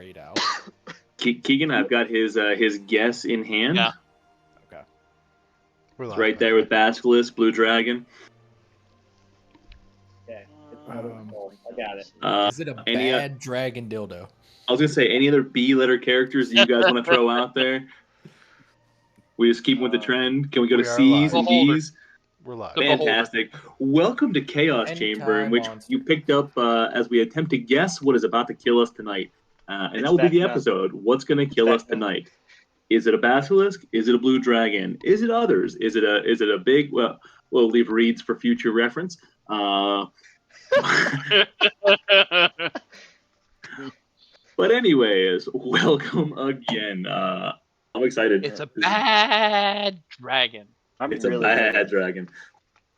grayed out. Keegan, I've got his guess in hand. Yeah. Okay. It's right there with Basilisk, Blue Dragon. Okay. I got it. Is it a bad dragon dildo? I was going to say, any other B letter characters that you guys want to throw out there? We just keep with the trend. Can we go to C's and D's? We're live. Fantastic. Welcome to Chaos Chamber, in which you picked up as we attempt to guess what is about to kill us tonight. And that will be the episode. What's going to kill us tonight? Is it a basilisk? Is it a blue dragon? Is it others? Is it a big? Well, we'll leave reads for future reference. But anyways, welcome again. I'm excited. It's a bad dragon. It's a bad dragon.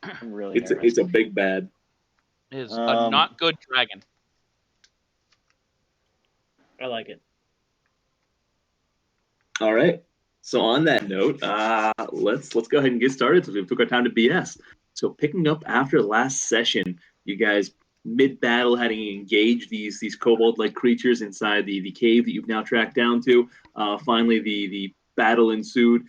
I'm really nervous. It's a big bad. It is a not good dragon. I like it. All right. So on that note, let's go ahead and get started. So we took our time to BS. So picking up after the last session, you guys mid-battle having engaged these kobold-like creatures inside the cave that you've now tracked down to. Finally, the battle ensued.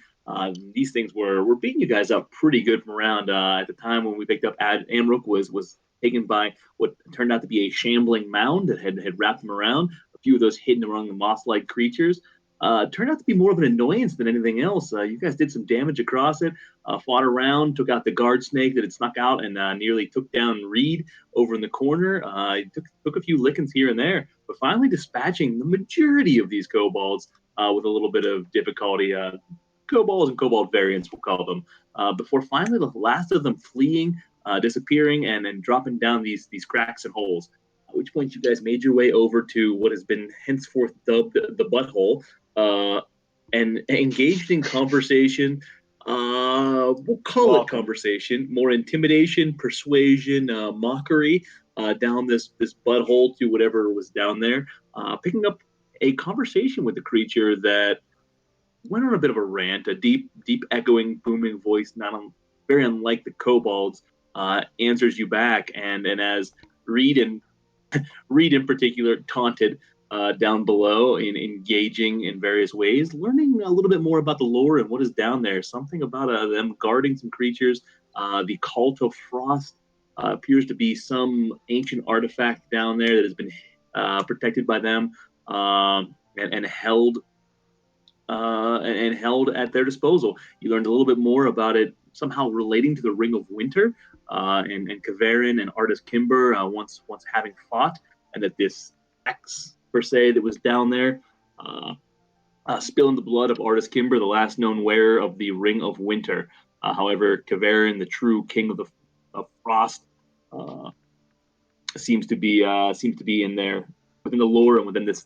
These things were beating you guys up pretty good from around. At the time when we picked up, Amrook was taken by what turned out to be a shambling mound that had wrapped them around. A few of those hidden among the moss-like creatures. Turned out to be more of an annoyance than anything else. You guys did some damage across it, fought around, took out the guard snake that had snuck out and nearly took down Reed over in the corner. Took a few lickings here and there, but finally dispatching the majority of these kobolds with a little bit of difficulty. Kobolds and kobold variants, we'll call them, before finally the last of them fleeing, disappearing, and then dropping down these cracks and holes. At which point you guys made your way over to what has been henceforth dubbed the butthole, and engaged in conversation. We'll call it conversation, more intimidation, persuasion, mockery, down this butthole to whatever was down there, picking up a conversation with the creature that went on a bit of a rant, a deep echoing, booming voice, very unlike the kobolds, answers you back, and as Reed in particular taunted down below in engaging in various ways, learning a little bit more about the lore and what is down there. Something about them guarding some creatures. The Cult of Frost appears to be some ancient artifact down there that has been protected by them and held at their disposal. You learned a little bit more about it somehow relating to the Ring of Winter and Kavarin and Artis Chamb3r once having fought, and that this X per se that was down there spilling the blood of Artis Chamb3r, the last known wearer of the Ring of Winter. However, Kavarin, the true king of Frost, seems to be in there within the lore and within this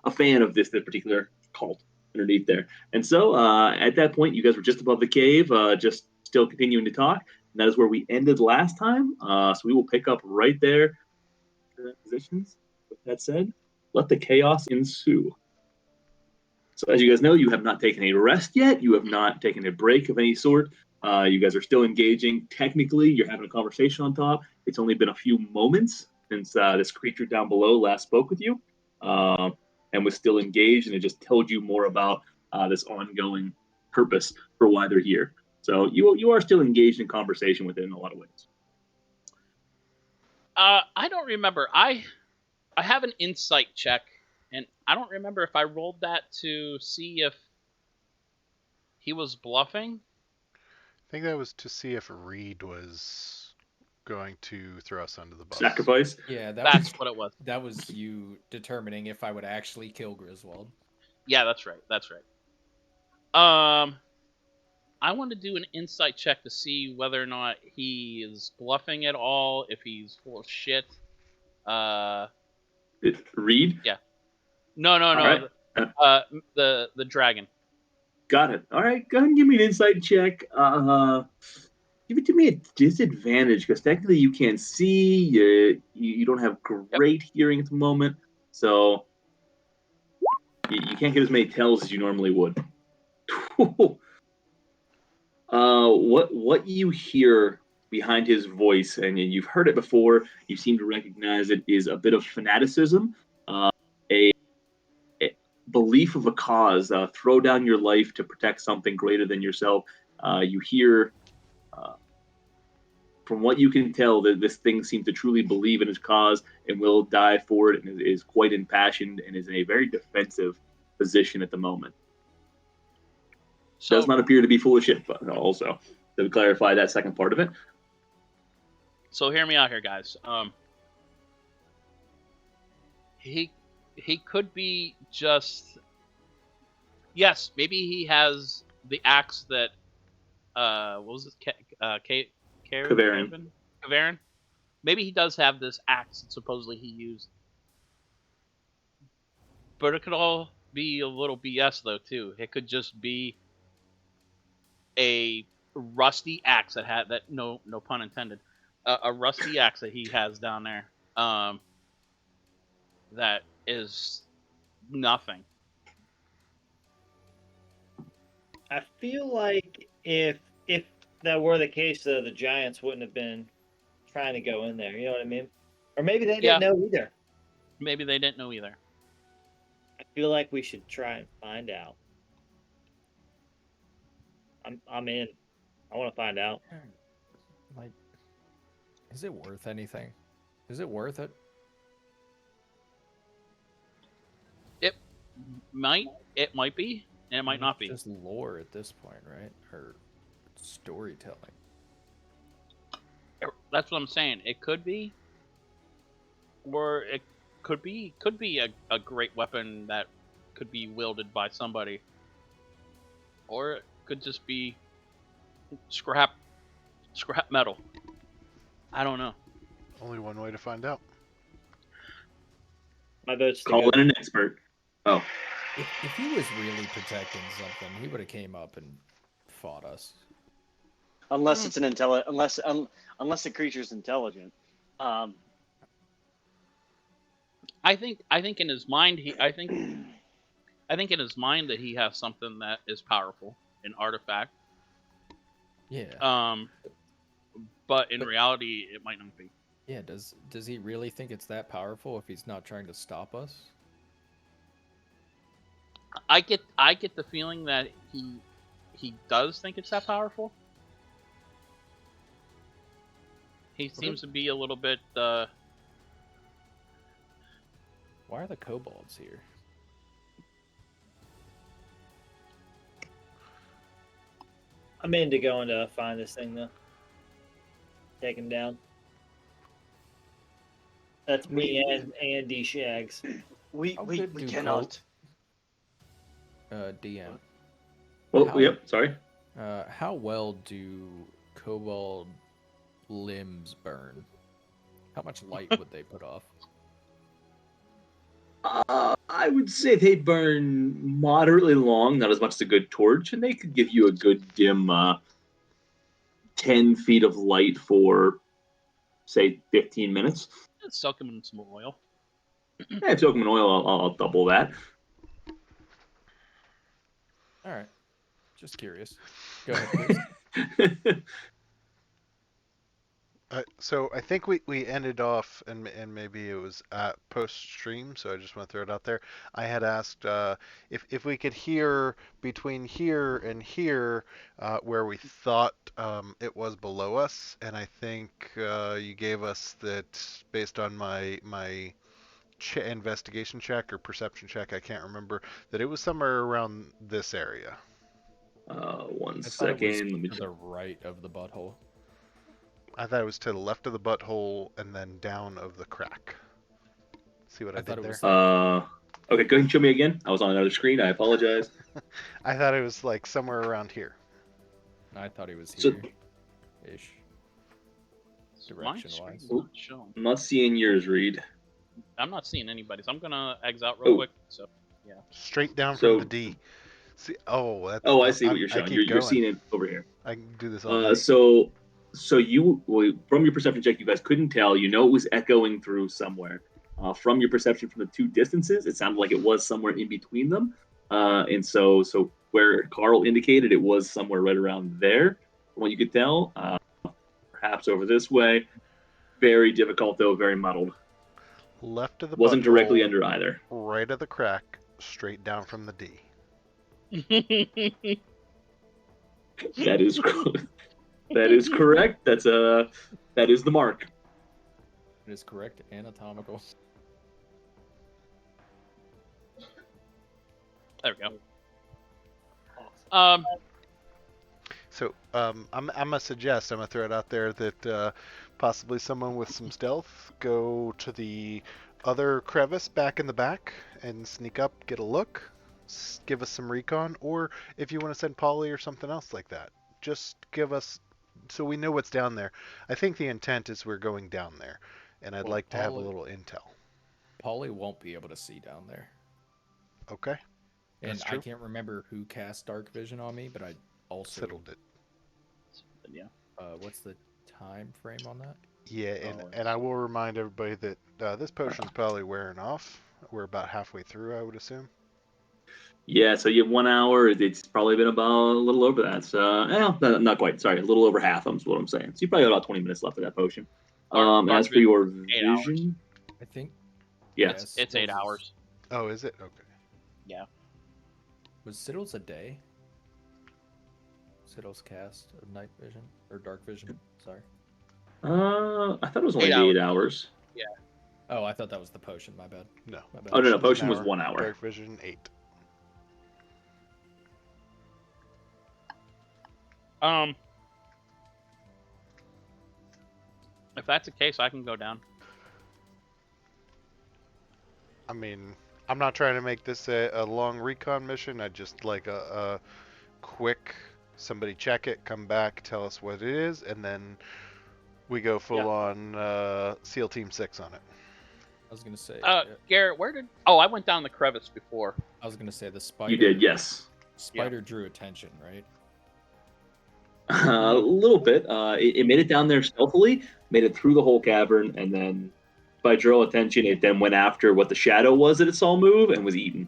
a fan of this particular cult underneath there. And so at that point, you guys were just above the cave, just still continuing to talk. And that is where we ended last time. So we will pick up right there. Positions. With that said, let the chaos ensue. So as you guys know, you have not taken a rest yet. You have not taken a break of any sort. You guys are still engaging. Technically, you're having a conversation on top. It's only been a few moments since this creature down below last spoke with you. And was still engaged, and it just told you more about this ongoing purpose for why they're here. So you are still engaged in conversation with it in a lot of ways. I don't remember. I have an insight check, and I don't remember if I rolled that to see if he was bluffing. I think that was to see if Reed was going to throw us under the bus. Sacrifice? Yeah, that's what it was. That was you determining if I would actually kill Griswold. Yeah, that's right. I want to do an insight check to see whether or not he is bluffing at all, if he's full of shit. Reed? Yeah. No. Right. The dragon. Got it. All right, go ahead and give me an insight check. Give it to me at disadvantage, because technically you can't see. You don't have great hearing at the moment, so you can't get as many tells as you normally would. What you hear behind his voice, and you've heard it before, you seem to recognize it, is a bit of fanaticism, belief of a cause. Throw down your life to protect something greater than yourself. You hear, from what you can tell, that this thing seems to truly believe in its cause and will die for it, and is quite impassioned and is in a very defensive position at the moment. So, Does not appear to be full of shit, but also to clarify that second part of it. So hear me out here, guys. He could be just, yes, maybe he has the axe that what was it? Kavarin. Maybe he does have this axe that supposedly he used, but it could all be a little BS though too. It could just be a rusty axe that no pun intended, a rusty axe that he has down there. That is nothing. I feel like if that were the case, though, the Giants wouldn't have been trying to go in there. You know what I mean? Or maybe they didn't know either. Maybe they didn't know either. I feel like we should try and find out. I'm in. I want to find out. Like, is it worth anything? Is it worth it? It might be, and it might not be. Just lore at this point, right? Or storytelling. That's what I'm saying. It could be, or it could be a great weapon that could be wielded by somebody, or it could just be scrap metal. I don't know. Only one way to find out. My vote's Call in an expert. Oh. If he was really protecting something, he would have came up and fought us. Unless it's an unless the creature's intelligent. I think in his mind I think in his mind that he has something that is powerful, an artifact. Yeah. But in reality, it might not be. Yeah. Does he really think it's that powerful if he's not trying to stop us? I get the feeling that he does think it's that powerful. He seems to be a little bit. Why are the kobolds here? I'm into going to find this thing though. Take him down. That's me and Andy Shags. We cannot. DM. Yep. Sorry. How well do kobold limbs burn? How much light would they put off? I would say they burn moderately long, not as much as a good torch, and they could give you a good dim 10 feet of light for, say, 15 minutes. Let's soak him in some oil. Yeah, soak them in oil, I'll double that. All right. Just curious. Go ahead, please. So I think we ended off, and maybe it was at post-stream, so I just want to throw it out there. I had asked if we could hear between here and here where we thought it was below us, and I think you gave us that based on my investigation check or perception check, I can't remember, that it was somewhere around this area. 1 I thought it was second. Let me to the right of the butthole. I thought it was to the left of the butthole and then down of the crack. See what I did there? Okay, go ahead and show me again. I was on another screen. I apologize. I thought it was like somewhere around here. I thought he was So- here-ish. My Direction-wise. screen's not showing. I'm not seeing yours, Reed. I'm not seeing anybody, so I'm gonna exit out real quick. So Straight down So- from the D. See, I see what you're showing. You're seeing it over here. I can do this all night. So you, from your perception check, you guys couldn't tell. You know it was echoing through somewhere. From your perception from the two distances, it sounded like it was somewhere in between them. And so where Carl indicated, it was somewhere right around there, from what you could tell. Perhaps over this way. Very difficult, though, very muddled. Left of the Wasn't butthole, directly under either. right of the crack, straight down from the D. That is that is correct. That is the mark. It is correct. Anatomical. There we go. So I'm gonna suggest, I'm gonna throw it out there that possibly someone with some stealth go to the other crevice back in the back and sneak up, get a look, give us some recon, or if you want to send Polly or something else like that, just give us so we know what's down there. I think the intent is we're going down there, and I'd Well, like to have a Polly- little intel. Polly won't be able to see down there. Okay, And That's I true. can't remember who cast dark vision on me, but I also settled it. Yeah. what's the time frame on that? Yeah, and, Oh, and I will remind everybody that this potion's probably wearing off. We're about halfway through, I would assume. Yeah, so you have 1 hour. It's probably been about a little over that. So, not quite. Sorry, a little over half. Is what I'm saying. So you probably have about 20 minutes left of that potion. Dark As for vision, your 8 hours. vision, I think. yes. It's 8 Siddles is- hours. Oh, is it? Okay. Yeah. Was Siddles a day? Siddles cast of night vision or dark vision? Sorry. I thought it was only 8 8 hours. hours. Oh, I thought that was the potion. My bad. No. My bad. Oh no, an potion was hour, 1 hour. Dark vision 8. If that's the case, I can go down. I mean, I'm not trying to make this a long recon mission. I just like a quick somebody check it, come back, tell us what it is, and then we go full on SEAL Team 6 on it. I was gonna say. Garrett, where did? Oh, I went down the crevice before. I was gonna say the spider. You did, yes. Spider drew attention, right? A little bit. It made it down there stealthily, made it through the whole cavern, and then by drill attention, it then went after what the shadow was that it saw move and was eaten.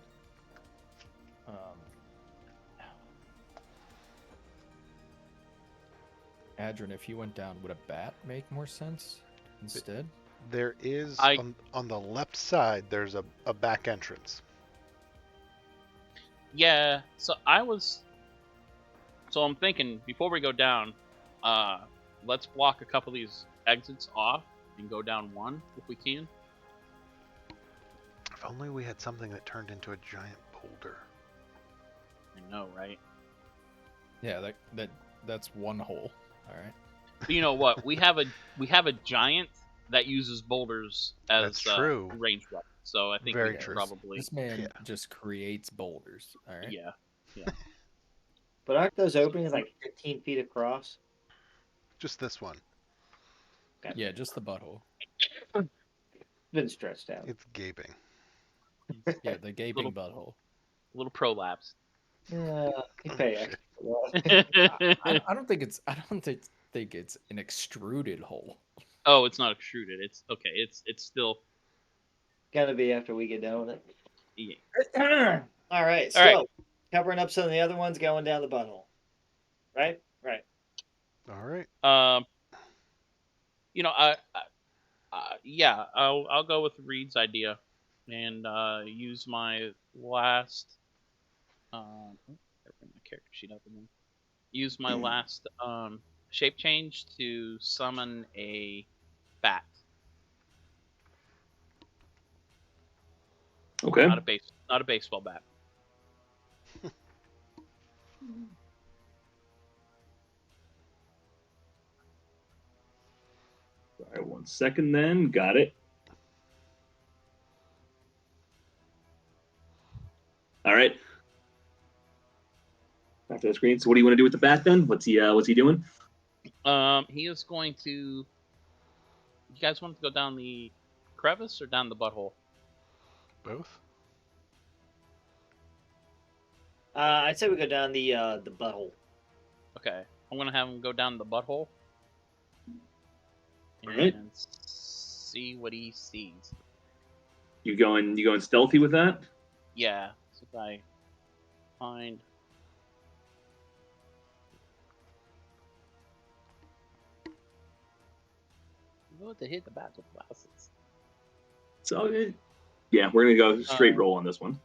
Adrian, if you went down, would a bat make more sense instead? There is I- on the left side. There's a back entrance. Yeah. So I'm thinking before we go down, let's block a couple of these exits off and go down one if we can. If only we had something that turned into a giant boulder. I know, right? Yeah, that's one hole. All right. But you know what? We have a giant that uses boulders as That's true. range weapon. So I think Very we could true. probably This man Yeah. just creates boulders. All right. yeah. But aren't those openings like 15 feet across? Just this one. Yeah, just the butthole. Been stretched out. It's gaping. Yeah, the gaping Little- butthole. A little prolapse. Yeah, you pay shit. extra. I don't think it's. I don't think it's an extruded hole. Oh, it's not extruded. It's okay. It's still. Gotta be after we get done with Yeah. it. All right, so All right. covering up some of the other ones going down the butthole. Right? Right. All right. You know, yeah, I'll go with Reed's idea, and use my last. Gotta bring my character sheet up again. Use my last shape change to summon a bat. Okay. Not a baseball bat. All right, 1 second then. Got it. All right. Back to the screen. So what do you want to do with the bat then? What's he doing? He is going to. You guys want to go down the crevice or down the butthole? Both. I'd say we go down the butthole. Okay, I'm gonna have him go down the butthole. And Alright. see what he sees. You going stealthy with that? Yeah. So if I find. Go to hit the bat with glasses. So yeah, we're gonna go straight roll on this one.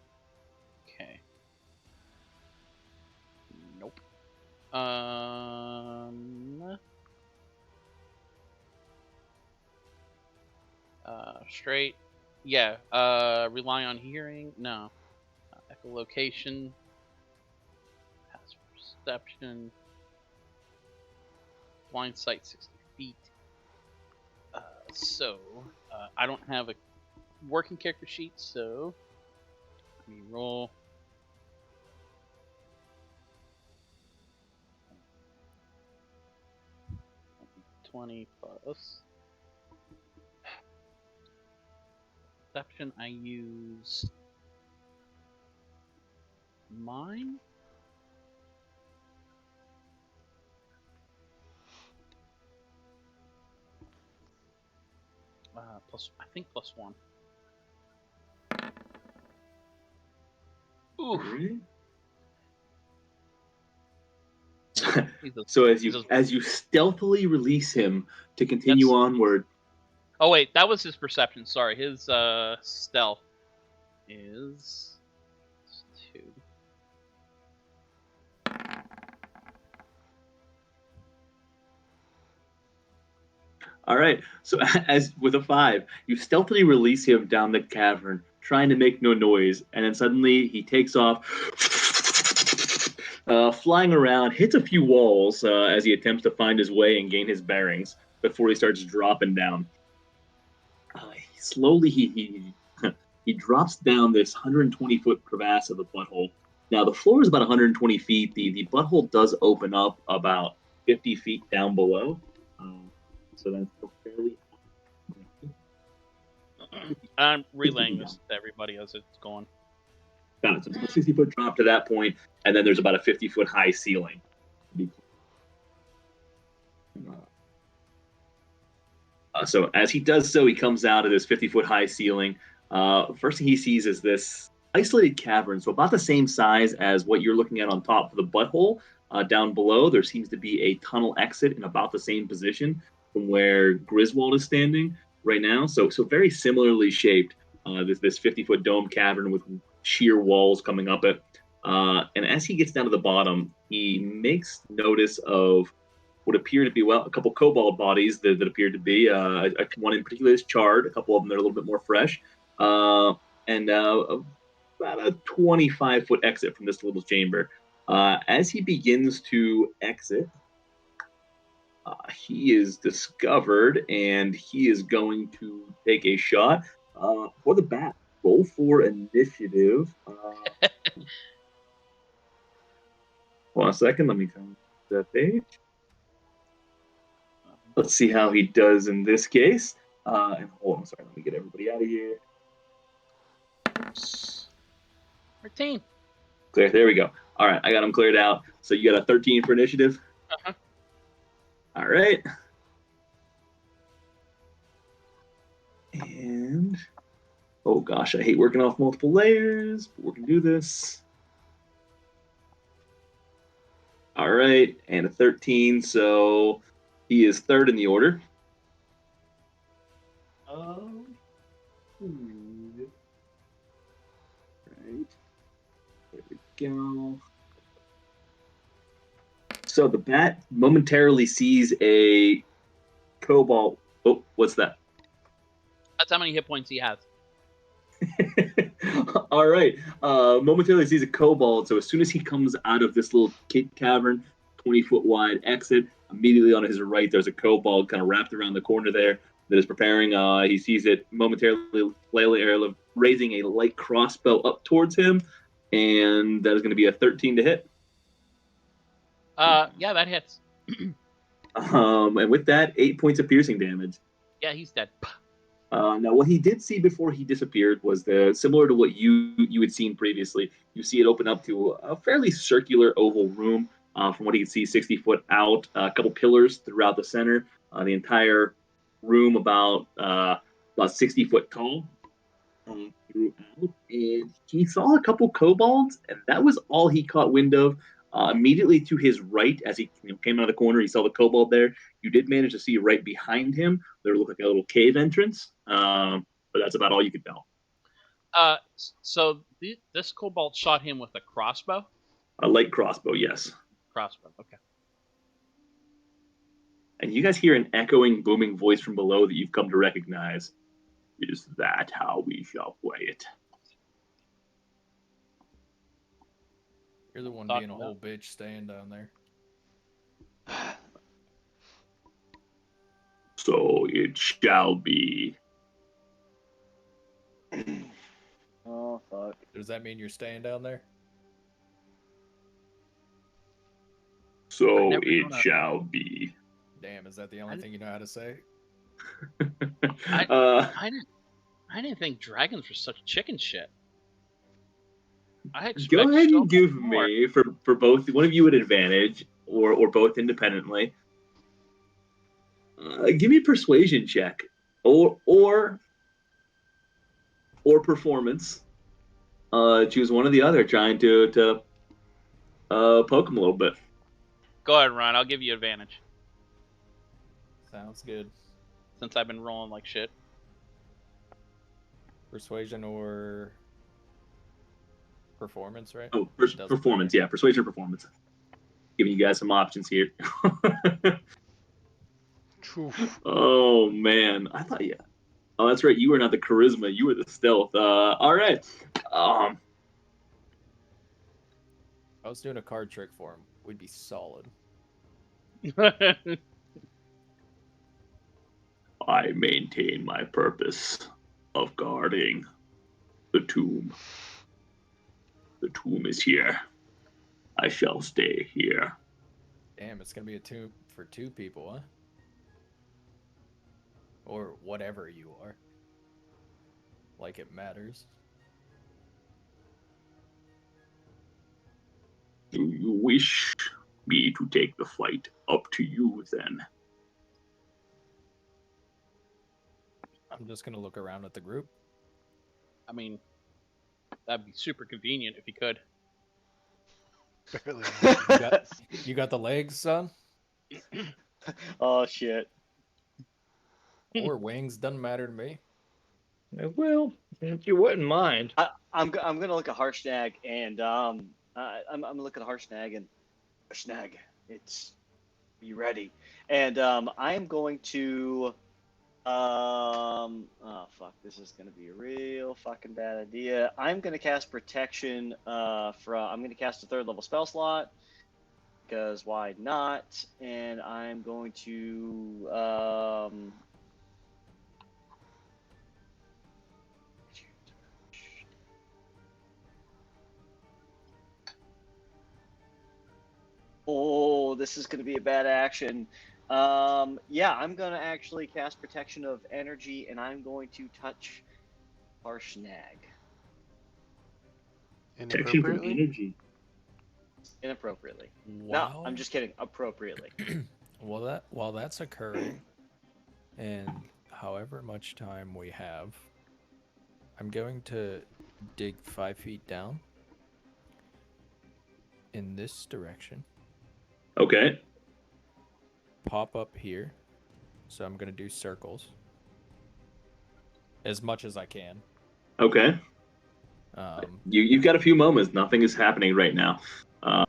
Straight. Yeah. Rely on hearing. No. Echolocation. Passive perception. Blind sight 60 feet. I don't have a working character sheet, so let me roll. $20 plus perception. I use mine. I think plus one. Ooh. So as you stealthily release him to continue onward. Oh wait, that was his perception. Sorry, his stealth is 2. All right. So as with a 5, you stealthily release him down the cavern, trying to make no noise, and then suddenly he takes off, flying around, hits a few walls as he attempts to find his way and gain his bearings before he starts dropping down. Slowly, he drops down this 120-foot crevasse of the butthole. Now the floor is about 120 feet. The butthole does open up about 50 feet down below. So that's fairly. I'm relaying this to everybody as it's going. Got it. So it's a 60-foot drop to that point, and then there's about a 50-foot high ceiling. So as he does so, he comes out of this 50-foot high ceiling. First thing he sees is this isolated cavern, so about the same size as what you're looking at on top of the butthole. Down below, there seems to be a tunnel exit in about the same position from where Griswold is standing right now. So very similarly shaped. This 50-foot dome cavern with sheer walls coming up it. And as he gets down to the bottom, he makes notice of what appear to be, a couple cobalt bodies that appear to be. One in particular is charred. A couple of them are a little bit more fresh. And about a 25-foot exit from this little chamber. As he begins to exit, he is discovered, and he is going to take a shot for the bat. Roll for initiative. Hold on a second. Let me come to that page. Let's see how he does in this case. And hold on, sorry, let me get everybody out of here. 13. Clear. There we go. All right, I got him cleared out. So you got a 13 for initiative? Uh-huh. All right. And, oh gosh, I hate working off multiple layers, but we're going to do this. All right, and a 13, so he is third in the order. Right. There we go. So the bat momentarily sees a cobalt. Oh, what's that? That's how many hit points he has. All right. Momentarily sees a cobalt. So as soon as he comes out of this little cavern, 20-foot wide exit, immediately on his right, there's a cobalt kind of wrapped around the corner there that is preparing. He sees it momentarily raising a light crossbow up towards him, and that is going to be a 13 to hit. Yeah, that hits. And with that, 8 points of piercing damage. Yeah, he's dead. Now, what he did see before he disappeared was similar to what you had seen previously. You see it open up to a fairly circular oval room. From what he could see, 60 foot out, a couple pillars throughout the center. The entire room about 60 foot tall. Throughout, and he saw a couple kobolds, and that was all he caught wind of. Immediately to his right, as he came out of the corner, he saw the kobold there. You did manage to see right behind him. There looked like a little cave entrance, but that's about all you could tell. So this kobold shot him with a crossbow? A light crossbow, yes. Crossbow, okay. And you guys hear an echoing, booming voice from below that you've come to recognize. Is that how we shall play it? You're the one Talk being a about- whole bitch staying down there. So it shall be. Oh fuck. Does that mean you're staying down there? So never it known a- shall be. Damn, is that the only thing you know how to say? I didn't think dragons were such chicken shit. I expect Go ahead so and give much more. me for both one of you an advantage or both independently. Give me a persuasion check or performance. Choose one or the other. Trying to poke him a little bit. Go ahead, Ron. I'll give you advantage Sounds good. since I've been rolling like shit. Persuasion or performance, right? Oh, Doesn't performance. matter. Yeah, persuasion or performance. Giving you guys some options here. Oof. Oh man, I thought Oh, that's right. You were not the charisma. You were the stealth. All right. I was doing a card trick for him. We'd be solid. I maintain my purpose of guarding the tomb. The tomb is here. I shall stay here. Damn, it's gonna be a tomb for 2 people, huh? Or whatever you are. Like it matters. Do you wish me to take the fight? Up to you, then. I'm just gonna look around at the group. I mean, that'd be super convenient if you could. Barely. You got the legs, son? Oh shit. Or wings, doesn't matter to me. Well, if you wouldn't mind. I'm gonna look at Harshnag and I'm looking at Harshnag and Harshnag, it's be ready. And I'm going to oh fuck, this is gonna be a real fucking bad idea. I'm gonna cast protection I'm gonna cast a 3rd level spell slot. Because why not? And I'm going to oh, this is going to be a bad action. Yeah, I'm going to actually cast Protection of Energy, and I'm going to touch Harshnag. Protection from Inappropriately? energy. Inappropriately. Wow. No, I'm just kidding. Appropriately. Well, while that's occurring, and however much time we have, I'm going to dig 5 feet down in this direction, Okay. pop up here. So I'm going to do circles as much as I can. Okay. You've got a few moments. Nothing is happening right now.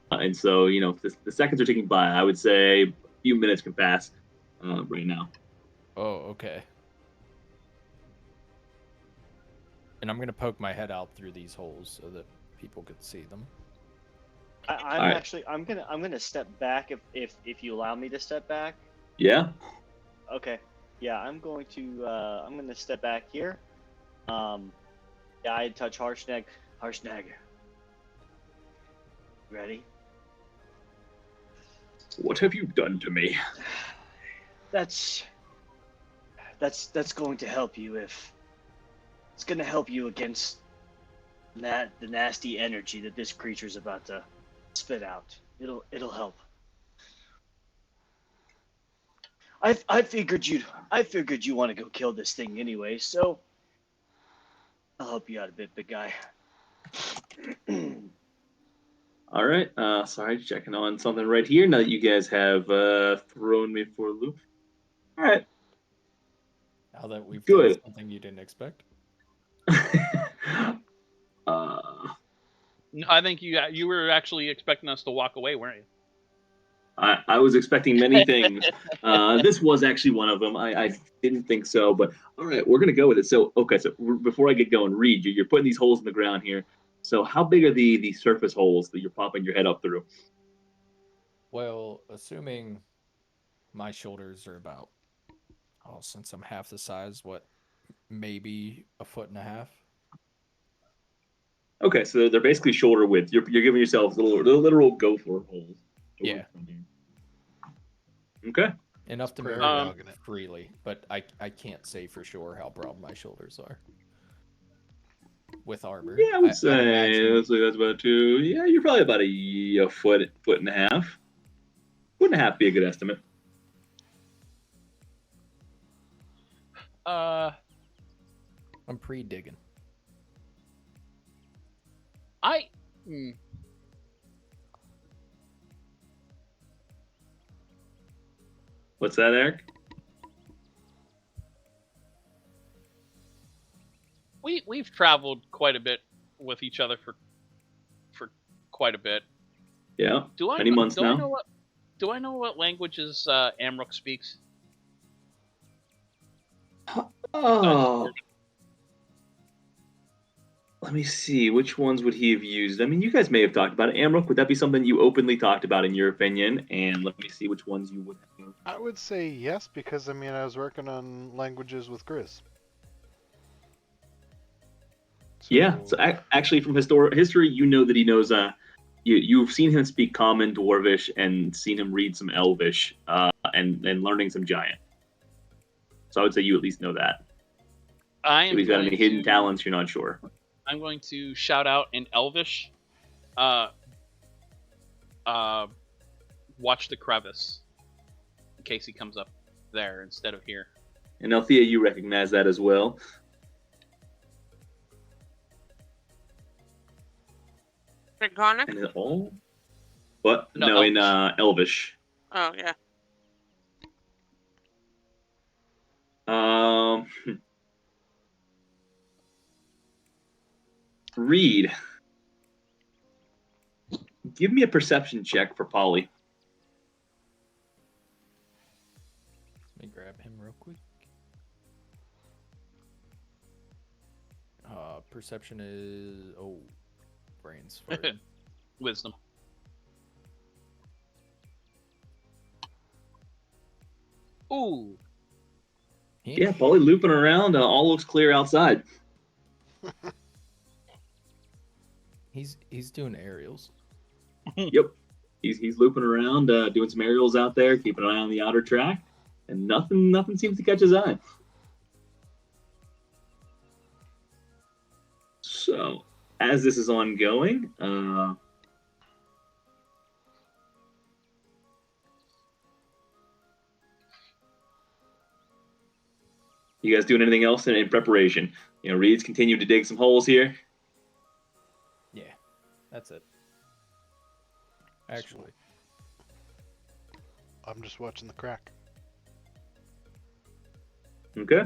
And so, the seconds are ticking by. I would say a few minutes can pass right now. Oh, okay. And I'm going to poke my head out through these holes so that people could see them. I'm All right. actually I'm gonna step back if you allow me to step back. Yeah? Okay. Yeah, I'm going to step back here. Yeah, I'd touch Harshnag. Harshnag. Ready? What have you done to me? That's going to help you if it's going to help you against the nasty energy that this creature's about to spit out. It'll help. I figured you want to go kill this thing anyway, so I'll help you out a bit, big guy. All right. Sorry, checking on something right here. Now that you guys have thrown me for a loop. All right. Now that we've Good. done something you didn't expect. No, I think you were actually expecting us to walk away, weren't you? I was expecting many things. This was actually one of them. I didn't think so, but all right, we're gonna go with it. So okay, so before I get going, Reed, you're putting these holes in the ground here. So how big are the surface holes that you're popping your head up through? Well, assuming my shoulders are about, oh, since I'm half the size, what, maybe a foot and a half? Okay, so they're basically shoulder width. You're giving yourself little literal go for holes. Yeah. Okay. Enough to move prairie Um, dogging it. freely, but I can't say for sure how broad my shoulders are. With armor, Yeah, I would I'd say imagine. that's about two. Yeah, you're probably about a foot and a half. Foot and a half be a good estimate. Uh, I'm pre-digging. I. Hmm. What's that, Eric? We've traveled quite a bit with each other for quite a bit. Yeah. Do I Many months do I now. know what languages Amrook speaks? Oh, let me see. Which ones would he have used? I mean, you guys may have talked about it. Amrook, would that be something you openly talked about in your opinion? And let me see which ones you would have. I would say yes, because I mean I was working on languages with Grizz. So, Yeah. So actually, from history, you know that he knows. You've seen him speak Common, Dwarvish, and seen him read some Elvish, and learning some Giant. So I would say you at least know that. I If am he's got going any hidden to talents, you're not sure. I'm going to shout out in Elvish. Watch the crevice in case he comes up there instead of here. And Althea, you recognize that as well. Draconic? And all. What? No, No, in Elvish. Elvish. Oh, yeah. Um, Reed, give me a perception check for Polly. Let me grab him real quick. Perception is brains farting. Wisdom. Ooh. Yeah, Polly looping around. All looks clear outside. He's doing aerials. Yep, he's looping around, doing some aerials out there, keeping an eye on the outer track, and nothing seems to catch his eye. So, as this is ongoing, you guys doing anything else in preparation? You know, Reed's continued to dig some holes here. Yeah, that's it. Actually, I'm just watching the crack. Okay.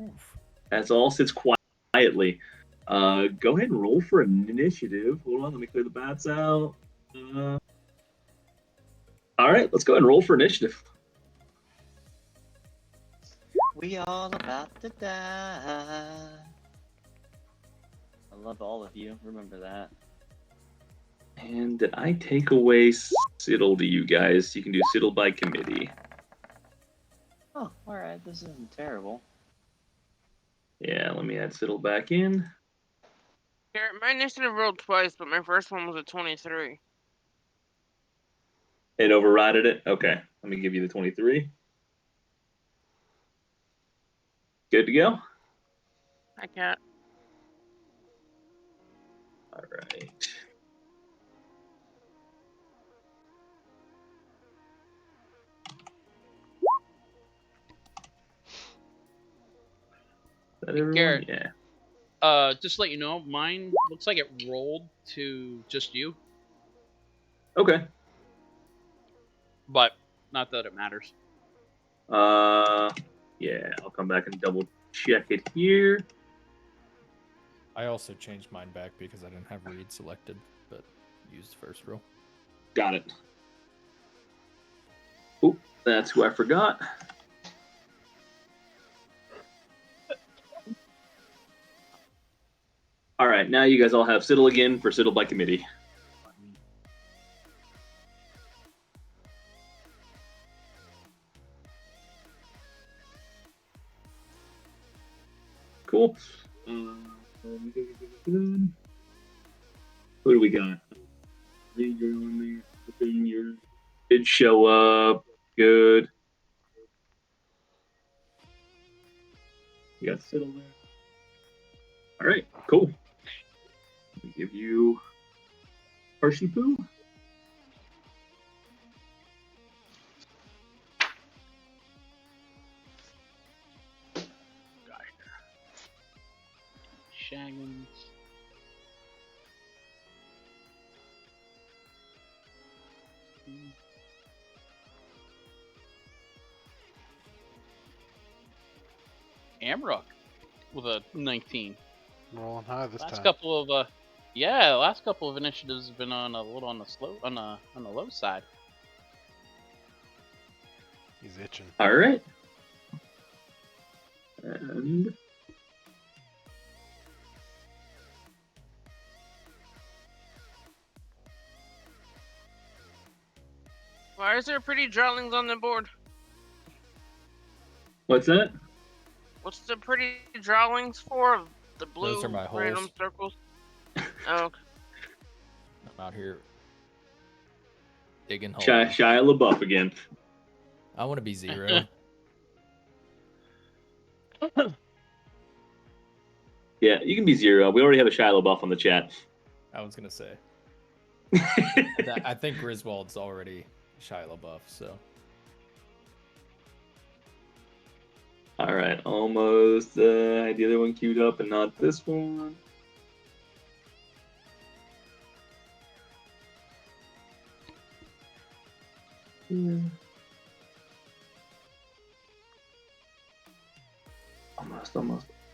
oof. As all sits quietly, go ahead and roll for an initiative. Hold on, let me clear the bats out. All right, let's go ahead and roll for initiative. We all about to die. I love all of you. Remember that. And did I take away Siddle to you guys? You can do Siddle by committee. Oh, alright. This isn't terrible. Yeah, let me add Siddle back in. Garrett, my initiative rolled twice, but my first one was a 23. It overrided it? Okay, let me give you the 23. Good to go? I can't. All right. Is that everyone? Garrett. Yeah. Just to let you know, mine looks like it rolled to just you, Okay. but not that it matters. Yeah, I'll come back and double check it here. I also changed mine back because I didn't have Reed selected, but use the first roll. Got it. Oop, that's who I forgot. All right, now you guys all have Siddle again for Siddle by committee. Cool. Who do we got? Did show up. Good. You got Siddle there. All right, cool. Let me give you Hershey Poo. Shaggins. Amrock with a 19. Rolling high this Last time. couple of last couple of initiatives have been on a little on the low side. He's itching. All right. And Why is there pretty drawlings on the board? what's that? What's the pretty drawlings for? The blue Those are my random holes. circles? Oh, okay. I'm out here digging holes. Shia LaBeouf again. I want to be 0. Yeah, you can be 0. We already have a Shia LaBeouf on the chat. I was gonna say. I think Griswold's already Shia LaBeouf, so. All right, almost. The other one queued up, and not this one.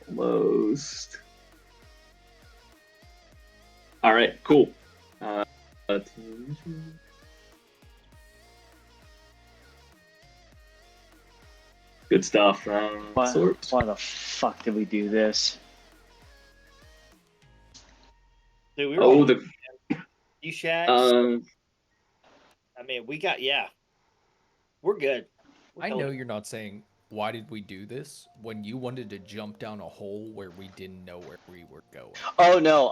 Almost. All right, cool. Good stuff. Why Sorts. the fuck did we do this? Dude, we were Oh, all the you shags. I mean, we got we're good. We're I know totally- you're not saying why did we do this when you wanted to jump down a hole where we didn't know where we were going. Oh no,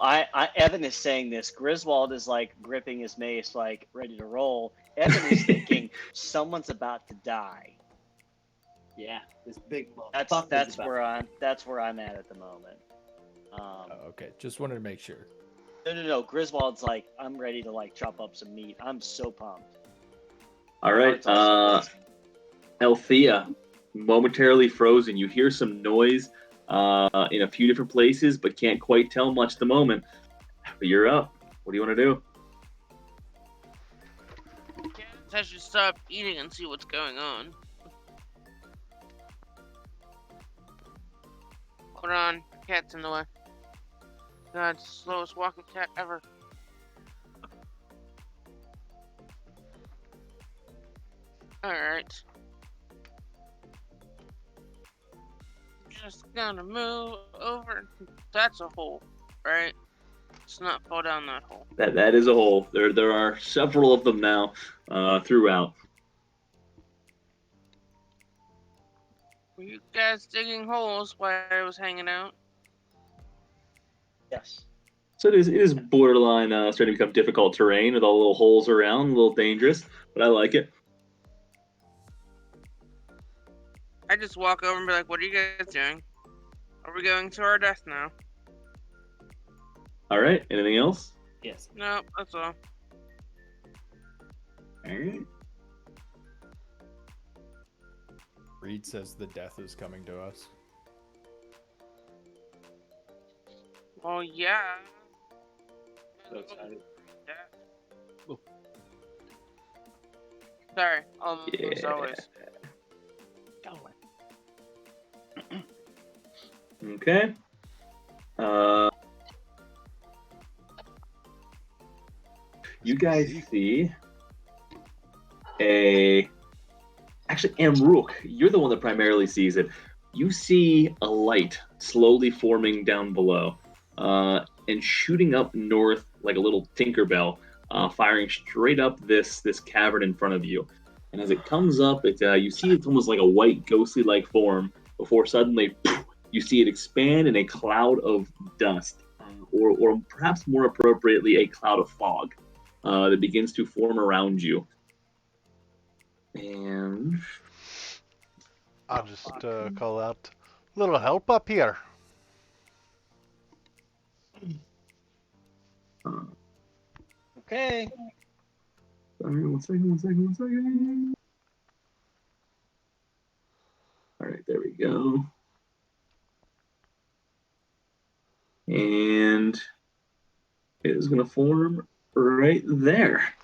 Evan is saying this. Griswold is like gripping his mace, like ready to roll. Evan is thinking someone's about to die. Yeah, this big That's where I'm at the moment. Oh, okay, just wanted to make sure. No. Griswold's like, I'm ready to like chop up some meat. I'm so pumped. all right. Althea, momentarily frozen. You hear some noise in a few different places, but can't quite tell much at the moment. But you're up. What do you want to do? I should stop eating and see what's going on. Hold on, cat's in the way. God, it's the slowest walking cat ever. Alright. Just gonna move over. That's a hole, right? Let's not fall down that hole. That is a hole. There are several of them now throughout. Were you guys digging holes while I was hanging out? Yes. So it is borderline starting to become difficult terrain with all the little holes around, a little dangerous, but I like it. I just walk over and be like, what are you guys doing? Are we going to our death now? All right. Anything else? Yes. No, that's all. All right. Reed says the death is coming to us. Well, yeah. So excited. Oh. Sorry, as always. Okay. you guys see. see actually, Amrook, you're the one that primarily sees it. You see a light slowly forming down below, and shooting up north like a little Tinkerbell, firing straight up this cavern in front of you. And as it comes up, you see it's almost like a white ghostly-like form before suddenly you see it expand in a cloud of dust, or perhaps more appropriately, a cloud of fog that begins to form around you. And I'll just call out, little help up here. Okay. sorry, one second. All right, there we go. And it is going to form right there.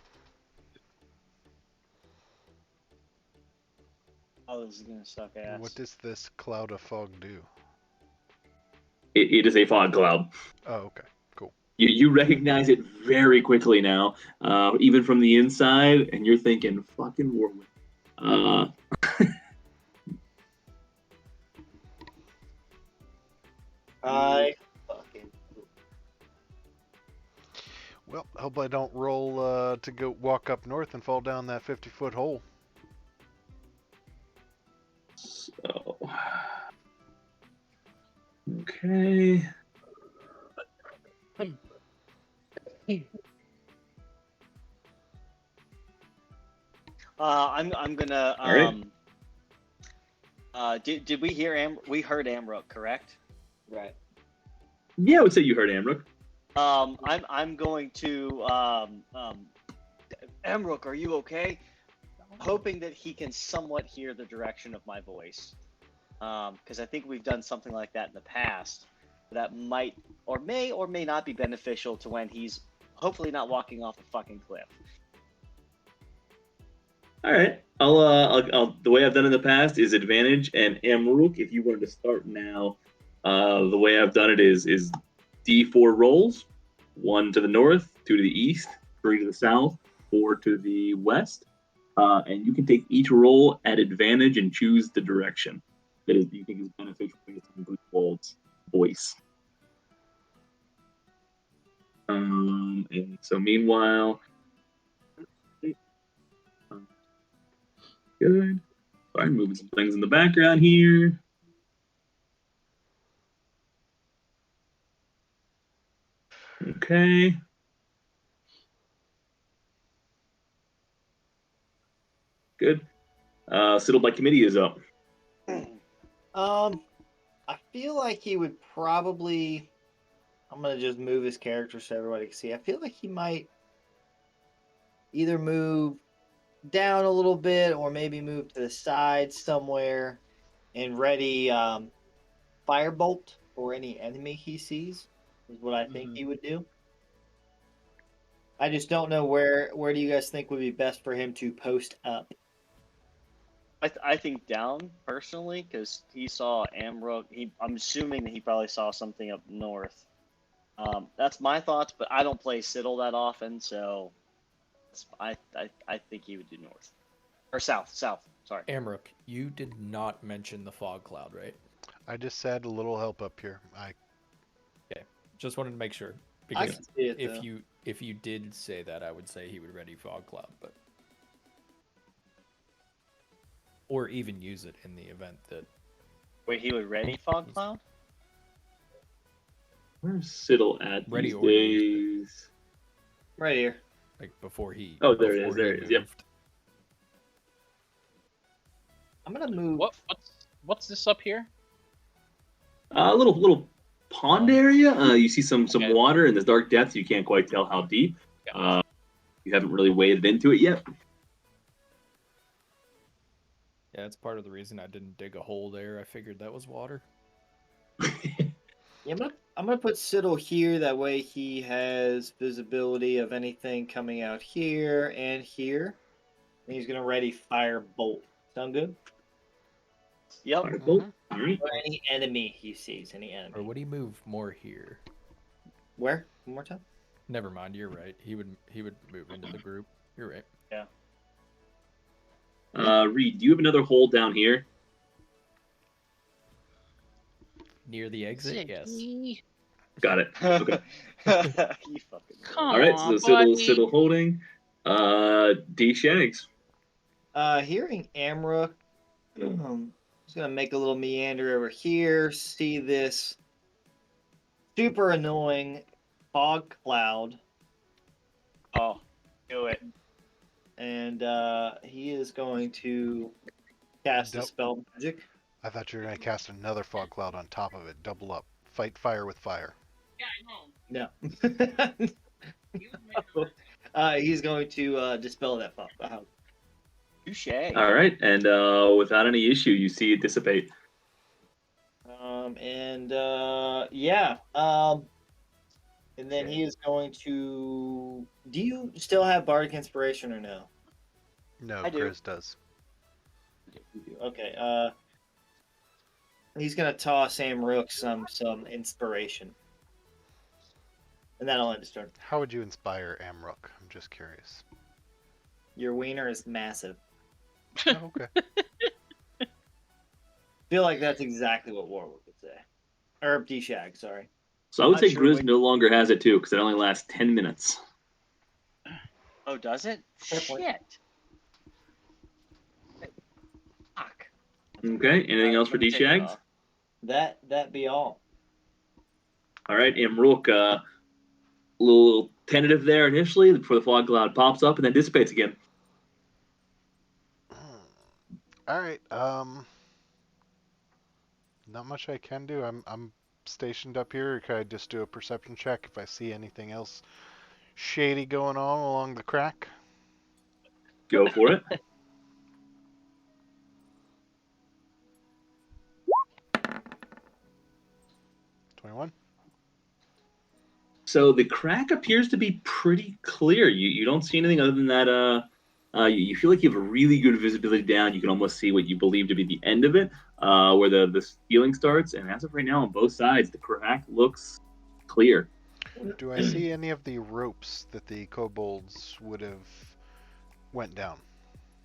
Oh, this is gonna suck ass. What does this cloud of fog do? It is a fog cloud. Oh, okay. Cool. You recognize it very quickly now, even from the inside, and you're thinking, fucking Warwick. I fucking. Well, hope I don't roll to go walk up north and fall down that 50-foot hole. So, okay. I'm gonna All right. Did we hear we heard Amrook, correct? Right. Yeah, I would say you heard Amrook. I'm going to Amrook, are you okay? Hoping that he can somewhat hear the direction of my voice. Because I think we've done something like that in the past. That might or may not be beneficial to when he's hopefully not walking off a fucking cliff. All right. I'll the way I've done in the past is advantage, and Amrook, if you wanted to start now, the way I've done it is D4 rolls, 1 to the north, 2 to the east, 3 to the south, 4 to the west, and you can take each roll at advantage and choose the direction that you think is beneficial based on Griswold's voice. And so meanwhile, good. Sorry, moving some things in the background here. Okay. Good. Settled by committee is up. I feel like he would probably. I'm gonna just move his character so everybody can see. I feel like he might either move down a little bit or maybe move to the side somewhere and ready firebolt for any enemy he sees is what I think he would do. I just don't know where do you guys think would be best for him to post up? I think down personally because he saw Amrook. I'm assuming that he probably saw something up north. That's my thoughts, but I don't play Siddle that often, so I think he would do north or south. Sorry. Amrook, you did not mention the fog cloud, right? I just said a little help up here. Just wanted to make sure. I Because can see it, though. if you did say that, I would say he would ready fog cloud, but or even use it in the event that Wait, he would ready fog cloud? Where's Siddle at Ready these or used days? Right here. like before he Oh, there it is, before there he it is, yep. moved. I'm gonna move. What's this up here? A little pond area. You see some Okay. water in the dark depths. You can't quite tell how deep. You haven't really waded into it yet. Yeah, that's part of the reason I didn't dig a hole there. I figured that was water. Yeah, I'm gonna put Siddle here. That way he has visibility of anything coming out here and here. And he's gonna ready firebolt. Sound good? Yep. Firebolt. All right. Or any enemy he sees. Any enemy. Or would he move more here? Where? One more time. Never mind. You're right. He would move into the group. You're right. Reed, do you have another hole down here? Near the exit. Yes. Got it. Okay. You fucking. Come All right. on, So buddy. Siddle holding. D Shags. Hearing Amrook, just gonna make a little meander over here. See this super annoying fog cloud, Oh, do it. and he is going to cast a Nope. spell magic. I thought you were going to cast another fog cloud on top of it. Double up. Fight fire with fire. No. He's going to dispel that fog cloud. Touche. All right, and without any issue, you see it dissipate. And then he is going to. Do you still have Bardic Inspiration or no? No, I do. Chris does. Okay. He's gonna toss Chamb3r some inspiration, and that'll end his turn. How would you inspire Amrook? I'm just curious. Your wiener is massive. Oh, okay. Feel like that's exactly what Warwick would say. Or D-Shag, sorry. So I would Not say sure Grizz what- no longer has it too, because it only lasts 10 minutes. Oh, does it? Fair point. Shit. Fuck. Okay. Anything else for D Shags? That be all. All right, Imruk, a little tentative there initially before the fog cloud pops up and then dissipates again. All right. Not much I can do. I'm stationed up here. Can I just do a perception check if I see anything else shady going on along the crack? Go for it. $21. So the crack appears to be pretty clear. You don't see anything other than that. You feel like you have a really good visibility down. You can almost see what you believe to be the end of it, where the ceiling starts. And as of right now, on both sides, the crack looks clear. Do I see any of the ropes that the kobolds would have went down?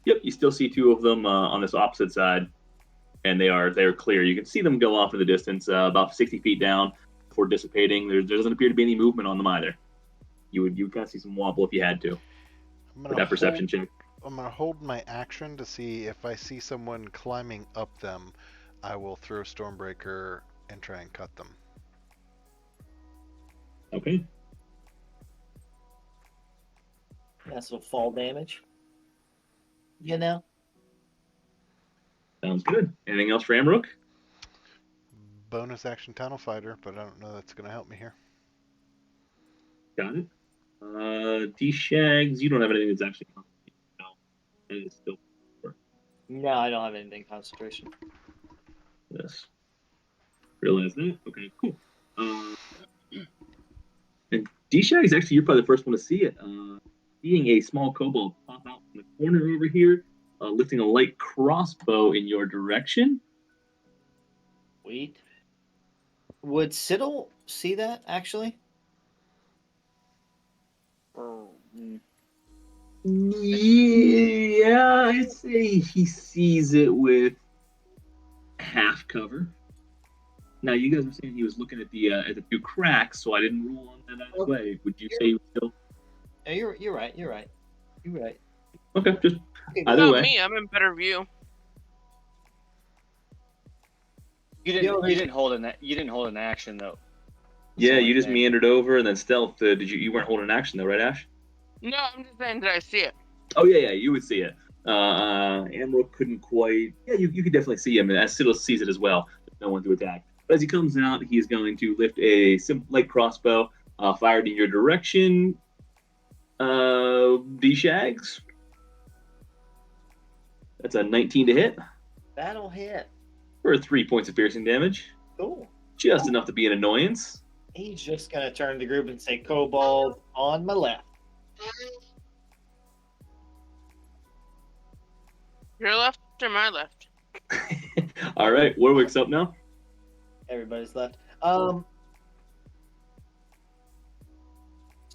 Yep, you still see two of them on this opposite side, and they are clear. You can see them go off in the distance, about 60 feet down before dissipating. There doesn't appear to be any movement on them either. You would kind of see some wobble if you had to. With that perception check. I'm gonna hold my action to see if I see someone climbing up them. I will throw Stormbreaker and try and cut them. Okay. That's some fall damage. You know? Sounds good. Anything else for Amrook? Bonus action Tunnel Fighter, but I don't know that's gonna help me here. Got it. D-Shags, you don't have anything that's actually no. And it's still No, I don't have anything concentration. yes. Realize that? Okay, cool. And D-Shags, actually, you're probably the first one to see it. Seeing a small kobold pop out from the corner over here, lifting a light crossbow in your direction. Sweet. Would Siddle see that, actually? Yeah, I'd say he sees it with half cover. Now, you guys were saying he was looking at the few cracks, so I didn't rule on that either way. Would you say he was still? Oh, you're right. Okay, just Okay, either Not way. me. I'm in better view. You didn't hold an action though. Yeah, Only you just thing. meandered over and then stealth. Did you weren't holding action though, right, Ash? No, I'm just saying that I see it. Oh yeah, you would see it. Amro couldn't quite. Yeah, you could definitely see him, as Siddle sees it as well. There's no one to attack. But as he comes out, he's going to lift a simple light crossbow, fired in your direction. D-Shags. That's a 19 to hit That'll hit. for 3 points of piercing damage. Cool. Just enough to be an annoyance. He's just gonna turn to the group and say, "Kobold on my left." Your left or my left? All right, Warwick's up now.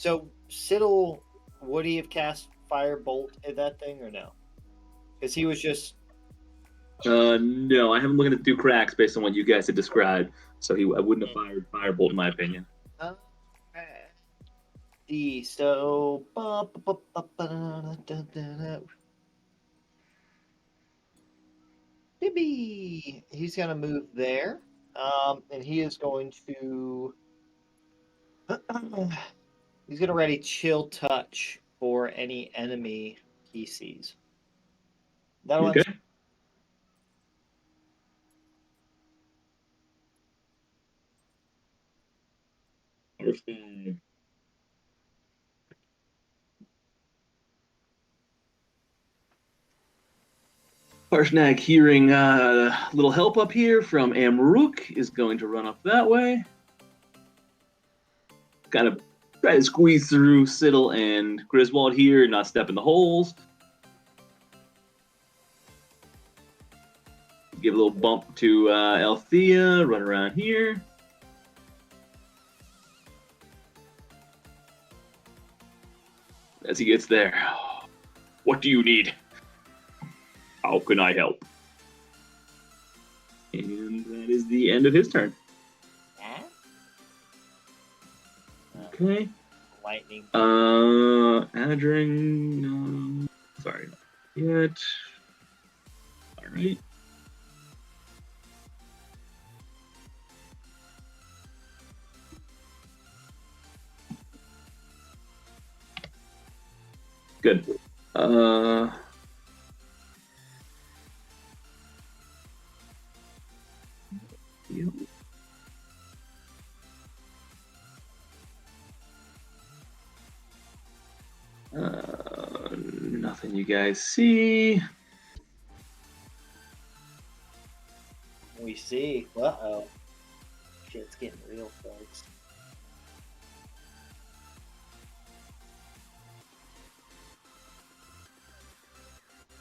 So, Siddle, would he have cast Firebolt at that thing or no? Because he was just. No, I haven't looked at it through cracks based on what you guys had described. So I wouldn't have fired Firebolt, in my opinion. So. Maybe he's going to move there. And he is going to. He's going to ready Chill Touch for any enemy he sees. That'll Okay. Perfect. Parshnag, hearing a little help up here from Amrook, is going to run up that way. Kind of try to squeeze through Siddle and Griswold here, not step in the holes. Give a little bump to Althea, run around here. As he gets there, what do you need? How can I help? And that is the end of his turn. Okay. Lightning. Adring, no. Sorry, not yet. All right. Good. Yep. Nothing you guys see. We see. Uh-oh. Shit's getting real, folks.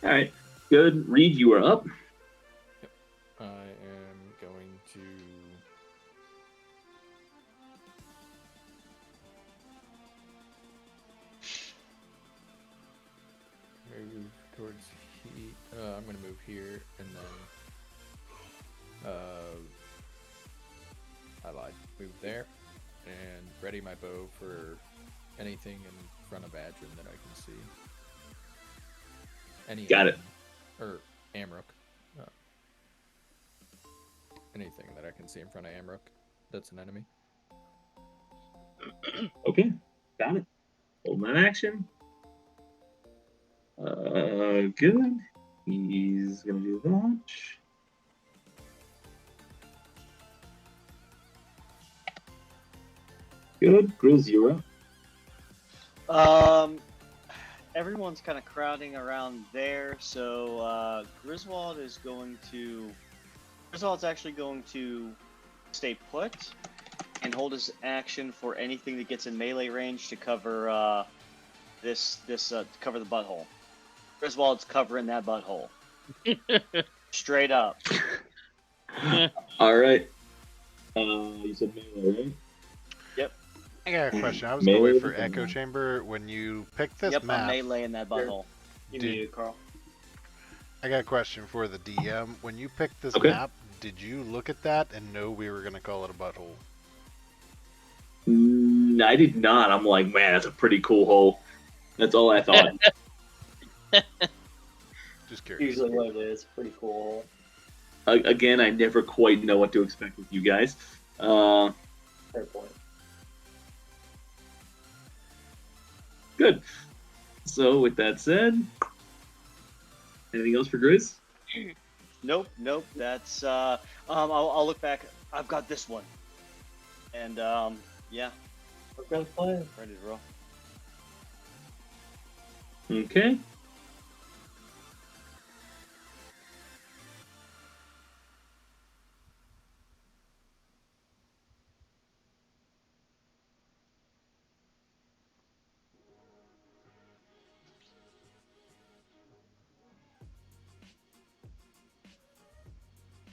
All right. Good. Reed, you are up. I am going to move towards heat. I'm going to move here and then I lied. Move there and ready my bow for anything in front of Adrin that I can see. Any Got it. Or Amrook. Anything that I can see in front of Amrook that's an enemy. Okay. Got it. Hold that action. Good. He's gonna do that. Good. Grizz, you're up. Everyone's kind of crowding around there, so Griswold's actually going to stay put and hold his action for anything that gets in melee range to cover cover the butthole. Griswold's covering that butthole. Straight up. All right. You said melee, right? Yep. I got a question. I was Melee going to wait for with Echo them. Chamber. When you picked this Yep, I'm map, melee in that butthole. You Did- muted, Carl. I got a question for the DM. When you picked this Okay. map, did you look at that and know we were going to call it a butthole? I did not. I'm like, man, that's a pretty cool hole. That's all I thought. Just curious. Usually what it is. Pretty cool. Again, I never quite know what to expect with you guys. Fair point. Good. So, with that said, anything else for Grizz? Nope. That's I'll look back. I've got this one. And yeah, We're gonna play. ready to roll. Okay.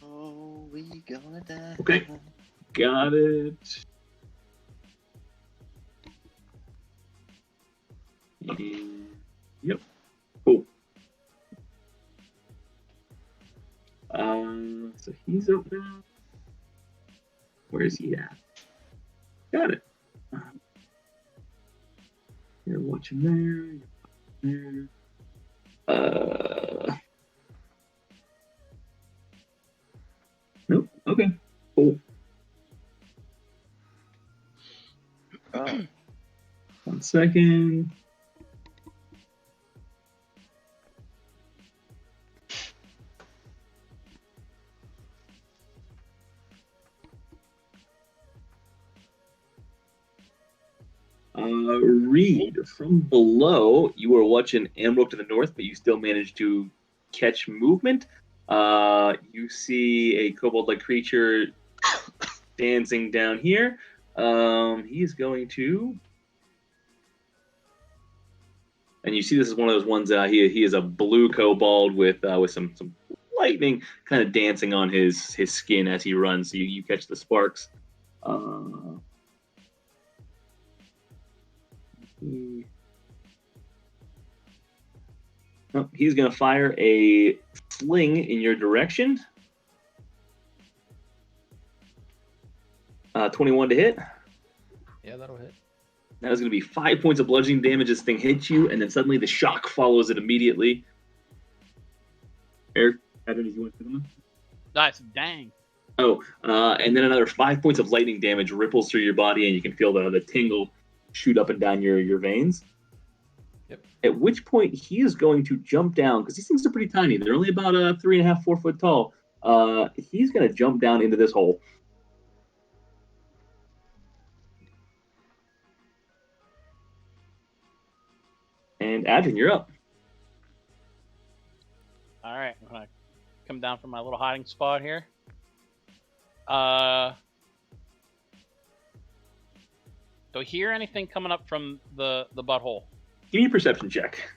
Oh, we gonna die. Okay. Got it. Yep. Cool. So he's up now. Where is he at? Got it. You're watching there. You're there. Nope. Okay. Cool. Oh. 1 second. Reed, from below, you are watching Amrook to the north, but you still manage to catch movement. You see a kobold-like creature dancing down here. He's going to, and you see this is one of those ones. He is a blue kobold with some lightning kind of dancing on his skin as he runs. So you catch the sparks. He's going to fire a sling in your direction. 21 to hit. Yeah, that'll hit. That is going to be 5 points of bludgeoning damage. This thing hits you, and then suddenly the shock follows it immediately. Eric, Patrick, did you want to say something? Nice, dang. Oh, and then another 5 points of lightning damage ripples through your body, and you can feel the tingle shoot up and down your veins. Yep. At which point he is going to jump down, because these things are pretty tiny. They're only about 3.5, 4 foot tall. He's going to jump down into this hole. And Adrian, you're up. All right, I'm gonna come down from my little hiding spot here. Do I hear anything coming up from the butthole? Give me a perception check.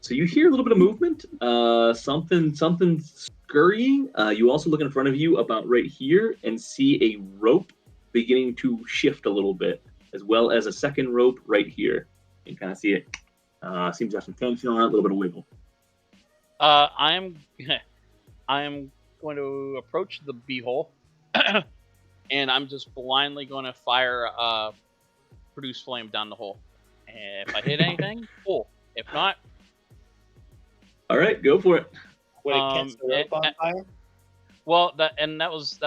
So you hear a little bit of movement, something scurrying. You also look in front of you about right here and see a rope beginning to shift a little bit, as well as a second rope right here. You can kind of see it. Seems to have some tension on it, a little bit of wiggle. I am going to approach the beehole, and I'm just blindly going to fire produce flame down the hole. And if I hit anything, cool. If not, all right, go for it. Would it catch the rope on fire? Well, that was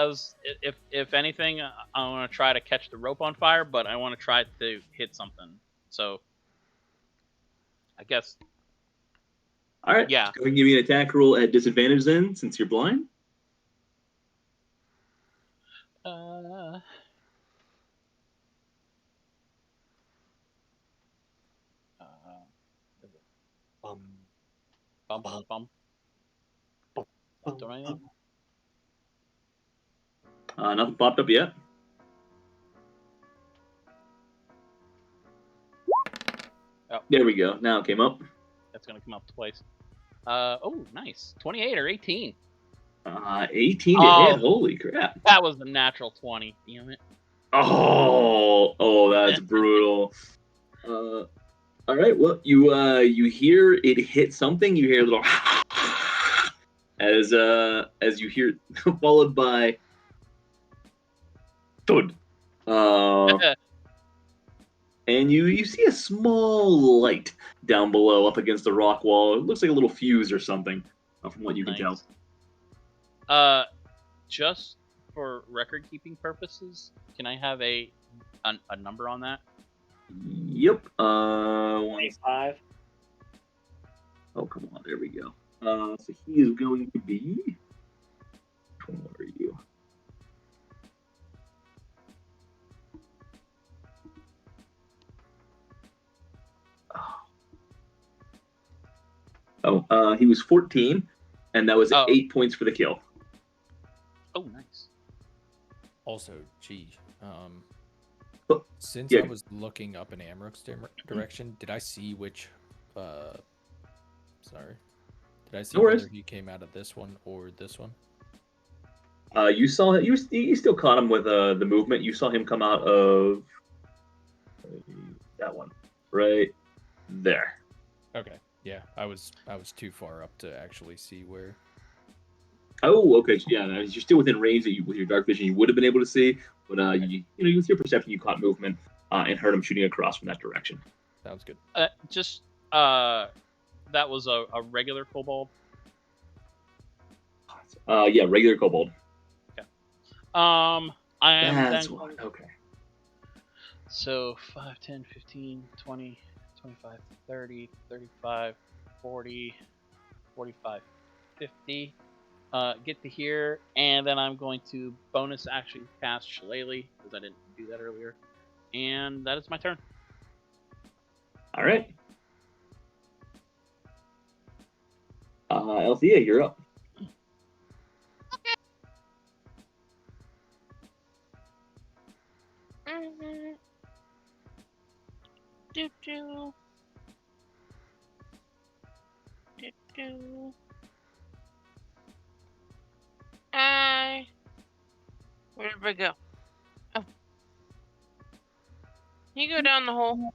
if anything, I want to try to catch the rope on fire, but I want to try to hit something. So, I guess. All right. Yeah. Go ahead and give me an attack roll at disadvantage then, since you're blind. Bum. Don't I know? Nothing popped up yet. Oh. There we go. Now it came up. That's gonna come up twice. Oh, nice. 28 or 18. 18 to hit. Holy crap. That was the natural 20. Damn it. Oh, that's brutal. All right. Well, you hear it hit something. You hear a little as you hear, followed by thud. And you see a small light down below, up against the rock wall. It looks like a little fuse or something, from what you can tell. Just for record-keeping purposes, can I have a number on that? Yep. 25. Oh, come on. There we go. So he is going to be. What are you? He was 14, and that was 8 points for the kill. Oh, nice. Also, gee, since yeah. I was looking up in Amrook's direction, did I see which? Sorry, did I see whether he came out of this one or this one? You saw you still caught him with the movement. You saw him come out of that one right there. Okay. Yeah, I was too far up to actually see where. Oh, okay. Yeah, no, you're still within range that you, with your dark vision, you would have been able to see. But with your perception, you caught movement and heard him shooting across from that direction. Sounds good. That was a regular kobold. Yeah, regular kobold. I am That's then. one. Okay. So 5, 10, 15, 20, 25, 30, 35, 40, 45, 50. Get to here, and then I'm going to bonus action cast Shillelagh, because I didn't do that earlier. And that is my turn. All right. Althea, you're up. Do do. Do do. Where did we go? Oh. You go down the hole.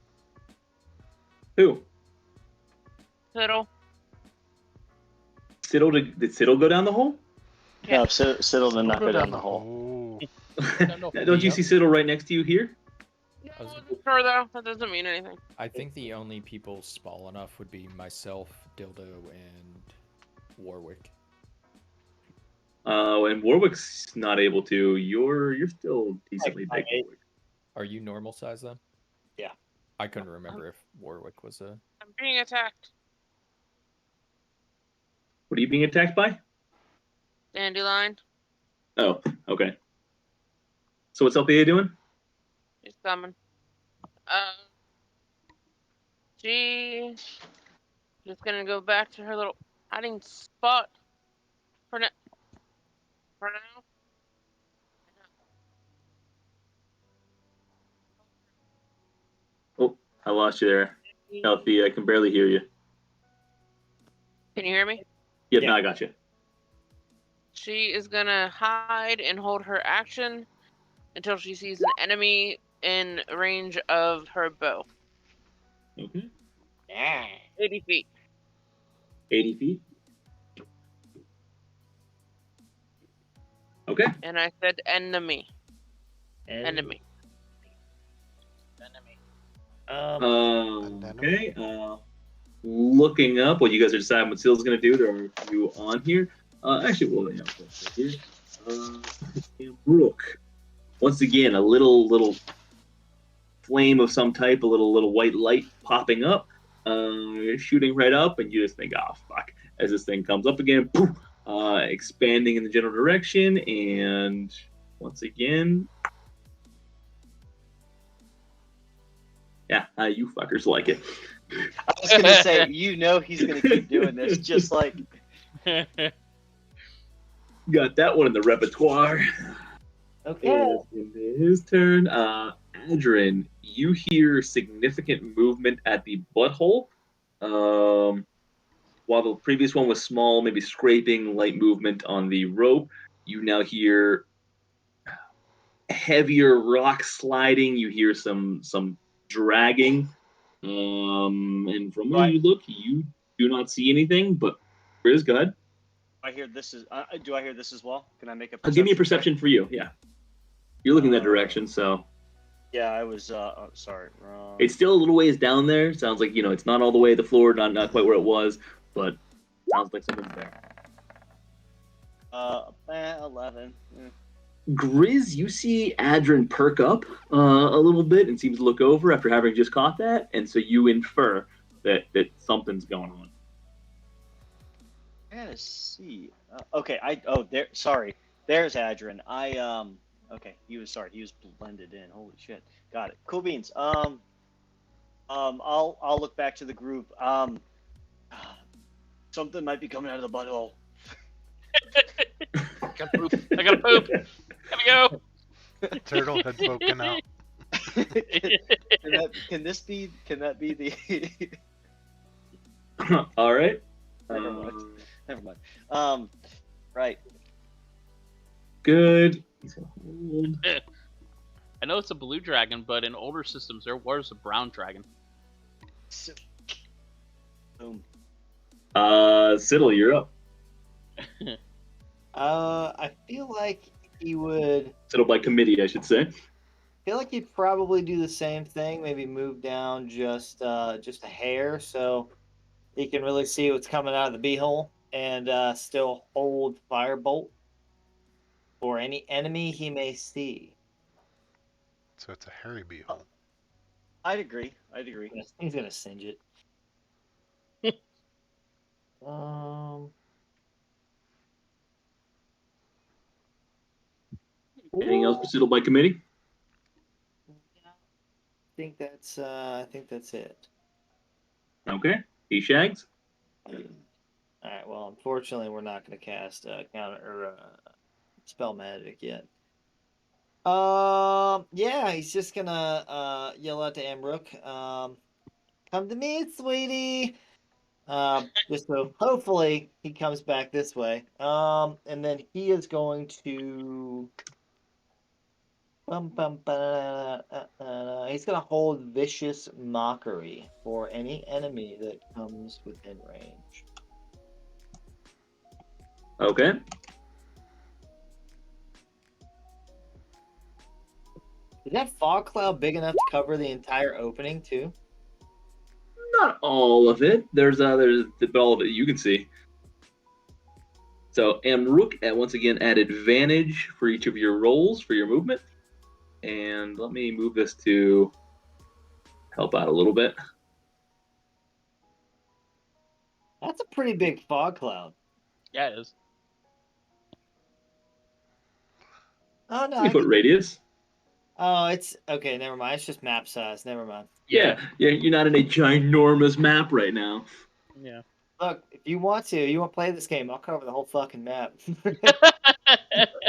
Who? Fiddle. Did Siddle go down the hole? No, Siddle did not go down the hole. Oh. Don't you see Siddle right next to you here? No, I wasn't sure though. That doesn't mean anything. I think the only people small enough would be myself, Dildo, and Warwick. And Warwick's not able to. You're still decently big. Warwick. Are you normal size then? Yeah. I couldn't remember if Warwick was a. I'm being attacked. What are you being attacked by? Dandelion. Oh, okay. So what's Althea doing? She's coming. She's gonna go back to her little hiding spot for now. For now. Oh, I lost you there. Althea, I can barely hear you. Can you hear me? Yep, Yeah. now I got you. She is gonna hide and hold her action until she sees an enemy in range of her bow. Okay. Yeah. 80 feet. 80 feet. Okay. And I said enemy. Enemy. Okay. Looking up what you guys are deciding what Sill's going to do. There are a few on here. Actually, well, yeah, right here. Brooke. Once again, a little flame of some type, a little white light popping up, shooting right up, and you just think, oh fuck! As this thing comes up again, poof, expanding in the general direction, and once again, yeah, you fuckers like it. I was gonna say, he's gonna keep doing this, just like. Got that one in the repertoire. Okay. And in his turn, Adrin, you hear significant movement at the butthole. While the previous one was small, maybe scraping, light movement on the rope, you now hear heavier rock sliding. You hear some dragging. And from where you look, you do not see anything. But Riz, go ahead. I hear this is. Do I hear this as well? Can I make a? Give me a perception for you. Yeah, you're looking that direction, so. Yeah, I was. Sorry, wrong. It's still a little ways down there. Sounds like it's not all the way to the floor, not quite where it was, but sounds like something's there. 11. Grizz, you see Adrin perk up a little bit and seems to look over after having just caught that, and so you infer that something's going on. I gotta see. Okay, there. Sorry, there's Adrin. Okay, he was blended in. Holy shit, got it. Cool beans. I'll look back to the group. Something might be coming out of the butthole. I gotta poop. Gotta go. Turtle had spoken out. Can that be the? All right. Never mind. Right. good. He's gonna hold. I know it's a blue dragon, but in older systems there was a brown dragon. So, boom. Siddle, you're up. I feel like he would. Siddle by committee, I should say. I feel like he'd probably do the same thing. Maybe move down just a hair, so he can really see what's coming out of the beehole, and still hold firebolt for any enemy he may see. So it's a hairy beehole. I'd agree. He's gonna singe it. Anything else for Siddle by committee? I think that's it. Okay. He shags. All right. Well, unfortunately, we're not going to cast spell magic yet. Yeah, he's just gonna yell out to Amrook, "Come to me, sweetie." Just so hopefully he comes back this way. And then he is going to. He's gonna hold vicious mockery for any enemy that comes within range. Okay. Is that fog cloud big enough to cover the entire opening too? Not all of it. There's but all of it you can see. So Amrook once again at advantage for each of your rolls for your movement. And let me move this to help out a little bit. That's a pretty big fog cloud. Yeah, it is. Oh no! 20-foot radius. Oh, it's okay. Never mind. It's just map size. Never mind. Yeah, you're not in a ginormous map right now. Yeah. Look, if you want to play this game, I'll cover the whole fucking map.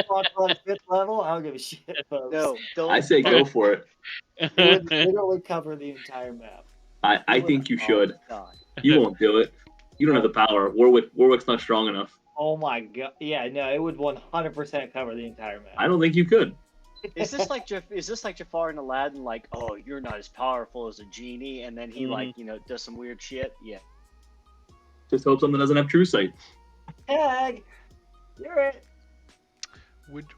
On fifth level, I don't give a shit, folks. No, don't. I say go for it. It would literally cover the entire map. I think you should. God. You won't do it. You don't have the power. Warwick's not strong enough. Oh my god! Yeah, no, it would 100% cover the entire map. I don't think you could. Is this like Jafar and Aladdin? Like, oh, you're not as powerful as a genie, and then he does some weird shit. Yeah. Just hope something doesn't have true sight. Tag, you're it.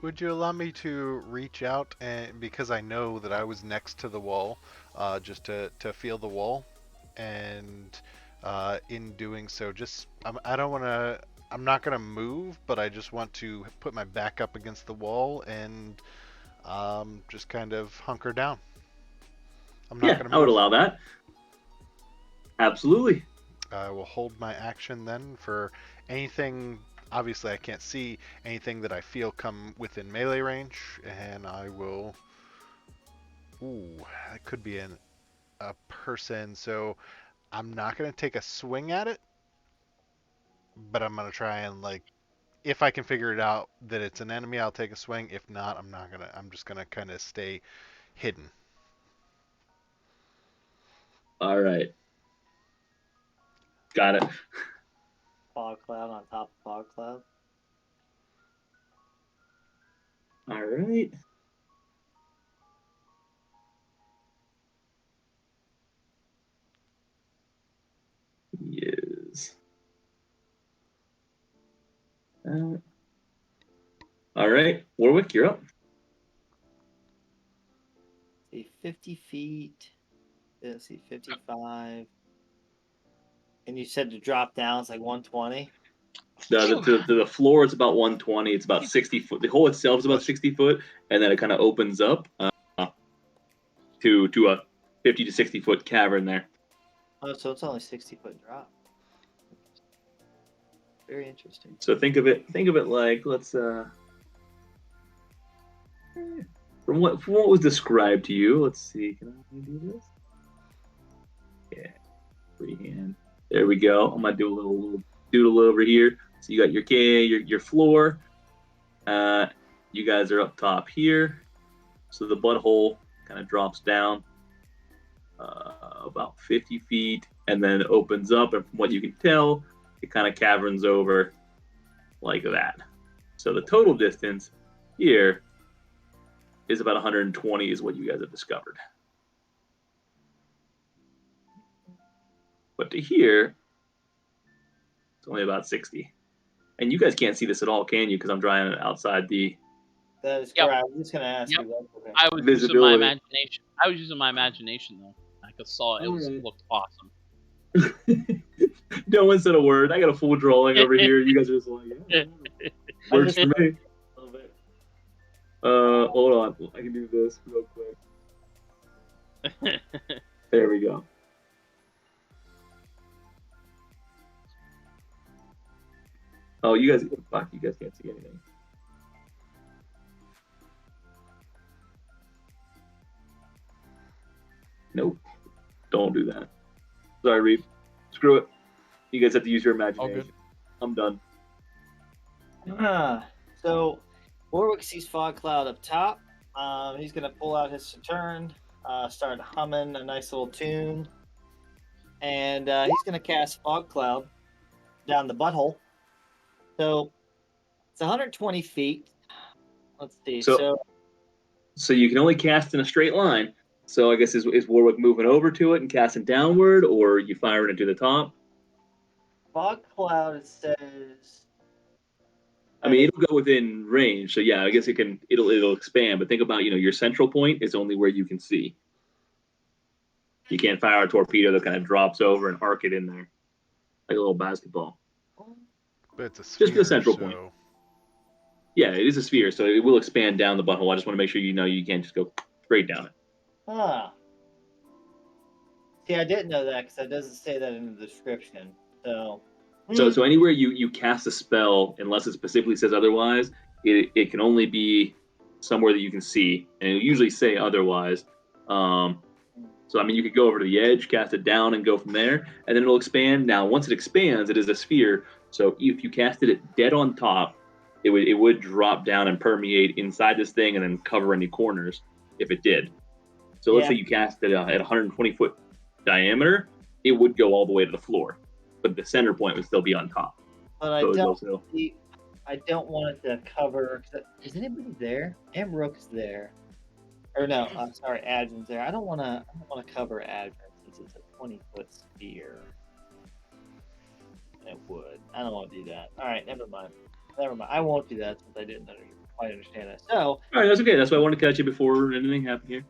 Would you allow me to reach out, and because I know that I was next to the wall, just to feel the wall, and in doing so, I'm not gonna move, but I just want to put my back up against the wall and just kind of hunker down. I'm not gonna move. I would allow that. Absolutely. I will hold my action then for anything. Obviously, I can't see anything that I feel come within melee range, and I will. Ooh, that could be a person, so I'm not gonna take a swing at it, but I'm gonna try and if I can figure it out that it's an enemy, I'll take a swing. If not, I'm not gonna. I'm just gonna kind of stay hidden. All right. Got it. Fog cloud on top of fog cloud. All right. Yes. All right, Warwick, you're up. See, 50 feet. Let's see, 55. And you said to drop down, it's like 120. The floor is about 120. It's about 60 foot. The hole itself is about 60 foot, and then it kind of opens up to a 50 to 60 foot cavern there. Oh, so it's only 60-foot drop. Very interesting. So think of it like, let's from what was described to you. Let's see. Can I do this? Yeah, freehand. There we go. I'm gonna do a little doodle over here. So you got your floor. You guys are up top here. So the butthole kind of drops down about 50 feet, and then opens up. And from what you can tell, it kind of caverns over like that. So the total distance here is about 120 is what you guys have discovered. But to here, it's only about 60. And you guys can't see this at all, can you? Because I'm drawing it outside the That is Yep. correct. I was just gonna ask Yep. you that. Okay. I was using my Visibility. imagination. I was using my imagination though. I could saw it. It was Alright. looked awesome. No one said a word. I got a full drawing over here. You guys are just like, yeah, works for me. Love it. Hold on. I can do this real quick. There we go. Oh, you guys, fuck, you guys can't see anything. Nope. Don't do that. Sorry, Reed. Screw it. You guys have to use your imagination. good. I'm done. So Warwick sees fog cloud up top. He's gonna pull out his Saturn, start humming a nice little tune, and he's gonna cast fog cloud down the butthole. So it's 120 feet. Let's see. So you can only cast in a straight line. So I guess is Warwick moving over to it and casting downward, or you fire it into the top? fog cloud, it says. I mean, it'll go within range. So yeah, I guess it'll expand. But think about, your central point is only where you can see. You can't fire a torpedo that kind of drops over and arc it in there, like a little basketball. But it's a sphere, Just the central point. so- Yeah, it is a sphere, so it will expand down the butthole. I just want to make sure you can't just go straight down it. See, I didn't know that because it doesn't say that in the description. So. So anywhere you cast a spell, unless it specifically says otherwise, it can only be somewhere that you can see, and it'll usually say otherwise. So I mean, you could go over to the edge, cast it down, and go from there, and then it'll expand. Now, once it expands, it is a sphere. So if you casted it dead on top, it would drop down and permeate inside this thing, and then cover any corners if it did. So let's say you cast it at 120 foot diameter, it would go all the way to the floor, but the center point would still be on top. But I So it don't. goes- I don't want it to cover. Is anybody there? Rook's there. Or no, I'm sorry, Advin's there. I don't want to cover Advin since it's a 20-foot sphere. It would. I don't want to do that. All right, never mind. I won't do that since I didn't quite understand that. So, All right, that's okay. That's why I wanted to catch you before anything happened here.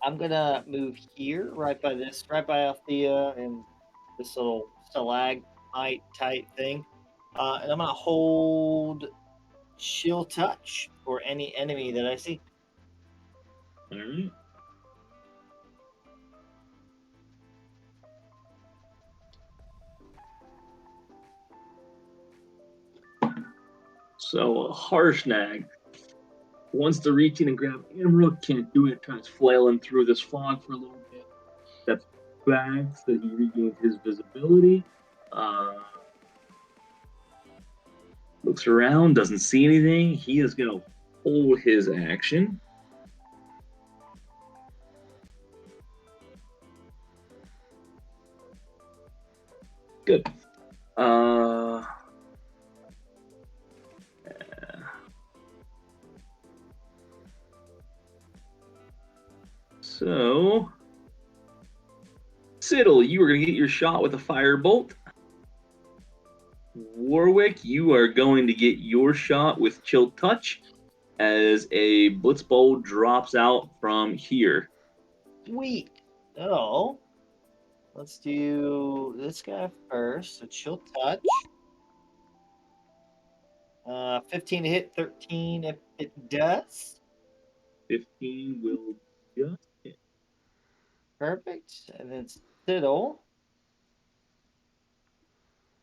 I'm gonna move here, right by Althea and this little stalagmite type thing, and I'm gonna hold Chill Touch for any enemy that I see. All right. So Harshnag wants to reach in and grab Emerald, can't do it, tries flailing through this fog for a little bit. Steps back so he regains his visibility. Looks around, doesn't see anything. He is going to hold his action. Good. So, Siddle, you are going to get your shot with a firebolt. Warwick, you are going to get your shot with Chill Touch as a Blitzbolt drops out from here. Sweet. So, let's do this guy first. So Chill Touch. 15 to hit, 13 if it does. 15 will just hit. Perfect. And then Siddle.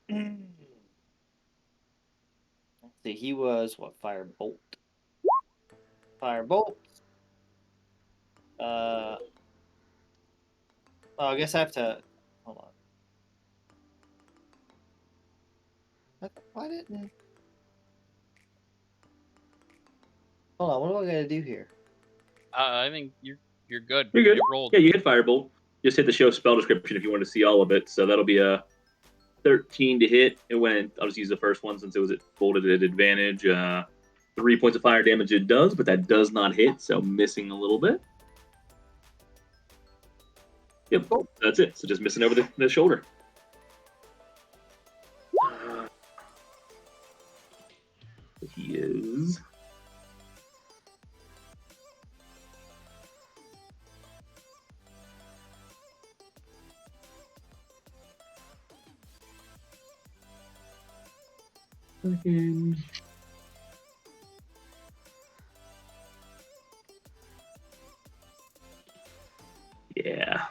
Let's see, he was what? Firebolt. Firebolt. Oh, I guess I have to. Hold on. Why didn't? Hold on. What do I gotta do here? I think you're good. You're good. You rolled. Yeah, you hit Firebolt. Just hit the show spell description if you want to see all of it. So that'll be a 13 to hit. It went. I'll just use the first one since it was bolted at advantage. 3 points of fire damage it does, but that does not hit, so missing a little bit. Yep, that's it. So just missing over the shoulder. He is... Second. Yeah.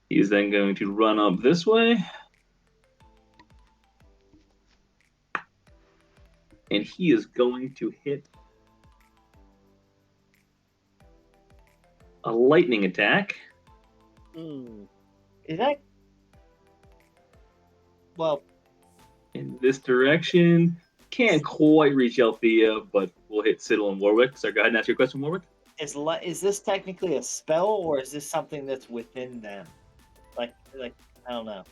He's then going to run up this way. And he is going to hit a lightning attack. Is that? Well, In this direction. Can't quite reach Althea, but we'll hit Siddle and Warwick. So go ahead and ask your question, Warwick. is this technically a spell, or is this something that's within them? Like I don't know.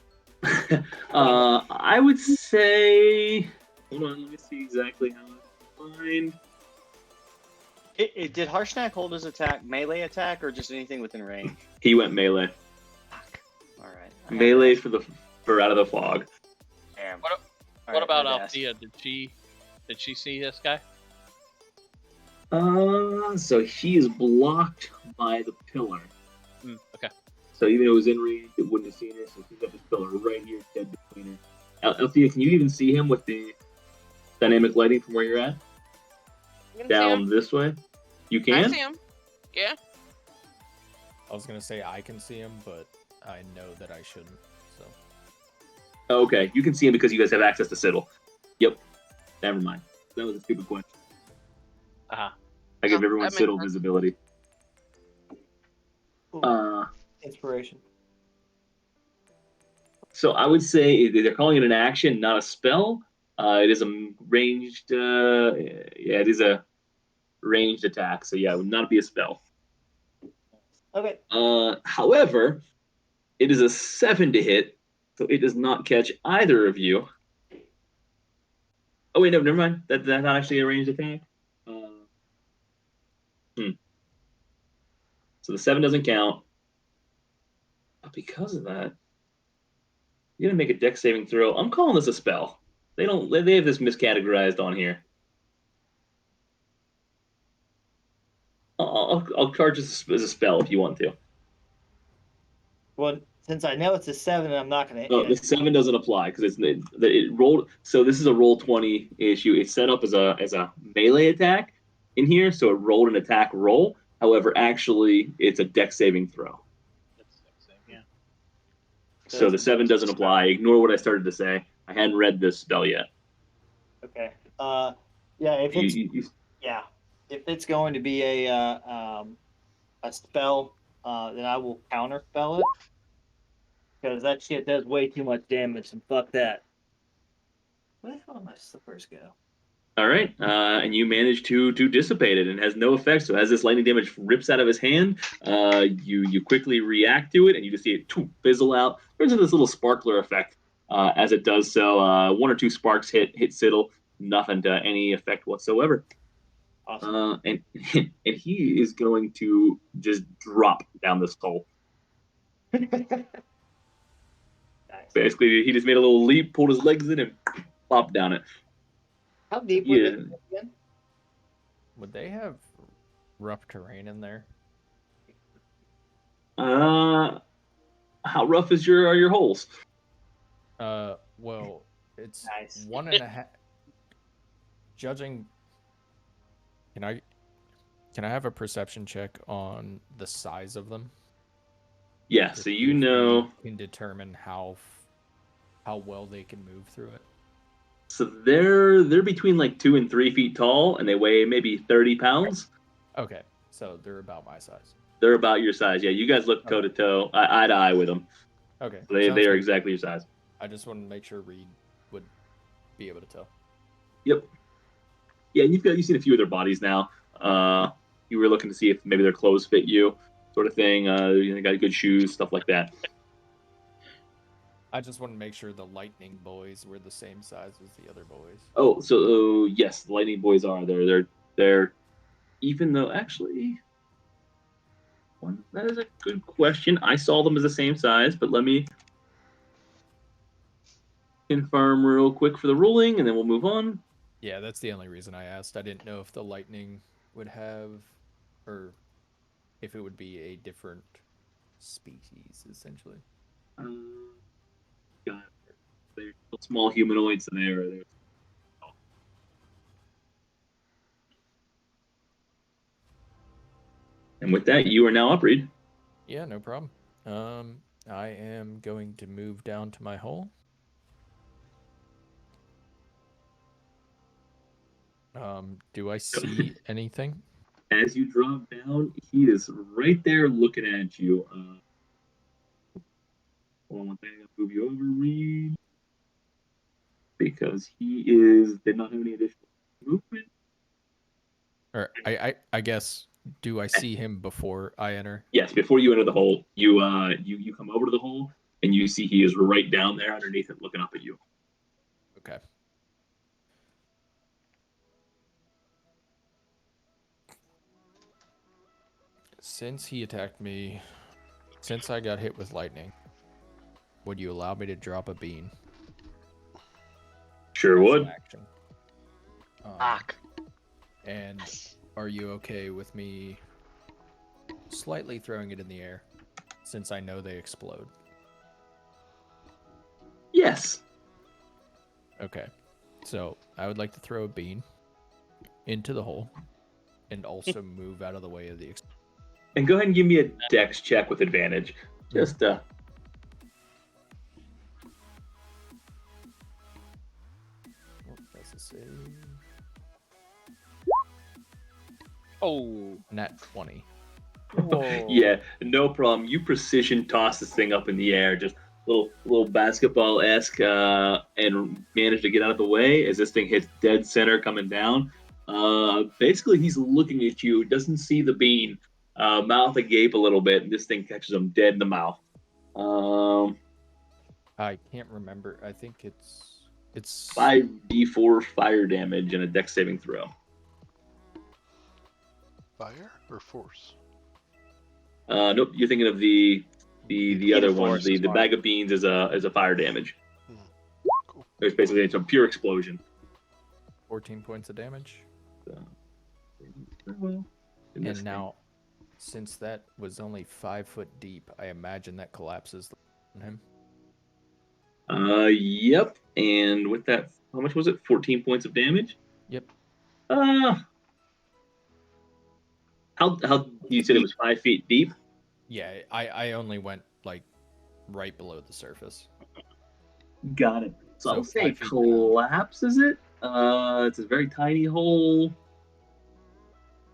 I would say... Hold on, let me see exactly how it's defined. Did Harshnag hold his attack melee attack or just anything within range? He went melee. All right. Melee for out of the fog. Damn. What about Althea? Did she see this guy? So he is blocked by the pillar. Okay. So even though it was in range, it wouldn't have seen her. So she's got this pillar right here, dead between her. Althea, can you even see him with the dynamic lighting from where you're at? You can see Down him. this way? You I can? see him. Yeah. I was gonna say I can see him, but I know that I shouldn't. So Oh, okay, you can see him because you guys have access to Siddle. Yep. Never mind. That was a stupid question. Uh-huh. I give No, everyone that makes Siddle sense. visibility. Inspiration. So I would say they're calling it an action, not a spell. It is a ranged. It is a ranged attack. So yeah, it would not be a spell. Okay. However, it is a 7 to hit, so it does not catch either of you. Oh wait, no, never mind. That's not actually a ranged attack. So the 7 doesn't count. But because of that, you're gonna make a dex saving throw. I'm calling this a spell. They have this miscategorized on here. I'll charge this as a spell if you want to. Well, since I know it's a 7, I'm not gonna. No, the 7 doesn't apply because it rolled. So this is a roll 20 issue. It's set up as a melee attack in here, so it rolled an attack roll. However, actually, it's a dex saving throw. Yeah. So the 7 doesn't apply. Ignore what I started to say. I hadn't read this spell yet. Okay. Yeah. If it's You- yeah, if it's going to be a spell, then I will counterspell it because that shit does way too much damage, and fuck that. Where the hell did my slippers go? All right, and you manage to dissipate it, and it has no effect. So as this lightning damage rips out of his hand, you quickly react to it, and you just see it fizzle out. There's this little sparkler effect as it does so. 1 or 2 sparks hit Siddle, nothing to any effect whatsoever. Awesome. And he is going to just drop down this hole. Nice. Basically, he just made a little leap, pulled his legs in, and popped down it. How deep Yeah. was it again? would they have rough terrain in there? How rough are your holes? Well, it's Nice. 1.5. Judging, can I have a perception check on the size of them? Yeah, To so see you if know. we can determine how well they can move through it. So they're between like 2 and 3 feet tall, and they weigh maybe 30 pounds. Okay, so they're about my size. They're about your size. Yeah, you guys look toe to toe, eye to eye with them. Okay, So they sounds are good. exactly your size. I just wanted to make sure Reed would be able to tell. Yep. Yeah, and you've seen a few of their bodies now. You were looking to see if maybe their clothes fit you, sort of thing. They got good shoes, stuff like that. I just want to make sure the lightning boys were the same size as the other boys. Oh, so yes, the lightning boys are there. They're even though actually. That is a good question. I saw them as the same size, but let me confirm real quick for the ruling, and then we'll move on. Yeah, that's the only reason I asked. I didn't know if the lightning would have, or if it would be a different species, essentially. God, they're small humanoids, and they're. And with that, you are now up, Reed. Yeah, no problem. I am going to move down to my hole. Do I see anything? As you drop down, he is right there looking at you. Hold on one thing, I'll move you over, Reed. Because he did not have any additional movement. Or I guess, do I see him before I enter? Yes, before you enter the hole, you come over to the hole and you see he is right down there underneath it, looking up at you. Okay. Since he attacked me, since I got hit with lightning, would you allow me to drop a bean? Sure as would. an action? Fuck. And are you okay with me slightly throwing it in the air, since I know they explode? Yes. Okay. So I would like to throw a bean into the hole and also move out of the way of the explosion. And go ahead and give me a dex check with advantage. Just What does it say? Oh. Nat 20. Whoa. yeah, no problem. You precision toss this thing up in the air, just little basketball-esque, and manage to get out of the way as this thing hits dead center coming down. Basically, he's looking at you, doesn't see the bean, mouth agape a little bit, and this thing catches him dead in the mouth. I can't remember. I think it's 5d4 fire damage and a dex saving throw. Fire or force? Nope, you're thinking of the other one. force The is fine. bag of beans is a fire damage. Cool. It's basically a pure explosion. 14 points of damage. Well, And now, since that was only 5 foot deep, I imagine that collapses on him. Yep. And with that, how much was it? 14 points of damage. Yep. How you said it was 5 feet deep? Yeah, I only went like right below the surface. Got it. So So I'll say 5 feet collapses it. It's a very tiny hole.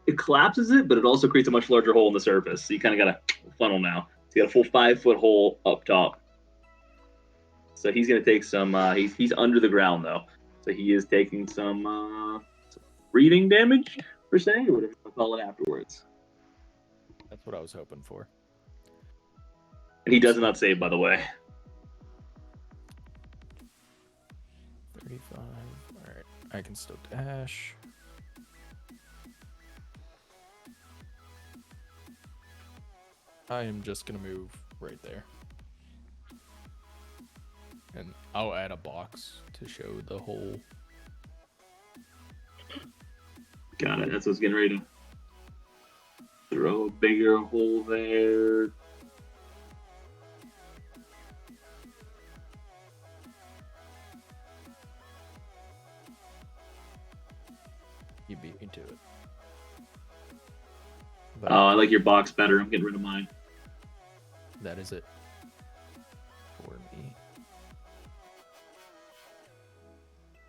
It collapses it, but it also creates a much larger hole in the surface. So you kind of got a funnel now. So you got a full 5 foot hole up top. So he's gonna take some. He's under the ground though, so he is taking some breathing damage per se, or whatever you call it afterwards. That's what I was hoping for. And he does not save, by the way. 35. Alright, I can still dash. I am just gonna move right there. And I'll add a box to show the hole. Got it. That's what's getting ready to throw a bigger hole there. You beat me to it. But Oh, I like your box better. I'm getting rid of mine. that is it for me.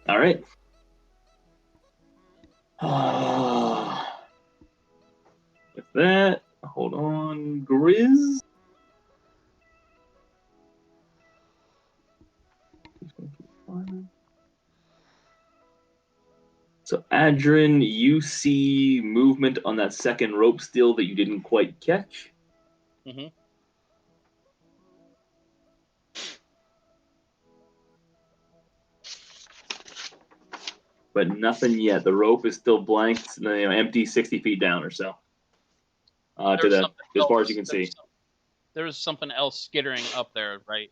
All right. With that, hold on, Grizz. So, Adrin, you see movement on that second rope still that you didn't quite catch. Mhm. but nothing yet. The rope is still blank, empty 60 feet down or so. To the as far as you can see. There's something else skittering up there, right?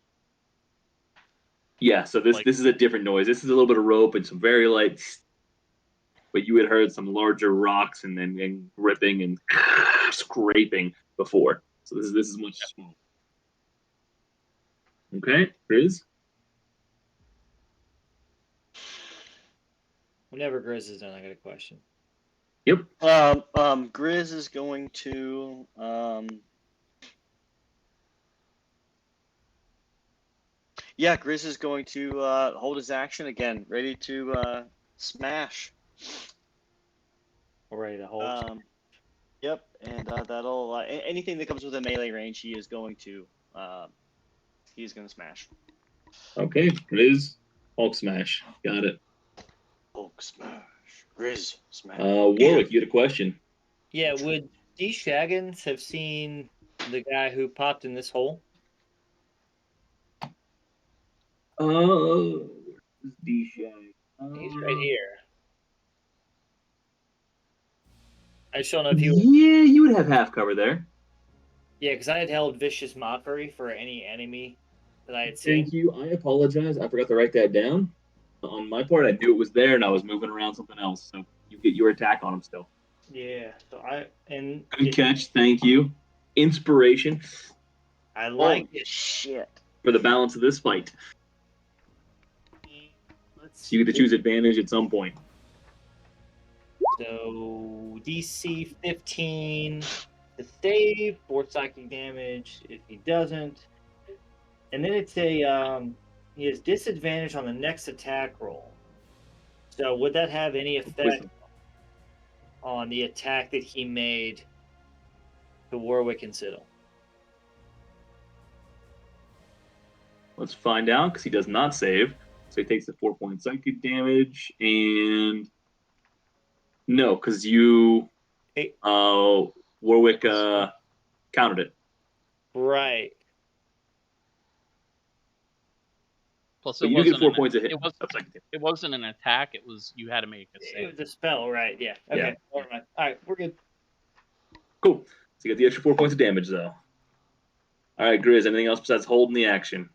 Yeah, so this is a different noise. This is a little bit of rope and some very light, but you had heard some larger rocks and ripping and scraping before. So this is much smaller. Okay, Grizz? Whenever Grizz is done, I got a question. Yep. Grizz is going to Grizz is going to hold his action again, ready to smash. Ready to hold. Yep, and that'll anything that comes within melee range, he is going to he's going to smash. Okay, Grizz, Hulk smash. Got it. Hulk smash. Grizz smash. Warwick, you had a question. Yeah, would D. Shaggins have seen the guy who popped in this hole? Where's D. Shag? He's right here. I just don't know if he would. Yeah, you would have half cover there. Yeah, because I had held Vicious Mockery for any enemy that I had seen. Thank you. I apologize. I forgot to write that down. On my part, I knew it was there, and I was moving around something else. So you get your attack on him still. Yeah, so Good catch. Thank you. Inspiration. I like it. Shit. For the balance of this fight. Let's So you get to choose advantage at some point. So DC 15 to save, 4 psychic damage if he doesn't. And then it's he has disadvantage on the next attack roll. So would that have any effect on the attack that he made to Warwick and Citadel? Let's find out, because he does not save. So he takes the 4-point psychic damage, and no, because you, Warwick countered it. Right. Plus, But you get 4 points of hit. It wasn't an attack. It was you had to make a save. It was a spell, right? Yeah. Okay. Yeah. Never mind. All right, we're good. Cool. So you get the extra 4 points of damage, though. All right, Grizz. Anything else besides holding the action?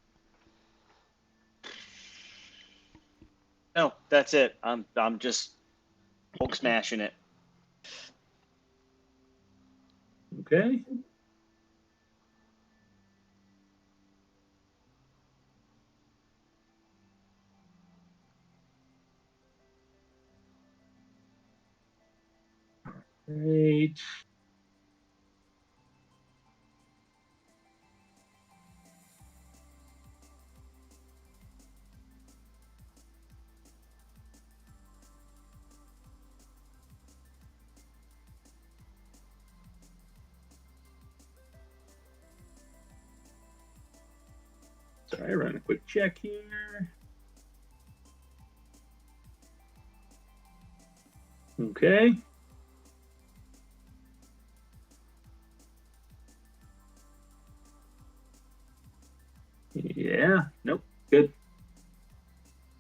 No, that's it. I'm just Hulk smashing it. Okay. Great. Sorry, run a quick check here. Okay. Yeah, nope, good.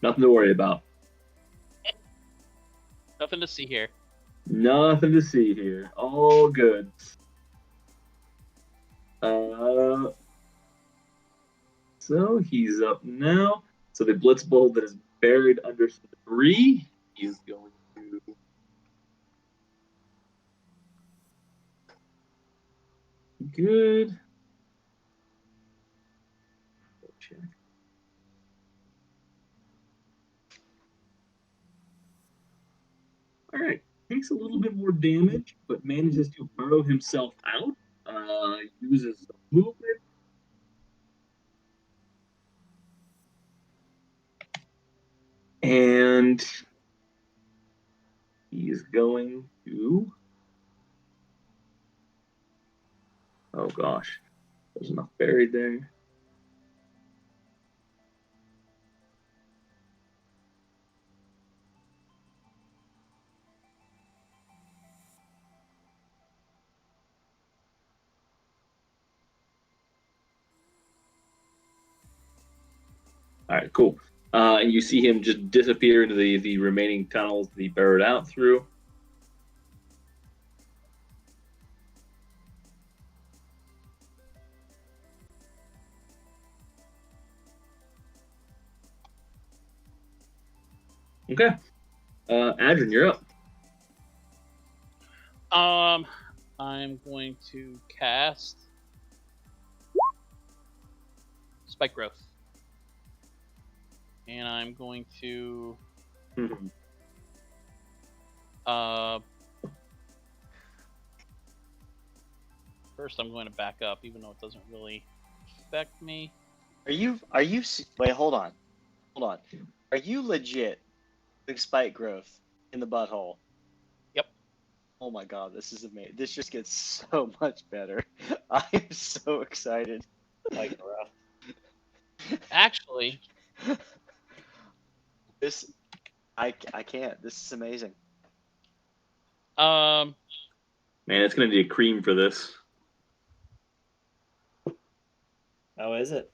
Nothing to worry about. Nothing to see here. Nothing to see here. All good. So he's up now. So the Blitz Bolt that is buried under 3, he is going to. Good. Check. All right. Takes a little bit more damage, but manages to burrow himself out. Uses movement. And he's going to. Oh gosh, there's enough buried there. All right, cool. And you see him just disappear into the remaining tunnels that he burrowed out through. Okay. Adrian, you're up. I'm going to cast Spike Growth. And I'm going to first I'm going to back up, even though it doesn't really affect me. Wait, hold on. Are you legit doing spike growth in the butthole? Yep. Oh my god, this is amazing. This just gets so much better. I am so excited. Like, rough. Actually, I can't. This is amazing. Man, it's gonna be a cream for this. Oh, is it?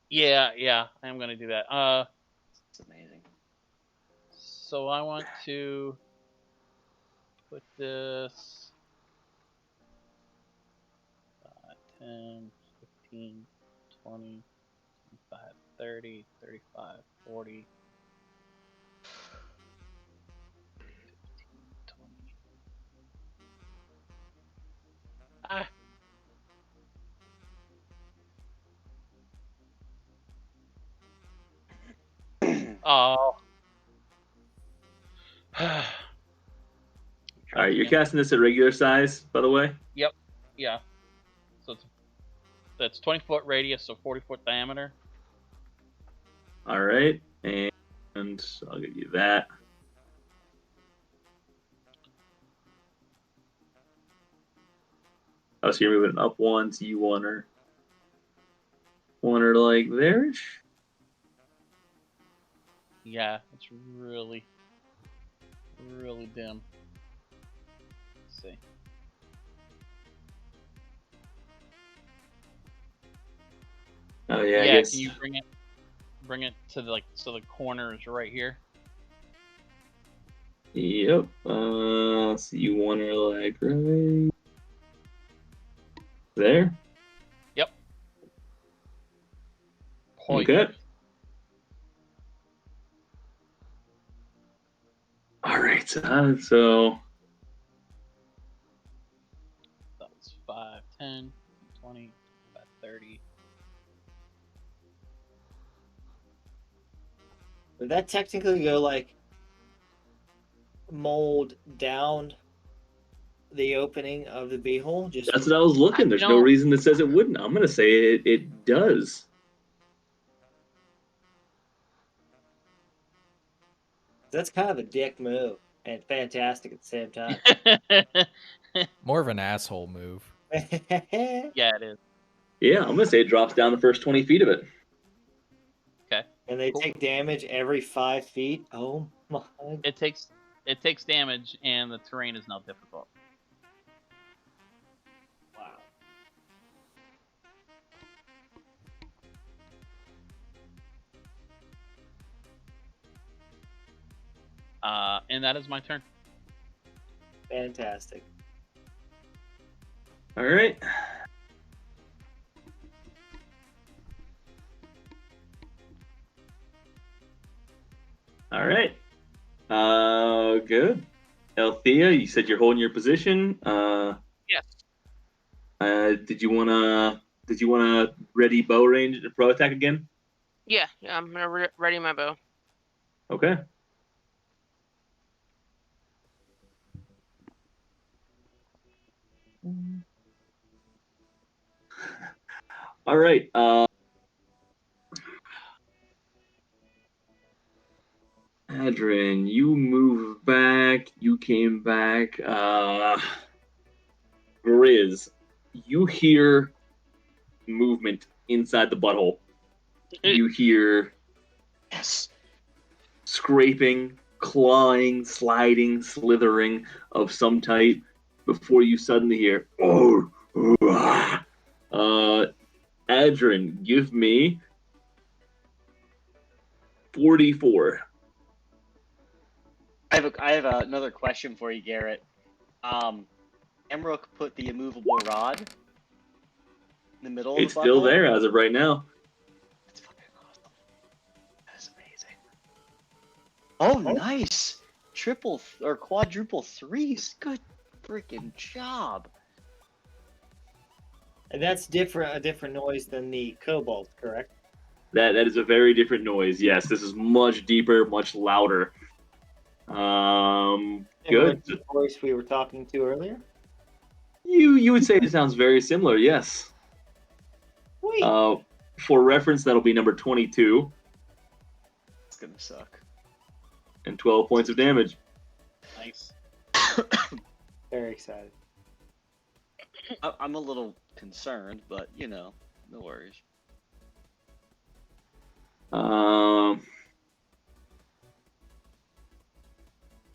yeah, I'm going to do that. It's amazing. So I want to put this 10, 15, 20, 25, 30, 35, 40, 15, 20. Oh. All right, you're casting this at regular size, by the way. Yep. Yeah. So that's 20-foot radius, so 40-foot diameter. All right, and I'll give you that. Oh, so you're moving up one, so you want her like there-ish? Yeah, it's really, really dim. Let's see. Oh yeah, I Yeah, guess. can you bring it to the so the corner is right here? Yep. So you want her like right there? Yep. Okay. All right. So That was 5, 10, 20, 30. Would that technically go like mold down the opening of the beehole? Just that's what I was looking. There's no reason that says it wouldn't. I'm gonna say it does. that's kind of a dick move and fantastic at the same time. More of an asshole move. Yeah, it is. Yeah, I'm gonna say it drops down the first 20 feet of it. Okay. And they Cool. take damage every 5 feet. Oh my! It takes damage, and the terrain is now difficult. Wow. And that is my turn. Fantastic. All right. All right. Good. Althea, you said you're holding your position. Yes. Did you wanna ready bow range and pro attack again? Yeah, I'm gonna ready my bow. Okay. All right. Adrian, you move back. You came back. Grizz, you hear movement inside the butthole. You hear scraping, clawing, sliding, slithering of some type before you suddenly hear, oh, Adrian, give me 44. I have another question for you, Garrett. Emrook put the immovable rod in the middle of It's the still butthole. there as of right now. That's fucking awesome. That's amazing. Oh, nice. Triple or quadruple threes. Good freaking job. And that's a different noise than the cobalt, correct? That is a very different noise. Yes, this is much deeper, much louder. Similar Good. to the voice we were talking to earlier. You would say it sounds very similar. Yes. Wait. For reference, that'll be number 22 It's gonna suck. and 12 points of damage. Nice. Very excited. I'm a little concerned, but you know, no worries.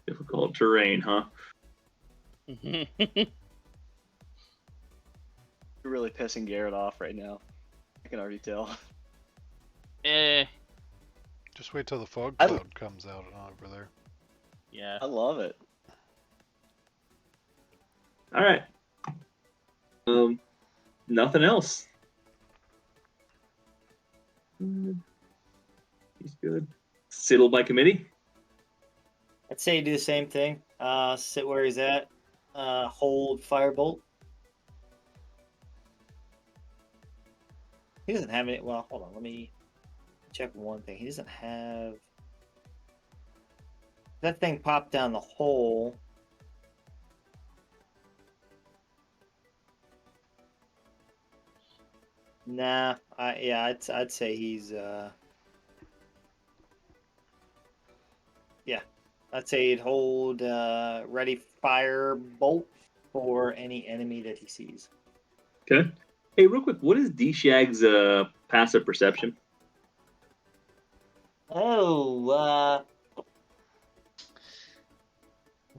Difficult terrain, huh? You're really pissing Garrett off right now. I can already tell. Just wait till the fog I- cloud comes out over there. Yeah. I love it. All right. Nothing else. He's good. Siddle by committee. I'd say do the same thing. Sit where he's at. Hold firebolt. He doesn't have any. Well, hold on. Let me check one thing. He doesn't have. That thing popped down the hole. Nah. I'd say he's. Yeah. I'd say he'd hold ready fire bolt for any enemy that he sees. Okay. Hey, real quick, what is D-Shag's passive perception? Oh,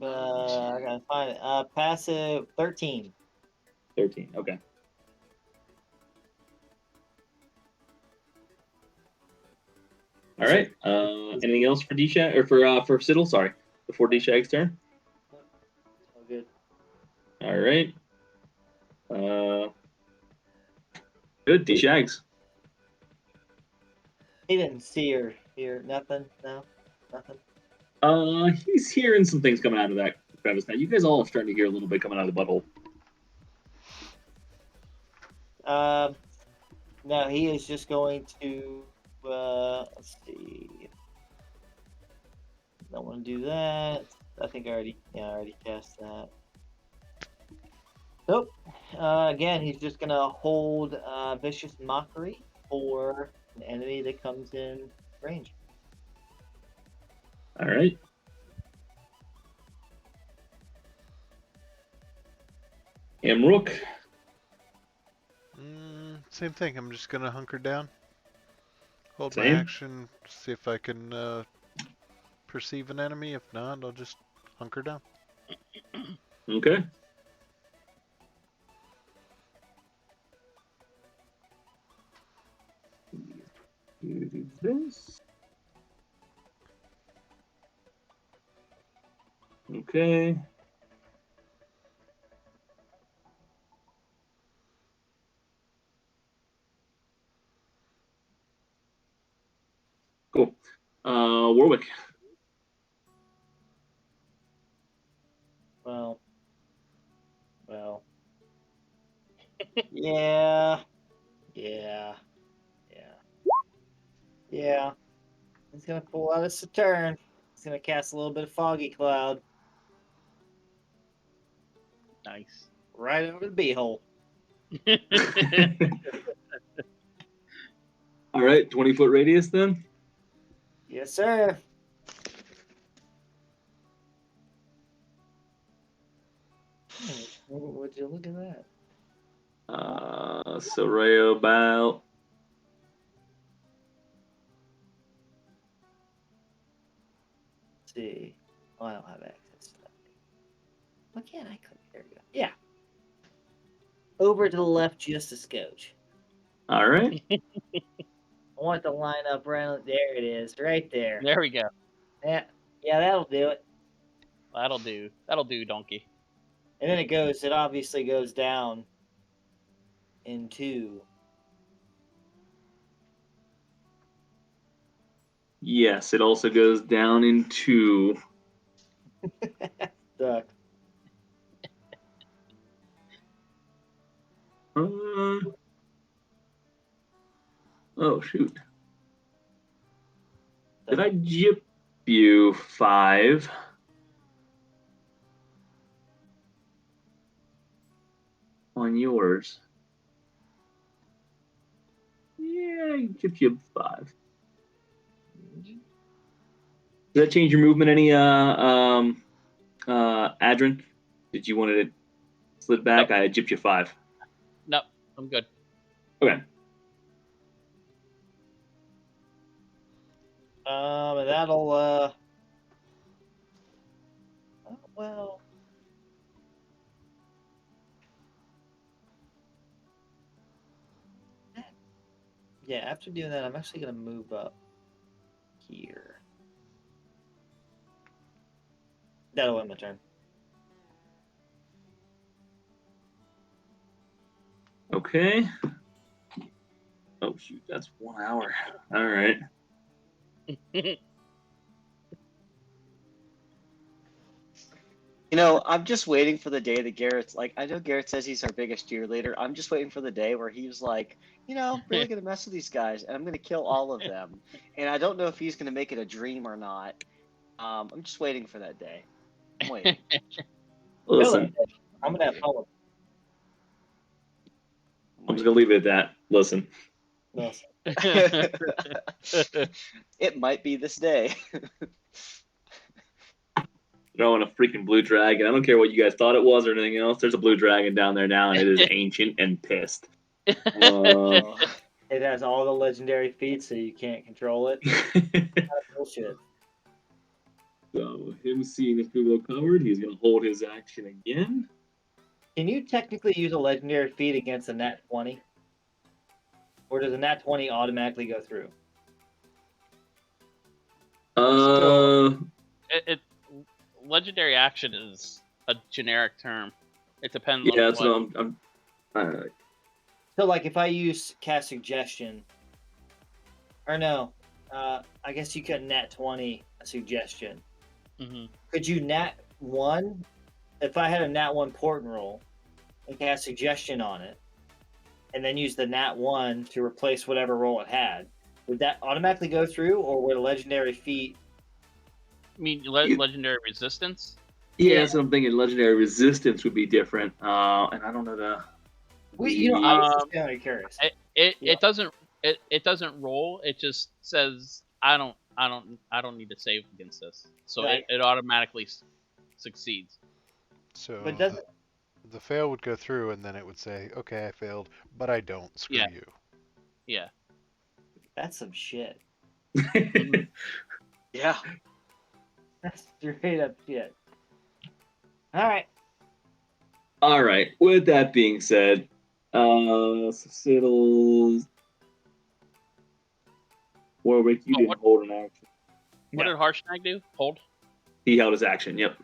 I gotta find it. Passive 13. 13. Okay. All right. Anything else for D-Shag or for Siddle? Sorry, before D-Shag's turn. Oh, good. All right. Good. D-Shags. He didn't see or hear nothing. No, nothing. He's hearing some things coming out of that crevice now. You guys all are starting to hear a little bit coming out of the butthole. No, he is just going to. Let's see. Don't want to do that. I think I already cast that. Nope. Again, he's just gonna hold vicious mockery for an enemy that comes in range. All right. Amrook. Same thing. I'm just gonna hunker down, hold Same. my action, see if I can perceive an enemy. If not, I'll just hunker down. Okay. You do this. Okay. Cool. Warwick. Well. Yeah. He's gonna pull out his Saturn. He's gonna cast a little bit of foggy cloud Nice. right over the beehole. All right. 20-foot radius then. Yes, sir. Would you look at that? So right about. Let's see. Oh, I don't have access to that. Why can't I click? There we go. Yeah. Over to the left just a scotch. All right. I want to line up around. There it is, right there. There we go. Yeah, that'll do it. That'll do. That'll do, donkey. And then it obviously goes down in 2. Yes, it also goes down in 2. Duck. Oh, shoot. Did I jip you 5? On yours? Yeah, I jipped you 5. Does that change your movement any, Adrian? Did you want it slid back? Nope. I jipped you 5. Nope, I'm good. Okay. And that'll oh, well. Yeah, after doing that, I'm actually gonna move up here. That'll end my turn. Okay. Oh shoot, that's 1 hour. All right. You know, I'm just waiting for the day that Garrett's like, I know Garrett says he's our biggest cheerleader. I'm just waiting for the day where he's like, you know, really going to mess with these guys and I'm going to kill all of them. And I don't know if he's going to make it a dream or not. I'm just waiting for that day. I'm waiting. Listen, I'm gonna have fun with I'm just gonna leave it at that. Listen. this. It might be this day. Throwing a freaking blue dragon. I don't care what you guys thought it was or anything else. There's a blue dragon down there now, and it is ancient and pissed. It has all the legendary feats, so you can't control it. Bullshit. So him seeing his Google covered, he's gonna hold his action again. Can you technically use a legendary feat against a nat 20? Or does a nat 20 automatically go through? Legendary action is a generic term. It depends yeah, on that's what I'm So, like, if I use cast suggestion, or no, I guess you could nat 20 a suggestion. Mhm. Could you nat 1? If I had a nat 1 port and roll and cast suggestion on it, and then use the nat 1 to replace whatever roll it had, would that automatically go through, or would a legendary feat? I mean, legendary resistance? Yeah, that's what I'm thinking. Legendary resistance would be different. And I don't know the. I was just kind of curious. It doesn't roll. It just says I don't need to save against this. So Right. it automatically succeeds. So But doesn't the fail would go through, and then it would say, "Okay, I failed, but I don't. Screw Yeah. you." Yeah. that's some shit. Yeah. That's straight up shit. All right. All right. With that being said, Siddles. Warwick, you didn't hold an action. What did Harshnag do? Hold. He held his action. Yep.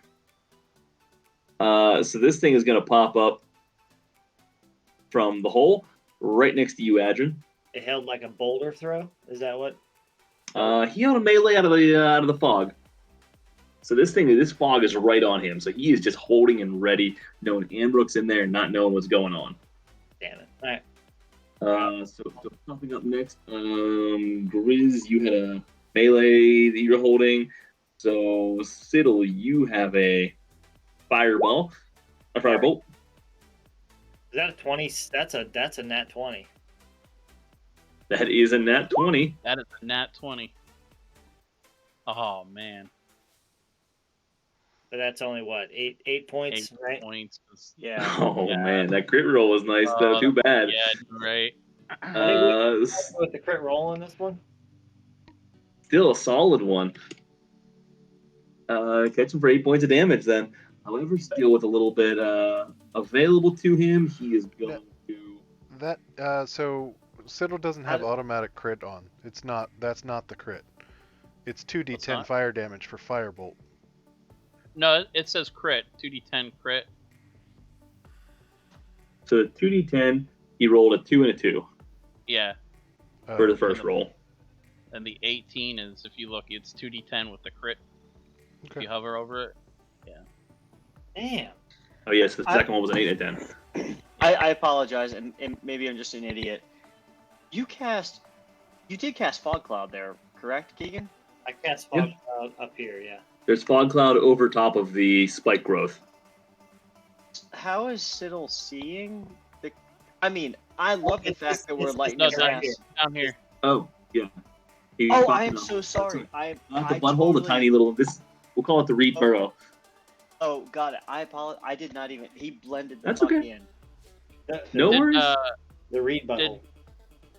So this thing is going to pop up from the hole right next to you, Adrian. It held like a boulder throw. Is that what? He held a melee out of the fog. So this fog is right on him. So he is just holding and ready, knowing Ambrook's in there and not knowing what's going on. Damn it! All right. So popping up next, Grizz, you had a melee that you're holding. So Siddle, you have a firebolt. Is that a 20? That's a nat 20. That is a nat 20. That is a nat 20. Oh man. But that's only what 8 points, 8 right? points. Yeah. Oh Yeah. man, that crit roll was nice though. Too bad. Yeah, right. With the crit roll in this one. Still a solid one. Catch him for 8 points of damage then. However, still with a little bit available to him, he is going to. That so Citadel doesn't have automatic crit on. It's not. That's not the crit. It's 2d10 not? fire damage for firebolt. No, it says crit. 2d10 crit. So 2d10, he rolled a 2 and a 2 Yeah. for the first roll. And the 18 is, if you look, it's 2d10 with the crit. If Okay. you hover over it. Damn. Oh yes, the second one was an 8 and a 10. I apologize, and maybe I'm just an idiot. You did cast Fog Cloud there, correct, Keegan? I cast Fog Cloud up here, yeah. There's fog cloud over top of the spike growth. How is Citadel seeing the? I mean, I love the fact that we're lighting No, his down, ass. down here. Oh yeah. Oh, I am so sorry. Not the butthole, the tiny little. We'll call it the reed burrow. Oh, got it. I apologize. I did not even. He blended the That's fuck okay. in. No worries. The reed butthole.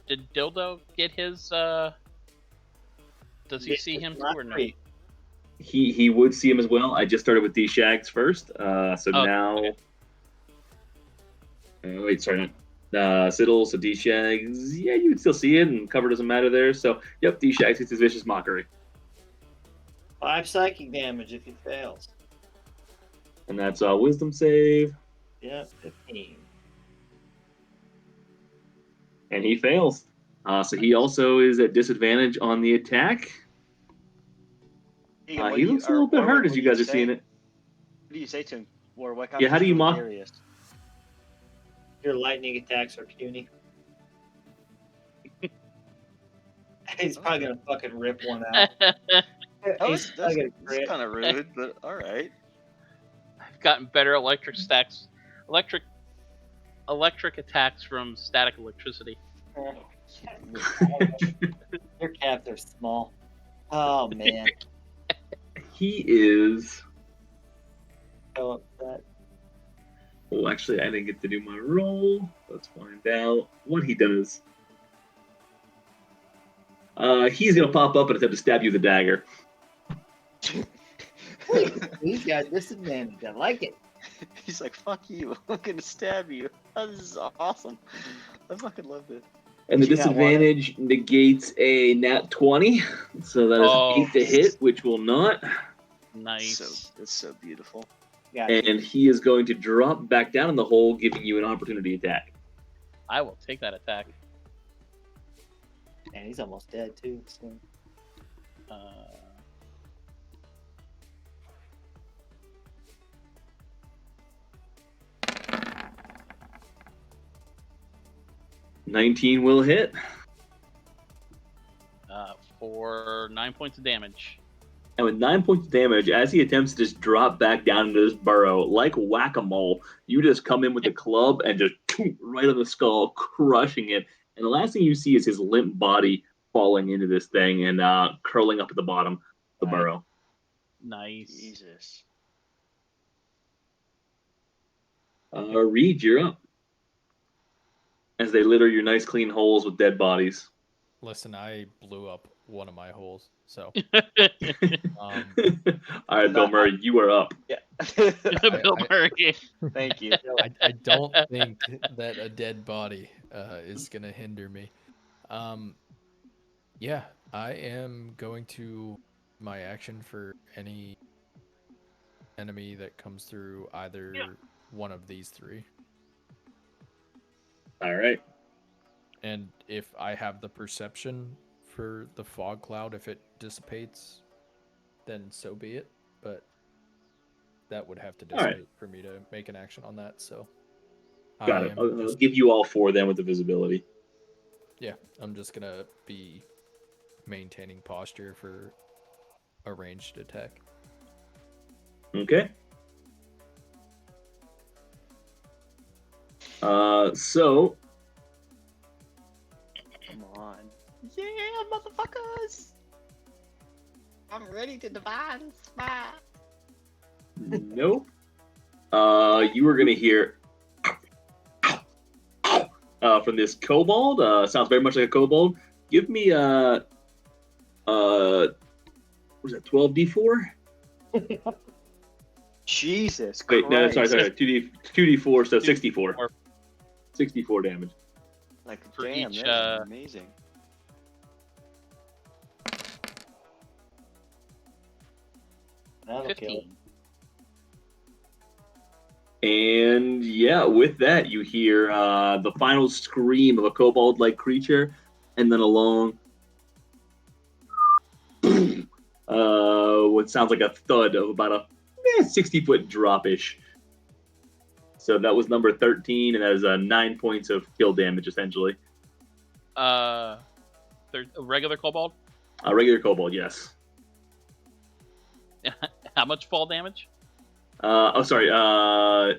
Did Dildo get his? Does he see him too or no? He would see him as well. I just started with these shags first. So now. Okay. Wait, sorry, not Siddle, so D-Shags. Yeah, you would still see it, and cover doesn't matter there. So, yep, D-Shags hits his Vicious Mockery. 5 psychic damage if he fails. And that's a Wisdom save. Yeah, 15. And he fails. So he also is at disadvantage on the attack. Keegan, what He do you- looks a little or bit Warwick, hurt as what you do guys are say? seeing it. What do you say to him, Warwick? Yeah, how do you mock? Curious. Your lightning attacks are puny. He's probably gonna fucking rip one out. He's probably gonna crit. kind of rude, but all right. I've gotten better electric attacks from static electricity. Your cats are small. Oh man, He is. so upset. Well, actually, I didn't get to do my roll. Let's find out what he does. He's gonna pop up and attempt to stab you with a dagger. He's got disadvantage. I like it. He's like, "Fuck you! I'm gonna stab you." Oh, this is awesome. I fucking love this. And the You got disadvantage negates a nat 20, so that is Oh. 8 to hit, which will not. Nice. That's so beautiful. Yeah, And he is going to drop back down in the hole, giving you an opportunity attack. I will take that attack. and he's almost dead too. So. Uh, $19 will hit. for 9 points of damage. And with 9 points of damage, as he attempts to just drop back down into this burrow, like whack-a-mole, you just come in with the club and just right on the skull, crushing it. And the last thing you see is his limp body falling into this thing and curling up at the bottom of the burrow. Nice. Jesus. Reed, you're up. As they litter your nice clean holes with dead bodies. Listen, I blew up one of my holes, so All right, Bill Murray, you are up. Yeah. Bill Murray. Thank you. I don't think that a dead body is gonna hinder me. Yeah, I am going to my action for any enemy that comes through either one of these three. All right. And if I have the perception for the fog cloud, if it dissipates, then so be it. But that would have to dissipate for me to make an action on that. So Got it. I'll give you all four then with the visibility. Yeah, I'm just gonna be maintaining posture for a ranged attack. Okay. So Come on. Yeah, motherfuckers! I'm ready to divine smite. nope. You were gonna hear from this kobold. Sounds very much like a kobold. Give me what was that? 12d4. Jesus Wait, Christ. no, sorry, 2d4, so 64. 64 damage. Like a For jam. each, That's amazing. That'll kill it. 15. And yeah, with that, you hear the final scream of a kobold-like creature, and then a long, what sounds like a thud of about a 60-foot drop-ish. So that was number 13, and that is 9 points of kill damage, essentially. A regular kobold? A regular kobold, yes. How much fall damage? Sorry.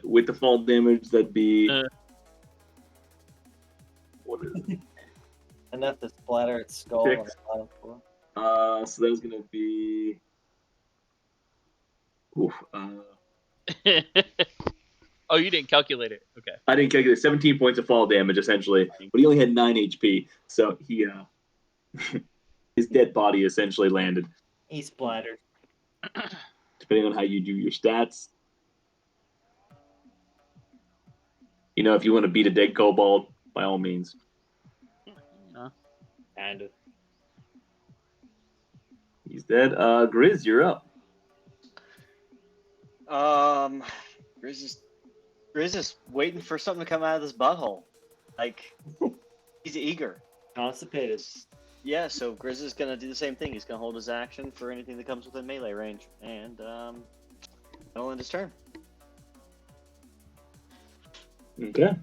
With the fall damage, that'd be... What is it? Enough to splatter its skull on the bottom floor. So that was going to be... Oof, Oh, you didn't calculate it. Okay. I didn't calculate 17 points of fall damage, essentially, but he only had 9 HP, so he his dead body essentially landed. He splattered. Depending on how you do your stats. You know, if you want to beat a dead kobold, by all means. Kind of. He's dead. Grizz, you're up. Grizz is waiting for something to come out of this butthole. Like, he's eager. Constipated. Yeah, so Grizz is gonna do the same thing. He's gonna hold his action for anything that comes within melee range, and that'll end his turn. Okay.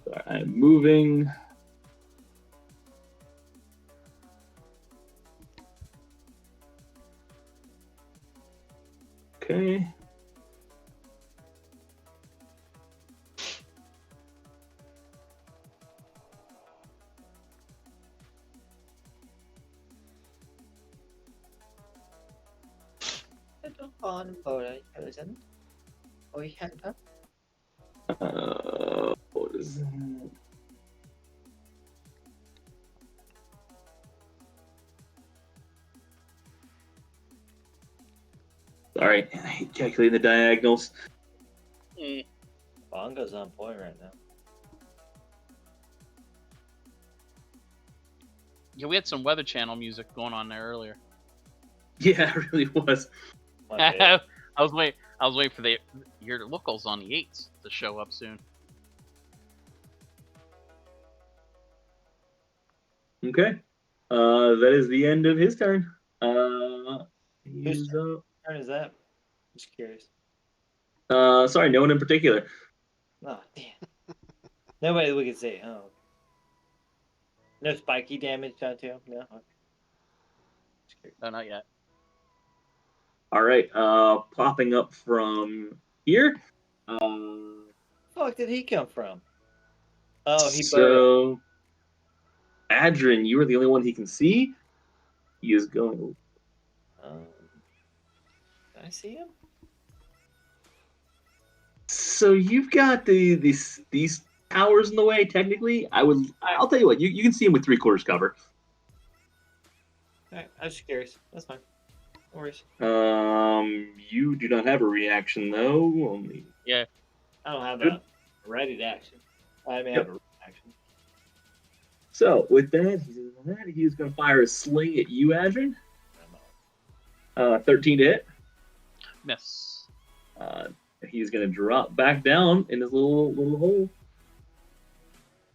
Sorry, I'm moving. Okay. What is that? Sorry, I hate calculating the diagonals. Bongo's on point right now. Yeah, we had some Weather Channel music going on there earlier. Yeah, it really was. I was waiting for your locals on the 8s to show up soon. Okay. That is the end of his turn. Whose turn is that? Just curious. Sorry, no one in particular. Oh, damn. Nobody we can see. Oh. No spiky damage done to him? No? Okay. Just curious. No, not yet. All right. Popping up from here. Fuck did he come from? Oh, he burrowed. So, Adrian, you are the only one he can see. He is going. Can I see him? So you've got these towers in the way. Technically, I'll tell you what. You can see him with 3/4 cover. Alright, I was just curious. That's fine. No worries. You do not have a reaction though. Only. Yeah. I don't have Good. a ready to action. I may Yep. have a reaction. So with that, he's going to fire a sling at you, Adrian. 13 to hit. Miss. He's going to drop back down in his little hole.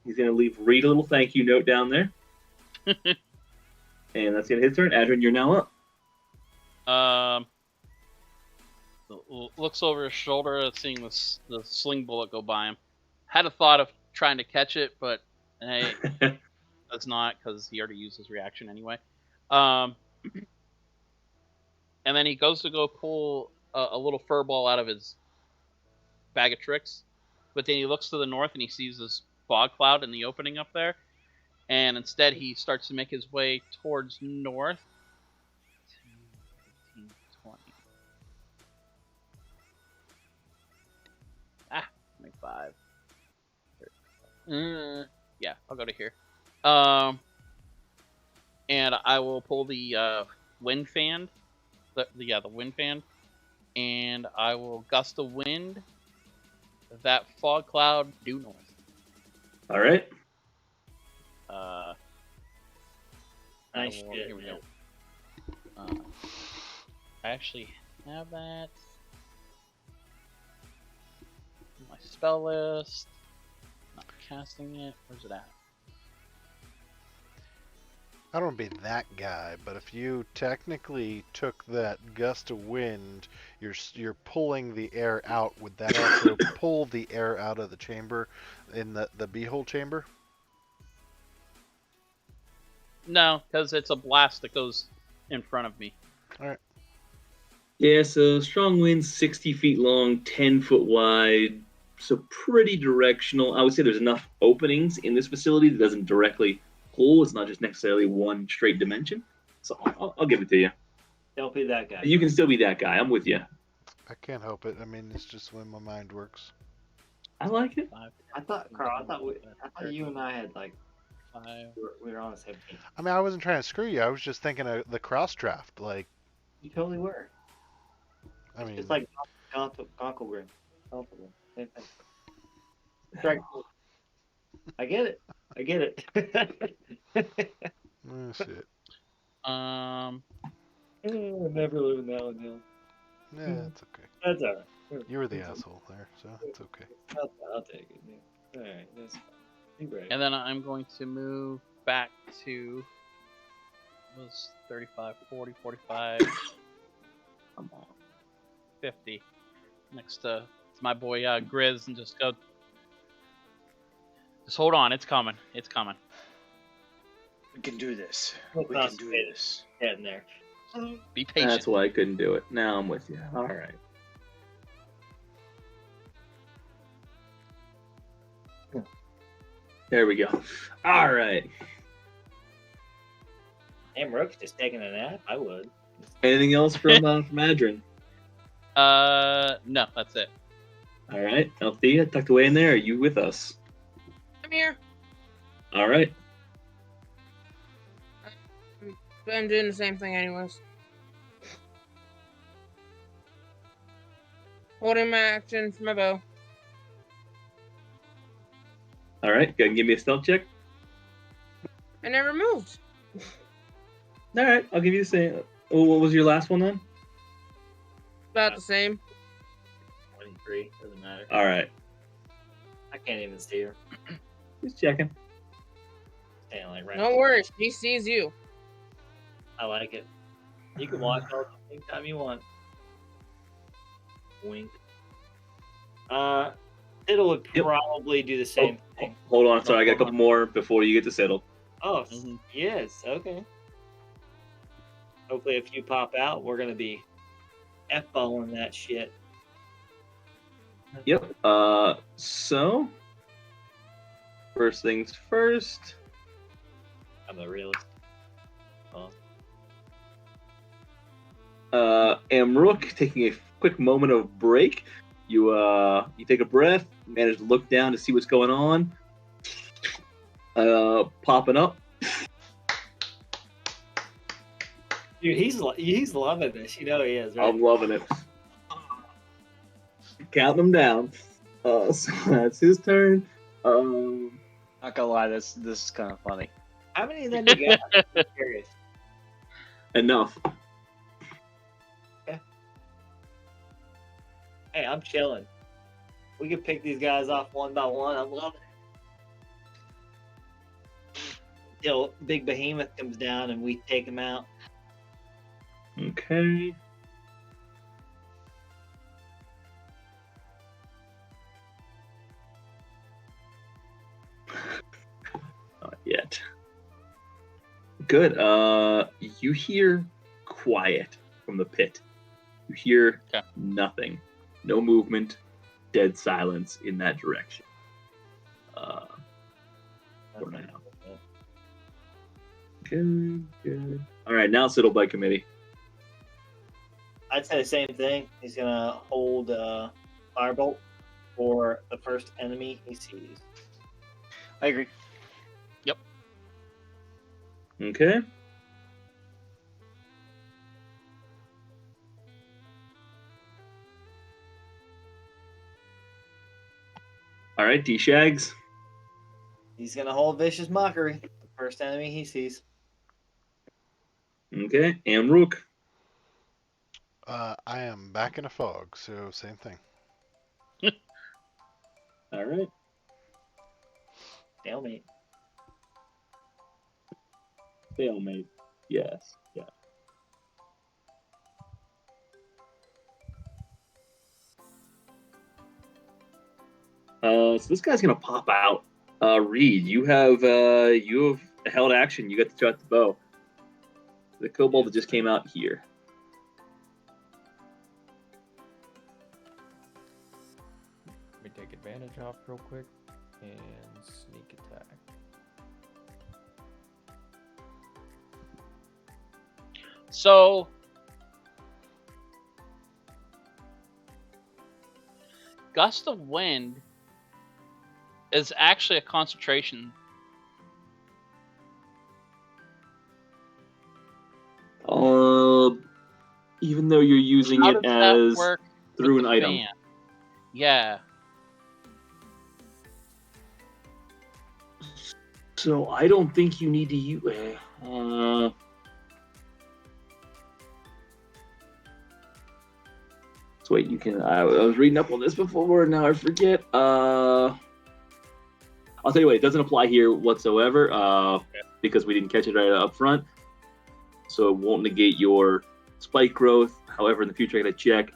He's going to leave Reed a little thank you note down there. And that's going to his turn. Adrian, you're now up. Looks over his shoulder, seeing the sling bullet go by him. Had a thought of trying to catch it, but hey, does not, because he already used his reaction anyway. And then he goes to go pull a little fur ball out of his bag of tricks, but then he looks to the north and he sees this fog cloud in the opening up there, and instead he starts to make his way towards north. 10, 15, 20. 25. Yeah, I'll go to here. And I will pull the wind fan. The wind fan. And I will gust of wind that fog cloud due north. All right. Nice Here shit, we man. go. I actually have that. My spell list. Not casting it. Where's it at? I don't want to be that guy, but if you technically took that gust of wind, you're pulling the air out. Would that also pull the air out of the chamber in the beehole chamber? No, because it's a blast that goes in front of me. All right. Yeah, so strong winds, 60 feet long, 10 foot wide, so pretty directional. I would say there's enough openings in this facility that doesn't directly pull. It's not just necessarily one straight dimension. So I'll give it to you. Don't be that guy. You can still be that guy. I'm with you. I can't help it. I mean, it's just the way my mind works. I like it. I thought, Carl, I thought you and I had like 5. we were on the same team. I mean, I wasn't trying to screw you. I was just thinking of the cross draft. Like, You totally were. I mean, It's like Gonkelgrim. Same thing. Strike. I get it. I get it. oh, shit. Never learned that one, Neil. Yeah, it's okay. That's all right. You were the asshole there, so it's okay. I'll take it. Yeah. All right, that's fine. You're right. And then I'm going to move back to was 35, 40, 45. Come on. 50. Next to my boy Grizz, and just go. Just hold on, it's coming. It's coming. We can do this. We'll We can do this. Getting there. Be patient. That's why I couldn't do it. Now I'm with you. All right. There we go. All right. Damn, Rook's just taking a nap. I would. Anything else from Adrian? No, that's it. All right. Althea, tucked away in there. Are you with us? I'm here. All right. But I'm doing the same thing anyways. Holding my action for my bow. All right. Go ahead and give me a stealth check. I never moved. All right. I'll give you the same. Oh, what was your last one then? About the same. 23. Doesn't matter. All right. I can't even see her. Just checking. Staying like right. Don't worry, she sees you. I like it. You can watch all the time you want. Wink. Siddle would Yep. probably do the same thing. Hold on. Sorry, I got a couple more before you get to Siddle. Oh, yes. Okay. Hopefully, if you pop out, we're gonna be f-balling that shit. Yep. So first things first. I'm a realist. Amrook, taking a quick moment of break. You take a breath, manage to look down to see what's going on. Popping up. Dude, he's loving this. You know he is, right? I'm loving it. Counting them down. So that's his turn. Not gonna lie, this is kind of funny. How many of them you got? I'm curious. Enough. Hey, I'm chilling. We can pick these guys off one by one. I'm loving it. Till big behemoth comes down and we take him out. Okay. Not yet. Good. You hear quiet from the pit. You hear nothing. No movement. Dead silence in that direction. For now. Good, good. All right, now Siddle by committee. I'd say the same thing. He's gonna hold Firebolt for the first enemy he sees. I agree. Okay. All right, D-Shags. He's gonna hold Vicious Mockery. The first enemy he sees. Okay, Amrook. I am back in a fog, so same thing. All right. Stalemate. Stalemate. Yes. Yeah. So this guy's gonna pop out. Reed, you have held action. You got to shot the bow. The kobold that just came out here. Let me take advantage off real quick and sneak attack. So gust of wind is actually a concentration. Even though you're using How it does that as work through with an the item. fan? Yeah. So I don't think you need to use. So wait, you can. I was reading up on this before. Now I forget. I'll tell you what. It doesn't apply here whatsoever. Because we didn't catch it right up front. So it won't negate your spike growth. However, in the future, I gotta check.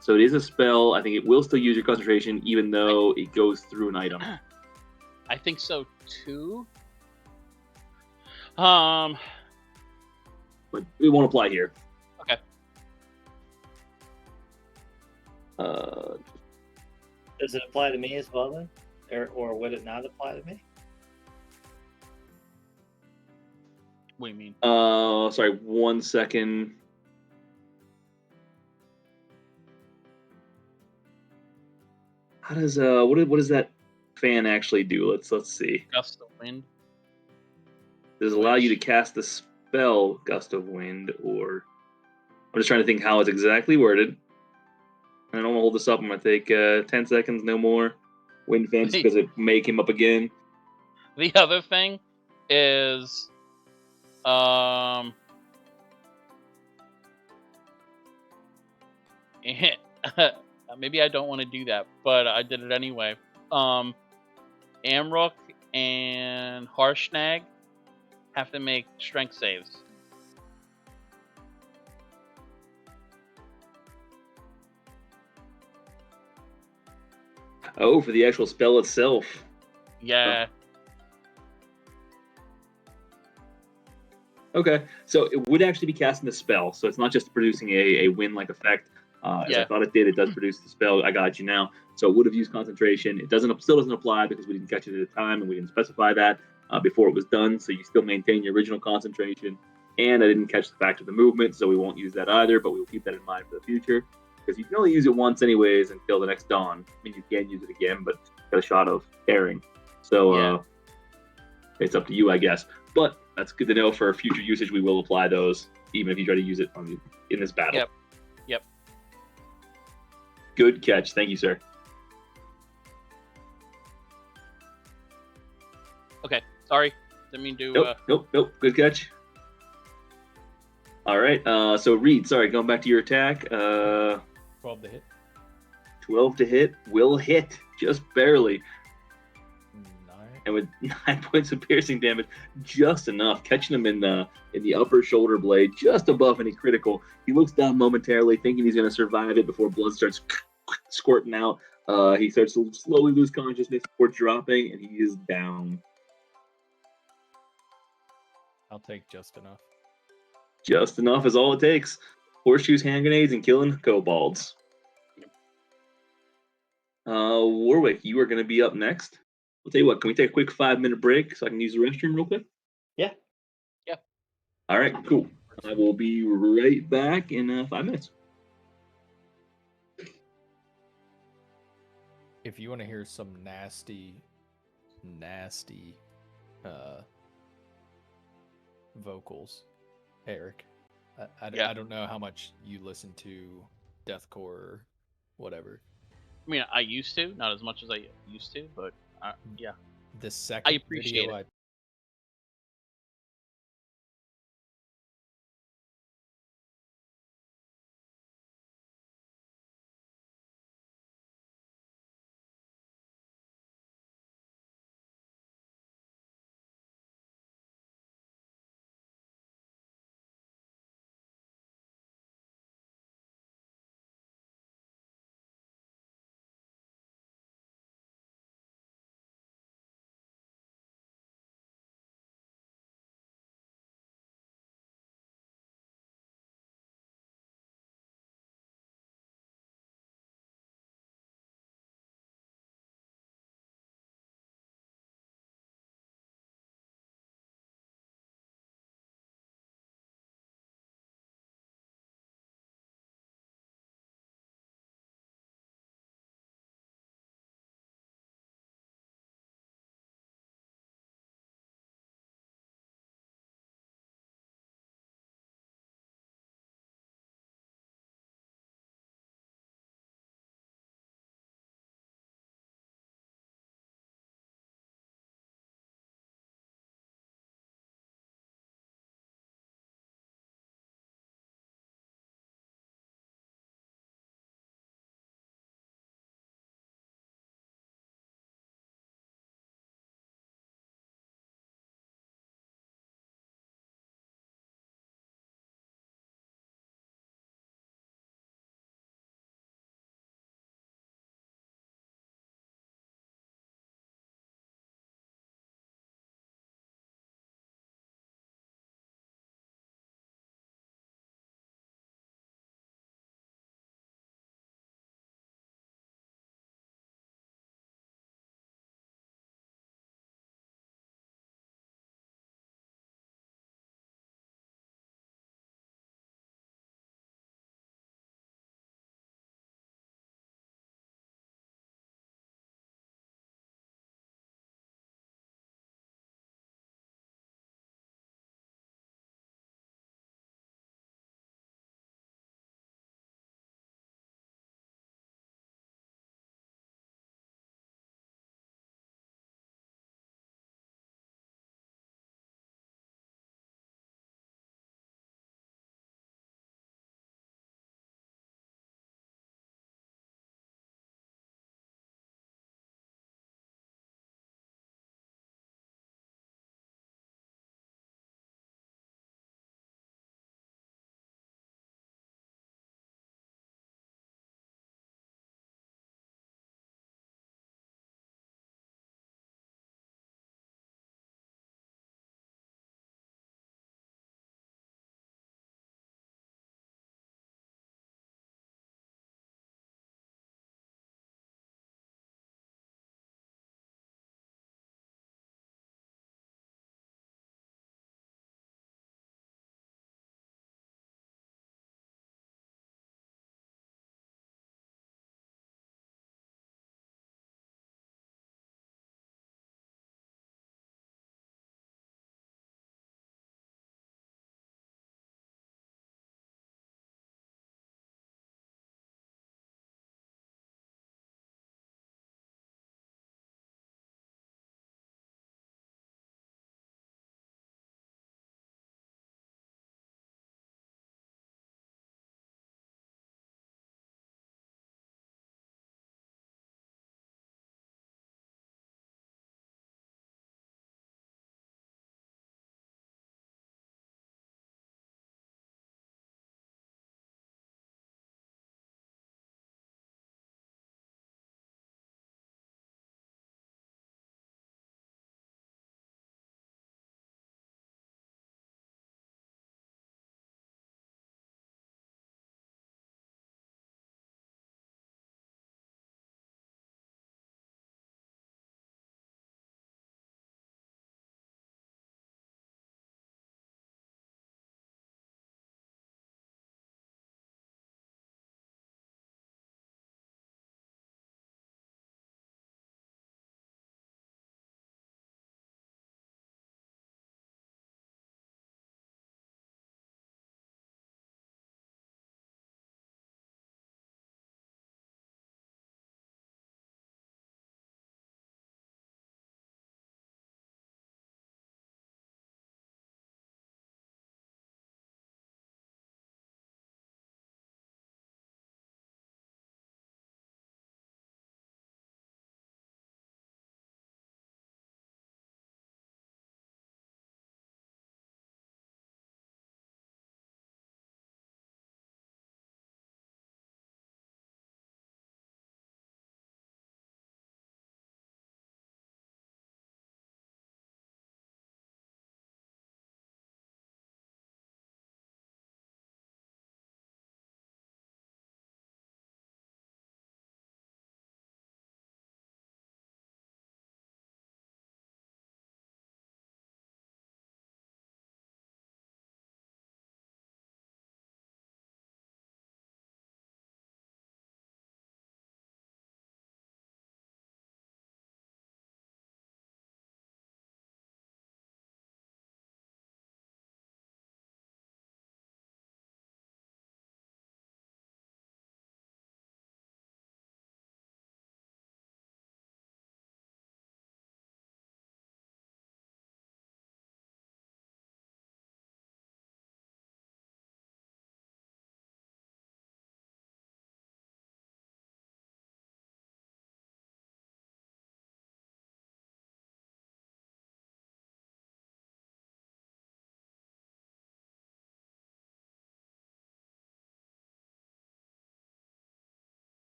So it is a spell. I think it will still use your concentration, even though it goes through an item. I think so too. But it won't apply here. Okay. Does it apply to me as well then? Or would it not apply to me? What do you mean? Sorry, 1 second. How does what does that fan actually do? Let's see. Gust of wind. Does it allow you to cast the spell Gust of Wind, or I'm just trying to think how it's exactly worded. I don't want to hold this up. I'm gonna take 10 seconds, no more. Wind fence because it may come up again. The other thing is, maybe I don't want to do that, but I did it anyway. Amrook and Harshnag have to make strength saves. Oh, for the actual spell itself. Yeah. Okay, so it would actually be casting the spell, so it's not just producing a wind-like effect. As I thought it did, it does produce the spell. I got you now. So it would have used concentration. It still doesn't apply because we didn't catch it at the time and we didn't specify that before it was done. So you still maintain your original concentration. And I didn't catch the fact of the movement, so we won't use that either. But we will keep that in mind for the future because you can only use it once anyways until the next dawn. I mean, you can use it again, but got a shot of erring. So it's up to you, I guess. But that's good to know for future usage. We will apply those, even if you try to use it in this battle. Yep. Good catch. Thank you, sir. Okay. Sorry. Didn't mean to. Nope. Good catch. All right. So Reed, sorry, going back to your attack. 12 to hit. 12 to hit. Will hit just barely. 9. And with 9 points of piercing damage, just enough, catching him in the upper shoulder blade, just above any critical. He looks down momentarily, thinking he's going to survive it before blood starts squirting out. He starts to slowly lose consciousness before dropping, and he is down. I'll take just enough. Just enough is all it takes. Horseshoes, hand grenades, and killing kobolds. Warwick, you are going to be up next. I'll tell you what, can we take a quick 5-minute break so I can use the restroom real quick? Yeah. All right, cool. I will be right back in 5 minutes. If you want to hear some nasty vocals, Eric. Yeah. I don't know how much you listen to deathcore or whatever. I mean, I used to, not as much as I used to, but yeah, The second appreciate video it. I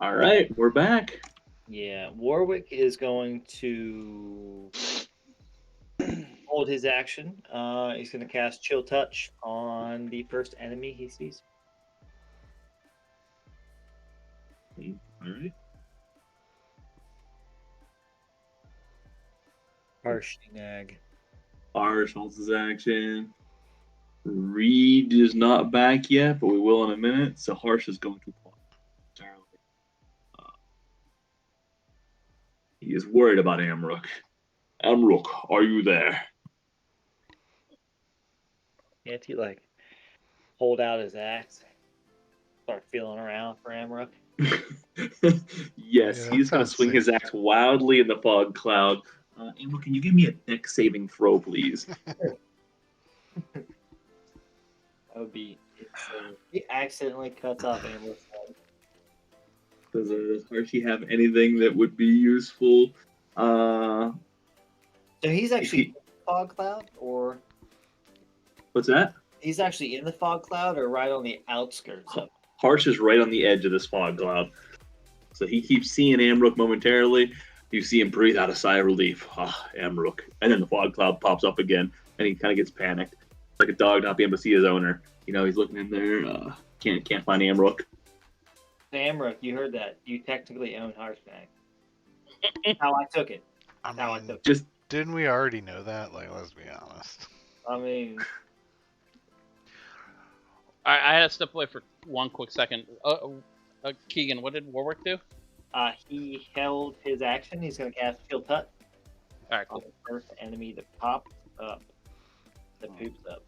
All right, we're back. Yeah, Warwick is going to hold his action. He's going to cast Chill Touch on the first enemy he sees. All right. Harshnag. Harsh holds his action. Reed is not back yet, but we will in a minute. So Harsh is going to apply. He is worried about Amrook. Amrook, are you there? Can't he like hold out his axe, start feeling around for Amrook? Yes, Yeah, he's going to sounds swing his safe. axe wildly in the fog cloud. Amrook, can you give me a deck saving throw, please? That would be insane. He accidentally cuts off Amrook's head. Does Harshy have anything that would be useful? So he's actually he- in the fog cloud, or What's that? he's actually in the fog cloud, or right on the outskirts of it? Harsh is right on the edge of this fog cloud. So he keeps seeing Amrook momentarily. You see him breathe out a sigh of relief. Ah, Amrook. And then the fog cloud pops up again, and he kind of gets panicked. Like a dog not being able to see his owner. You know, he's looking in there, can't find Amrook. Amrook, you heard that. You technically own Harshnag. How I took it. I How I mean, took it. Just didn't we already know that? Like, let's be honest. I mean, I had to step away for one quick second. Keegan, what did Warwick do? he held his action. He's going to cast Chill Touch All right, on cool. the first enemy that pops up. That poops up.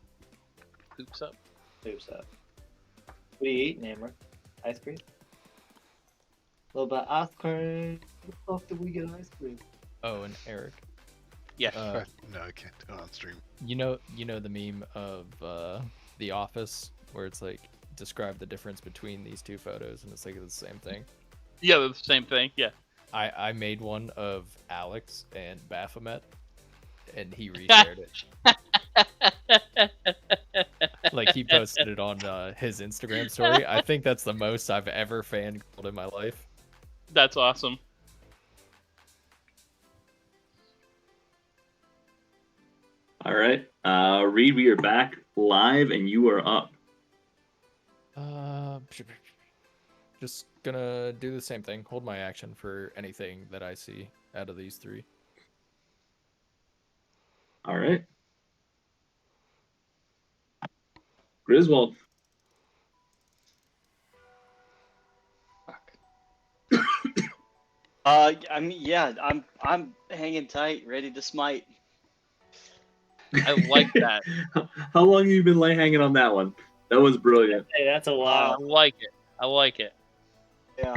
Poops up. Poops up. What are you eating, Amrook? Ice cream? A little bit of ice cream. What the fuck did we get ice cream? Oh, and Eric, Yeah. No, I can't do it on stream. you know the meme of The Office where it's like describe the difference between these two photos, and it's like the same thing. Yeah, they're the same thing. Yeah. I made one of Alex and Baphomet, and he reshared it. Like he posted it on his Instagram story. I think that's the most I've ever fangirled in my life. That's awesome. all right. Reed, we are back live, and you are up. Just gonna do the same thing. Hold my action for anything that I see out of these three. All right. Griswold. I mean, yeah, I'm hanging tight, ready to smite. I like that. How long have you been hanging on that one? That was brilliant. Hey, that's a I while. like it. I like it. Yeah.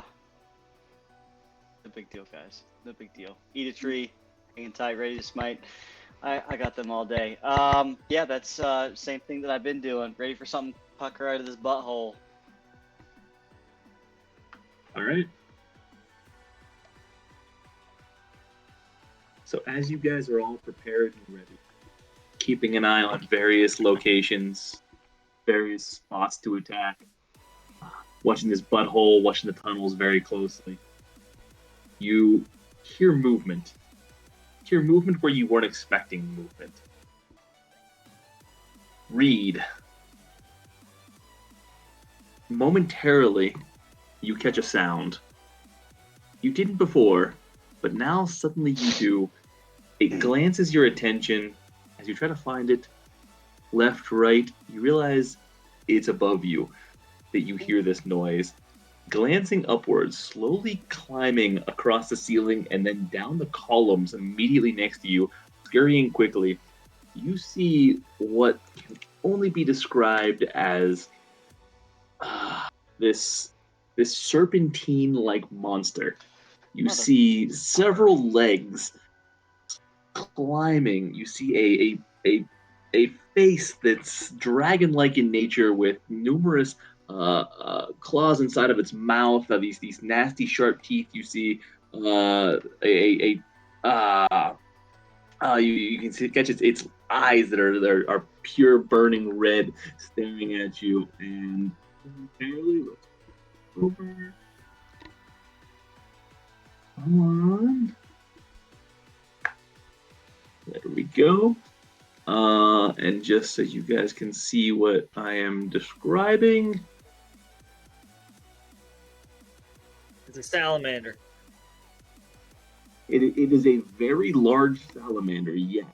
No big deal, guys. No big deal. Eat a tree, hanging tight, ready to smite. I got them all day. Yeah, that's same thing that I've been doing. Ready for something to pucker out of this butthole. All right. So as you guys are all prepared and ready, keeping an eye on various locations, various spots to attack, watching this butthole, watching the tunnels very closely, you hear movement. Hear movement where you weren't expecting movement. Reed. Momentarily, you catch a sound. You didn't before, but now suddenly you do. It glances your attention as you try to find it left, right. You realize it's above you that you hear this noise. Glancing upwards, slowly climbing across the ceiling and then down the columns immediately next to you, scurrying quickly, you see what can only be described as this serpentine-like monster. You see several legs climbing. You see a face that's dragon-like in nature with numerous claws inside of its mouth. These nasty sharp teeth. You see you can see catch its eyes that are pure burning red, staring at you, and momentarily looks over Come on. There we go. And just so you guys can see what I am describing. It's a salamander. It is a very large salamander, yes.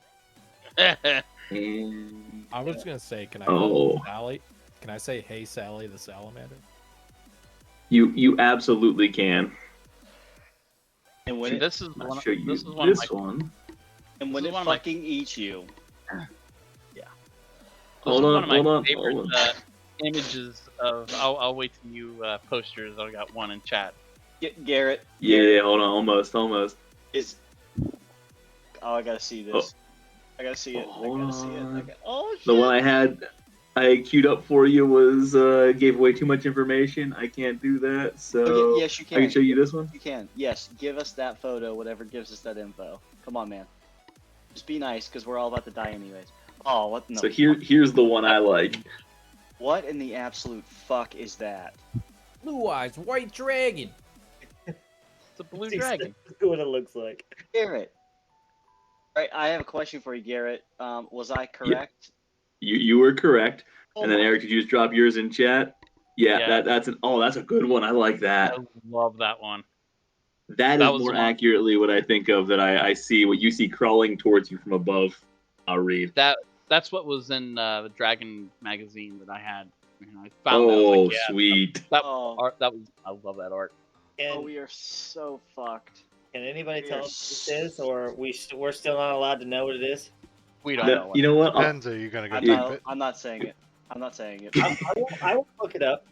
And I was gonna say, can I Oh. call Sally? Can I say, "Hey, Sally, the salamander"? you absolutely can. And when See, it, this is I'll one. show you This is one of my. this one. and when this it is one of my- fucking eats you, This Hold is on, one of my hold on, favorite hold on. images of. I'll wait till you posters. I got one in chat. Garrett. Yeah, hold on, almost. Is oh, I gotta see this. I gotta see it. I gotta see it. Oh shit! The one I queued up for you was gave away too much information. I can't do that, so Oh, yes, you I can can. show you this one. You can. Yes, give us that photo. Whatever gives us that info. Come on, man. Just be nice, because we're all about to die anyways. Oh, what? No. So here's the one I like. What in the absolute fuck is that? Blue eyes, white dragon. It's a blue dragon. That's what it looks like. Garrett. All right, I have a question for you, Garrett. Was I correct? You were correct. Oh And then my- Eric, did you just drop yours in chat? Yeah, Yeah. that's a good one. I like that. I love that one. That That is was more the one. accurately what I think of that I see what you see crawling towards you from above. I'll read. That's what was in the Dragon magazine that I had. And I found that. I was Oh, like, yeah, sweet. that Oh. art. That was. I love that art. Oh, we are so fucked. Can anybody We tell are us what this is, or we're still not allowed to know what it is? We don't No, know. What you know what? Depends. Are you gonna go I'm type not, it? I'm not saying it. I'm not saying it. I will look it up.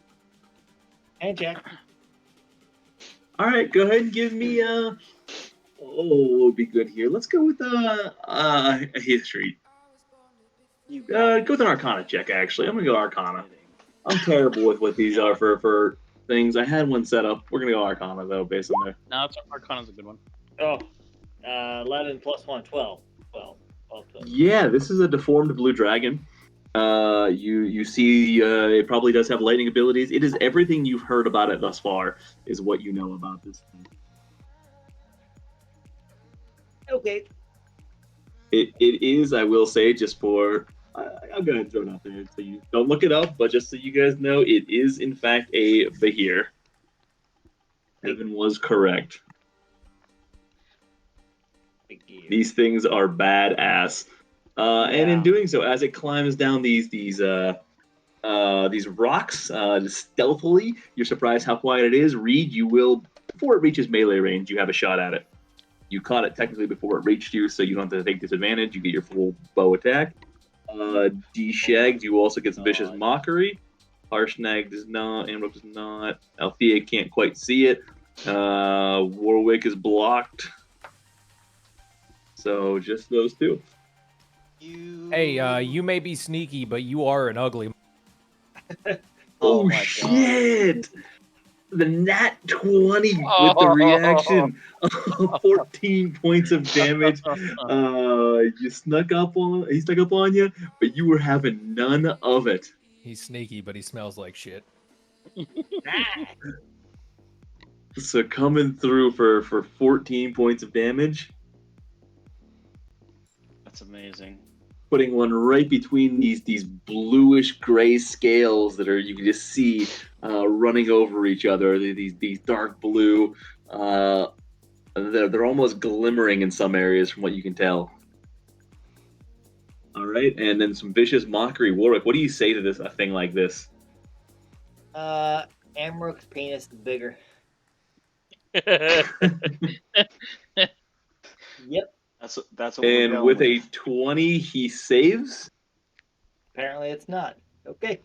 And Jack. All right, go ahead and give me it'll be good here. Let's go with a history. You Go with an Arcana check. Actually, I'm gonna go Arcana. I'm terrible with what these are for things. I had one set up. We're gonna go Arcana though, based on there. No, it's Arcana's a good one. Oh, 11 plus 1, 12. 12. Yeah, this is a deformed blue dragon. You see, it probably does have lightning abilities. It is everything you've heard about it thus far. Is what you know about this thing. Okay. It is, I will say, just for I'm gonna throw it out there so you don't look it up, but just so you guys know, it is in fact a Bahir. Evan was correct. These things are badass, and in doing so, as it climbs down these rocks stealthily, you're surprised how quiet it is. Reed, you will, before it reaches melee range, you have a shot at it. You caught it technically before it reached you, so you don't have to take disadvantage. You get your full bow attack. D-Shag, you also get some Vicious Mockery. Harshnag does not. Amrook does not. Althea can't quite see it. Warwick is blocked. So just those two. Hey, you may be sneaky, but you are an ugly. Oh, my shit! The nat 20 with the reaction. 14 points of damage. He snuck up on you, but you were having none of it. He's sneaky, but he smells like shit. So coming through for 14 points of damage. That's amazing. Putting one right between these bluish gray scales that you can just see running over each other. These dark blue. They're almost glimmering in some areas from what you can tell. All right, and then some Vicious Mockery. Warwick, what do you say to a thing like this? Amrook's penis is bigger. Yep. That's what And we're with going a 20, he saves. Apparently it's not. Okay.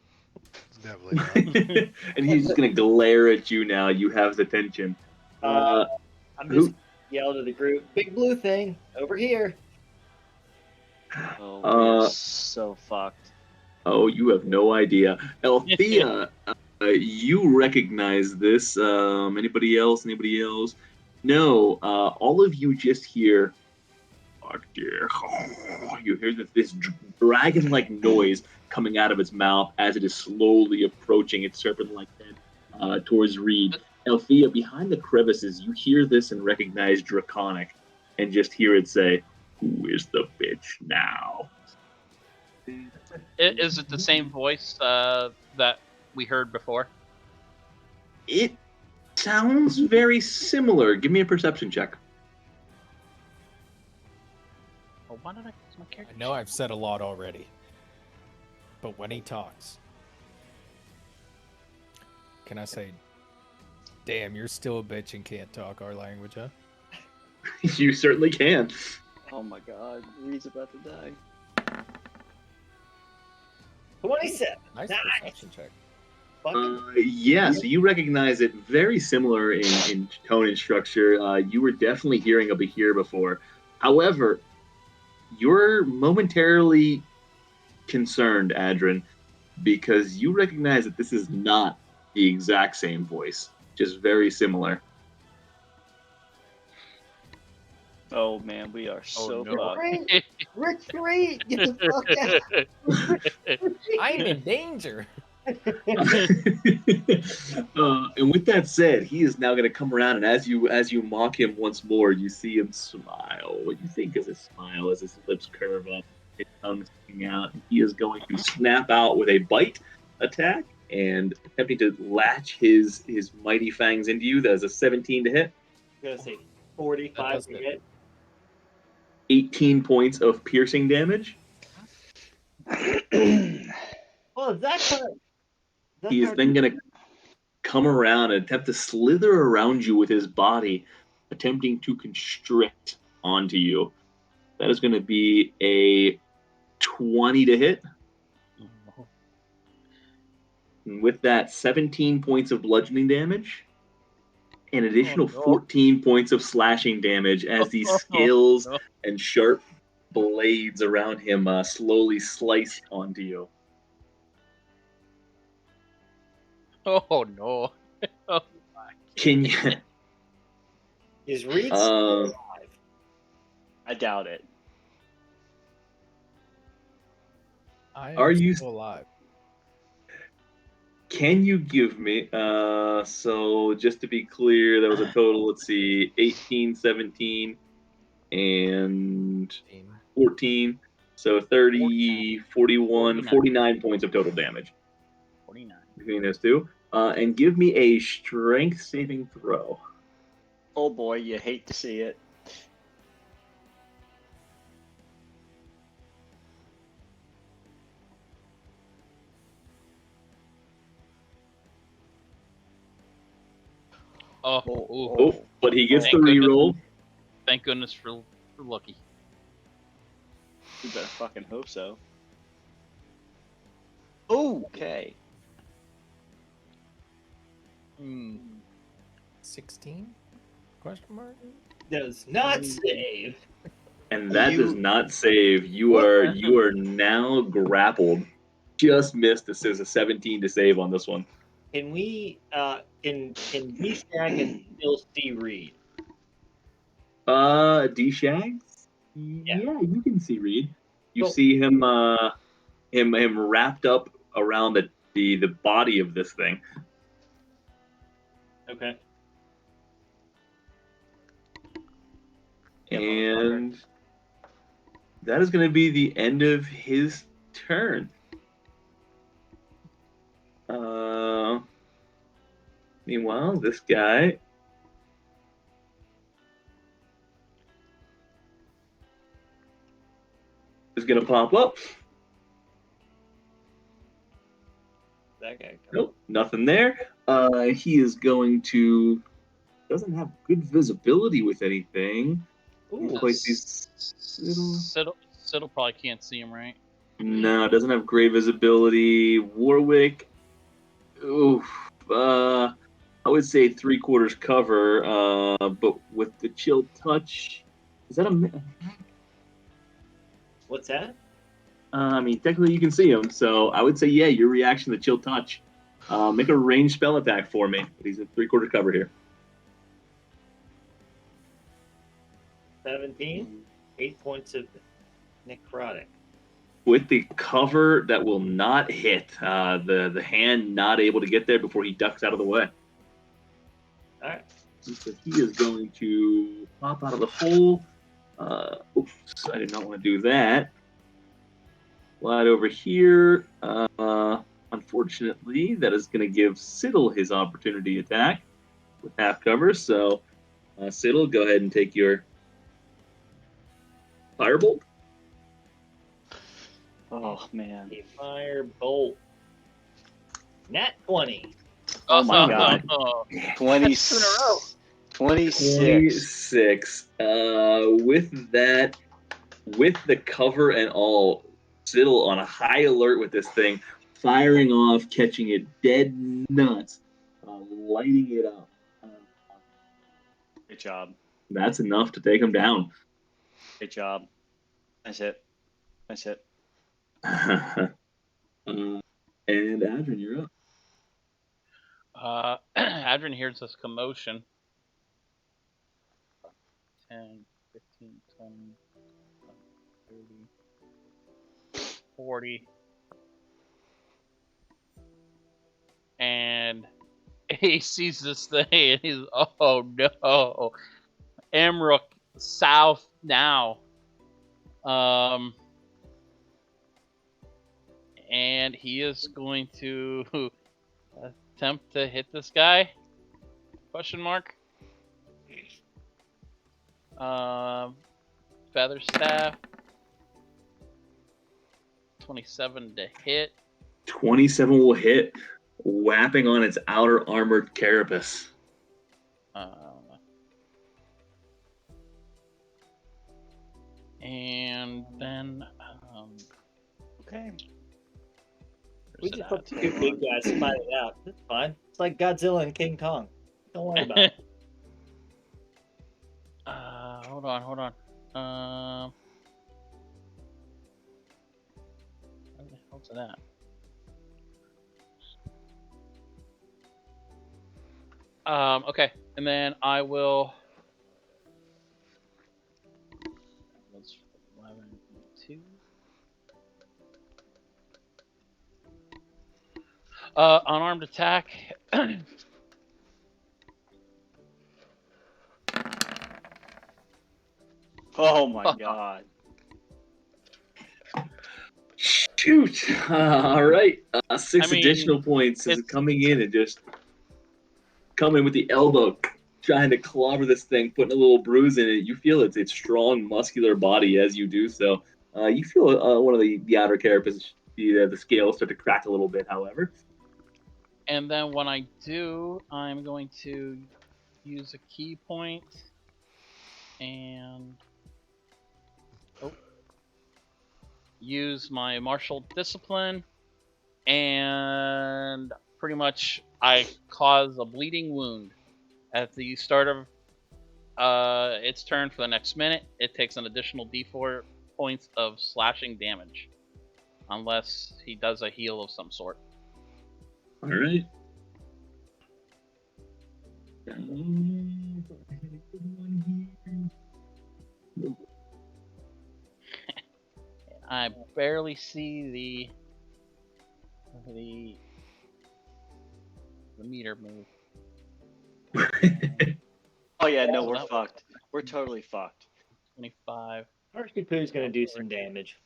It's definitely not. And he's just gonna glare at you now. You have his attention. I'm just yell to the group, big blue thing over here. Oh, we're so fucked. Oh, you have no idea. Althea, you recognize this. Anybody else? No, all of you just hear, you hear this dragon-like noise coming out of its mouth as it is slowly approaching its serpent-like head towards Reed. Althea, behind the crevices, you hear this and recognize Draconic, and just hear it say, "Who is the bitch now?" Is it the same voice that we heard before? It sounds very similar. Give me a perception check. Oh, why did I use my character? I know I've said a lot already, but when he talks, can I say, "Damn, you're still a bitch and can't talk our language, huh?" You certainly can. Oh my god, Reed's about to die. 27. Nice Nice. perception check. Yeah, so you recognize it very similar in tone and structure. You were definitely hearing a Bahir before. However, you're momentarily concerned, Adrin, because you recognize that this is not the exact same voice, just very similar. Oh man, we are so no. fucked. Retreat! Get the fuck out! I'm in danger. And with that said, he is now going to come around, and as you mock him once more, you see him smile. What you think is a smile as his lips curve up, his tongue sticking out, and he is going to snap out with a bite attack and attempting to latch his mighty fangs into you. That is a 17 to hit. I'm gonna say 45 to hit. 18 points of piercing damage. Oh, that part. He is then going to come around and attempt to slither around you with his body, attempting to constrict onto you. That is going to be a 20 to hit. And with that, 17 points of bludgeoning damage. An additional 14 points of slashing damage as these scales and sharp blades around him slowly slice onto you. Oh no. Oh, Can you? Is Reed still alive? I doubt it. Are you still alive? Can you give me, so just to be clear, that was a total, let's see, 18, 17, and 14. So 30, 41, 49 points of total damage 49. between those two. And give me a strength saving throw. Oh boy, you hate to see it. Oh, but he gets Thank the goodness. reroll. Thank goodness for Lucky. You better fucking hope so. Okay. 16? Question mark? Does not save. And that does not save. You are now grappled. Just missed. This is a 17 to save on this one. Can we can D-Shag and still see Reed? D-Shag? Yeah, you can see Reed. You see him him wrapped up around the body of this thing. Okay. And that is going to be the end of his turn. Meanwhile, this guy is going to pop up. That guy. Nope, nothing there. He is going to doesn't have good visibility with anything. Siddle probably can't see him, right? No, doesn't have great visibility. Warwick, oof. I would say 3/4 cover, but with the chill touch, is that a? What's that? I mean, technically you can see him, so I would say yeah. Your reaction to chill touch. Make a ranged spell attack for me. But he's at 3/4 cover here. 17. 8 points of necrotic. With the cover that will not hit, the hand not able to get there before he ducks out of the way. All right. So he is going to pop out of the hole. Oops, I did not want to do that. Slide over here. Unfortunately, that is going to give Siddle his opportunity attack with half cover. So, Siddle, go ahead and take your firebolt. Oh man. A fire bolt. Nat 20. Oh my god. 20, That's 2 in a row. 26. 26. With that, with the cover and all, Siddle on a high alert with this thing, firing off, catching it dead nuts, lighting it up. Great job. That's enough to take him down. Great job. That's it. That's it. And Adrian, you're up. Adrian hears this commotion. 10, 15, 20, 30, 40. And he sees this thing and he's, oh no. Amrook south now. And he is going to attempt to hit this guy? Question mark. Feather staff. 27 to hit. 27 will hit, whapping on its outer armored carapace. And then, Okay. We just put two big guys fighting out. It's fine. It's like Godzilla and King Kong. Don't worry about it. Hold on. Where the hell's it at? Okay, and then I will. Let's 11, 2. Unarmed attack. Oh my god. Shoot! All right. 6 additional points is it's- coming in and just coming with the elbow, trying to clobber this thing, putting a little bruise in it. You feel its strong, muscular body as you do so. You feel one of the outer carapace, the scales start to crack a little bit, however. And then when I do, I'm going to use a key point and use my martial discipline, and pretty much I cause a bleeding wound at the start of its turn for the next minute. It takes an additional d4 points of slashing damage, unless he does a heal of some sort. All right. I barely see the meter move. Oh yeah, no, we're fucked. We're totally fucked. 25. Hershey Poo's gonna do some damage.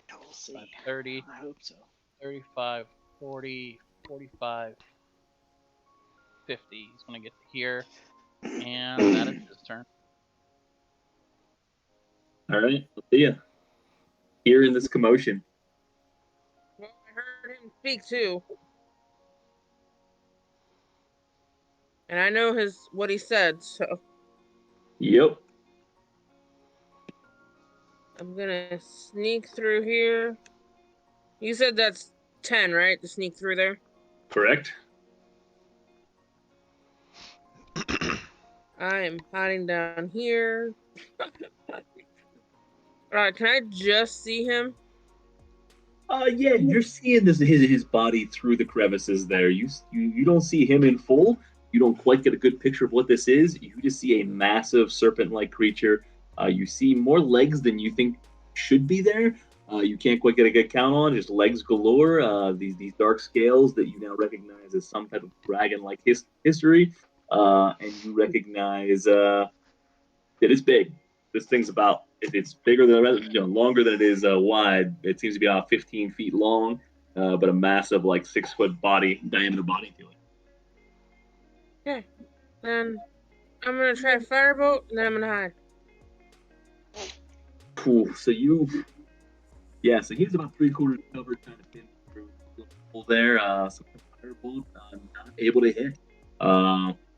We'll see. 30. I hope so. 35, 40, 45, 50. He's going to get to here. And that is his turn. All right. I'll see ya. Here in this commotion. Well, I heard him speak too. And I know what he said, so Yep. I'm gonna sneak through here. You said that's 10, right? To sneak through there? Correct. I am hiding down here. Alright, can I just see him? Yeah, you're seeing his body through the crevices there. You don't see him in full. You don't quite get a good picture of what this is. You just see a massive serpent-like creature. You see more legs than you think should be there. You can't quite get a good count on, just legs galore. These dark scales that you now recognize as some type of dragon-like history, and you recognize that it's big. This thing's about it's bigger than longer than it is wide. It seems to be about 15 feet long, but a massive 6 foot diameter body to it. Okay. Then I'm gonna try firebolt, and then I'm gonna hide. Cool. So he's about 3/4 cover, kind of been through the hole there. So firebolt, not able to hit.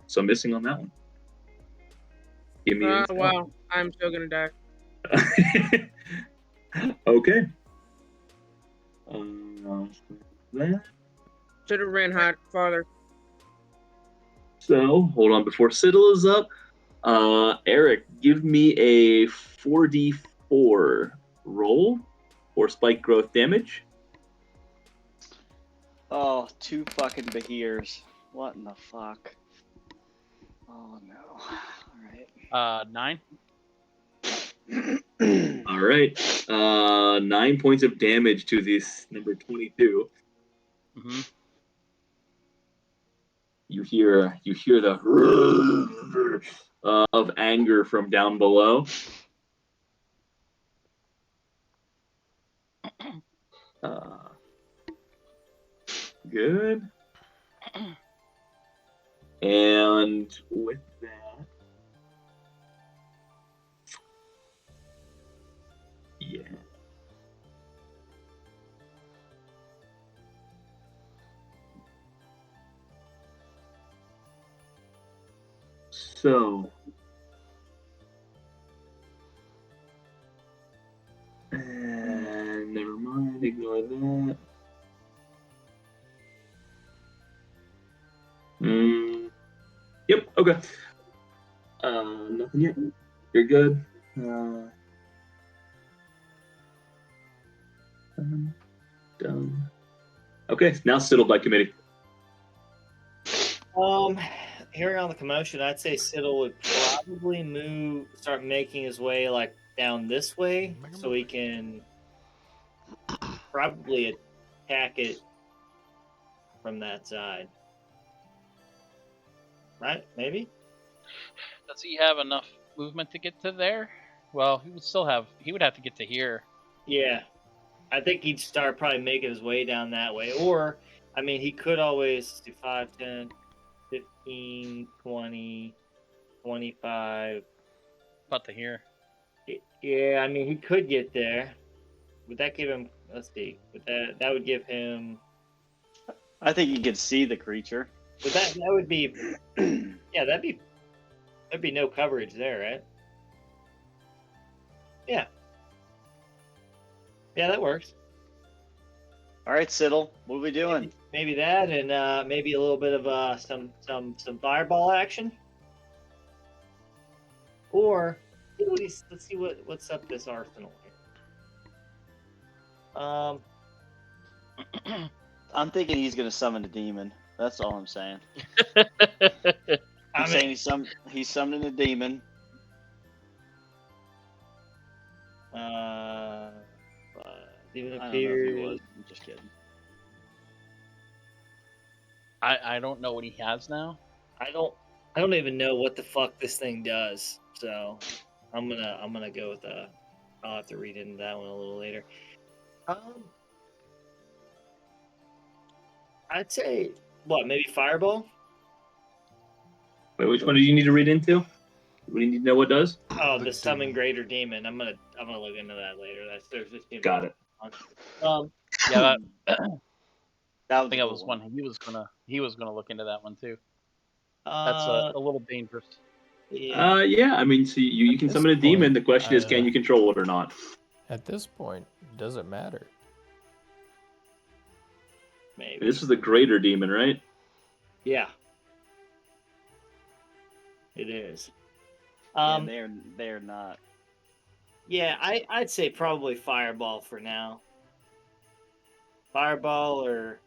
So missing on that one. Give me a Wow. I'm still gonna die. Okay. That. Should have ran farther. So hold on before Siddle is up. Eric, give me a 4d4 roll for spike growth damage. Oh, 2 fucking Bahirs. What in the fuck? Oh no. Alright. 9. All right. 9 points of damage to this number 22. Mm-hmm. You hear the of anger from down below. Good. And with that, yeah. So, never mind, ignore that. Yep, okay. Nothing yet. You're good. Done. Okay, now Siddle by committee. Hearing all the commotion, I'd say Siddle would probably start making his way down this way, so he can probably attack it from that side. Right? Maybe? Does he have enough movement to get to there? Well, he would have to get to here. Yeah. I think he'd start probably making his way down that way. Or, he could always do 5, 10, 15, 20, 25. About to here. Yeah, he could get there. Would that give him, let's see, that would give him... I think he could see the creature. But that would be, yeah, there'd be no coverage there, right? Yeah. Yeah, that works. All right, Siddle, what are we doing? Maybe that, and maybe a little bit of some fireball action. Or let's see what's up this arsenal here. I'm thinking he's gonna summon a demon. That's all I'm saying. I'm saying he's summoning a demon. Demon I don't know if appears. he was. I'm just kidding. I don't know what he has now. I don't even know what the fuck this thing does. So I'm gonna go with I'll have to read into that one a little later. I'd say maybe fireball. Wait, which one do you need to read into? What do you need to know what does? Oh, the summon greater demon. I'm gonna look into that later. There's just Got it. Yeah, That I was think a that good was one he was gonna look into that one too. That's a little dangerous. Yeah. Yeah. So you can summon a demon. The question is, can you control it or not? At this point, it doesn't matter. Maybe. This is the greater demon, right? Yeah. It is. they're not. Yeah, I'd say probably fireball for now. Fireball, or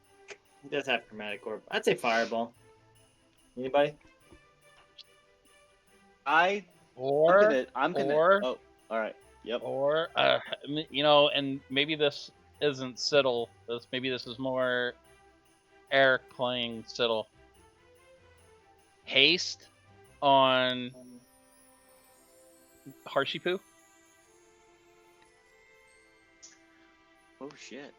he does have chromatic orb. I'd say fireball. Anybody? I'm gonna. Or Oh, all right. Yep. Or, and maybe this isn't Siddle. Maybe this is more Eric playing Siddle. Haste on Harshipu. Oh shit.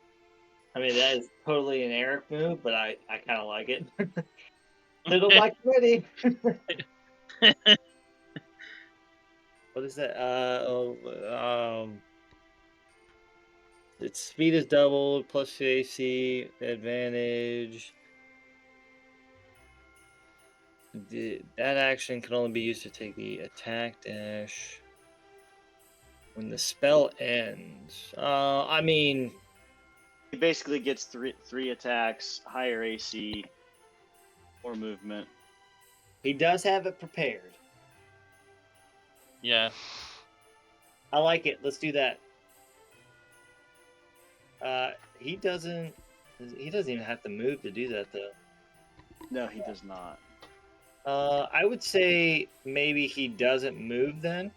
I mean, that is totally an Eric move, but I kind of like it. Little like ready. What is that? Its speed is doubled, plus AC, advantage. That action can only be used to take the attack dash when the spell ends. I mean, He basically gets three attacks, higher AC, or movement. he does have it prepared. Yeah. I like it. Let's do that. He doesn't even have to move to do that though. No, he does not. I would say maybe he doesn't move then.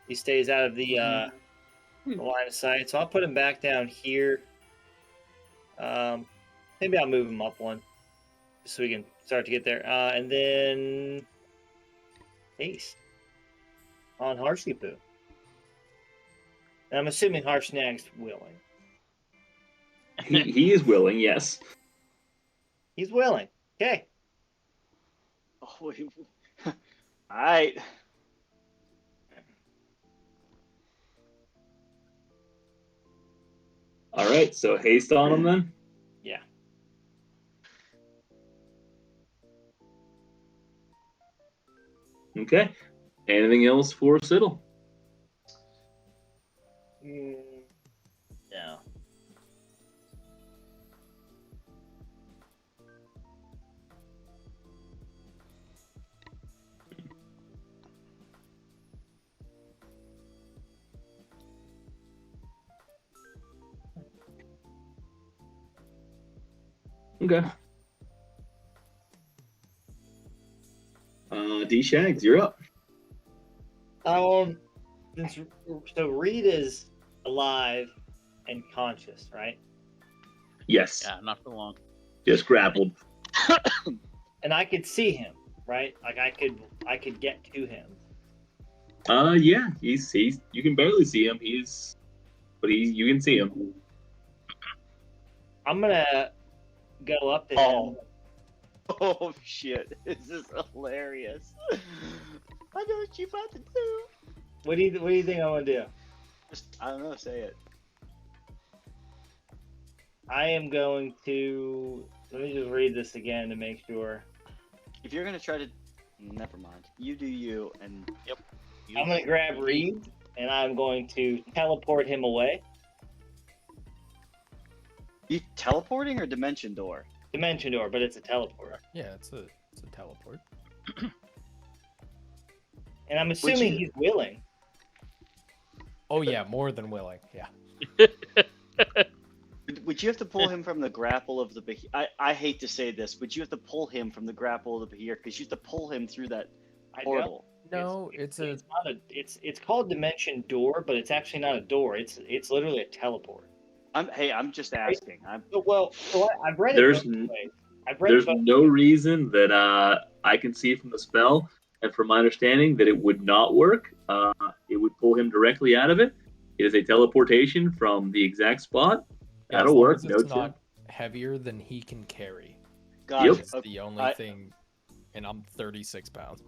He stays out of the line of sight. So I'll put him back down here. Maybe I'll move him up one so we can start to get there. And then haste on Harshipu. And I'm assuming Harshnag's willing. He is willing, yes. He's willing. Okay. Oh, wait. All right. All right, so haste on him then. Yeah. Okay. Anything else for Siddle? Yeah. Okay. D-Shags, you're up. So Reed is alive and conscious, right? Yes. Yeah, not for long. Just grappled. And I could see him, right? Like I could get to him. Yeah, he's you can barely see him. You can see him. I'm gonna go up to him. Oh shit! This is hilarious. I know what you about to do. What do you think I'm gonna do? Just, I don't know. Say it. I am going to. Let me just read this again to make sure. If you're gonna try to, never mind. You do you, and Yep. I'm gonna grab Reed and I'm going to teleport him away. You teleporting or dimension door? Dimension door, but it's a teleport. Yeah, it's a teleport. And I'm assuming he's willing. Oh yeah, more than willing. Yeah. Would you have to pull him from the grapple of the Behir? I hate to say this, but you have to pull him from the grapple of the Behir because you have to pull him through that portal. No, it's called Dimension Door, but it's actually not a door. It's literally a teleport. I'm just asking. I've read it. There's There's no reason that I can see from the spell, and from my understanding, that it would not work. It would pull him directly out of it. It is a teleportation from the exact spot. That'll work. It's not heavier than he can carry. Gotcha. It's the only thing, and I'm 36 pounds.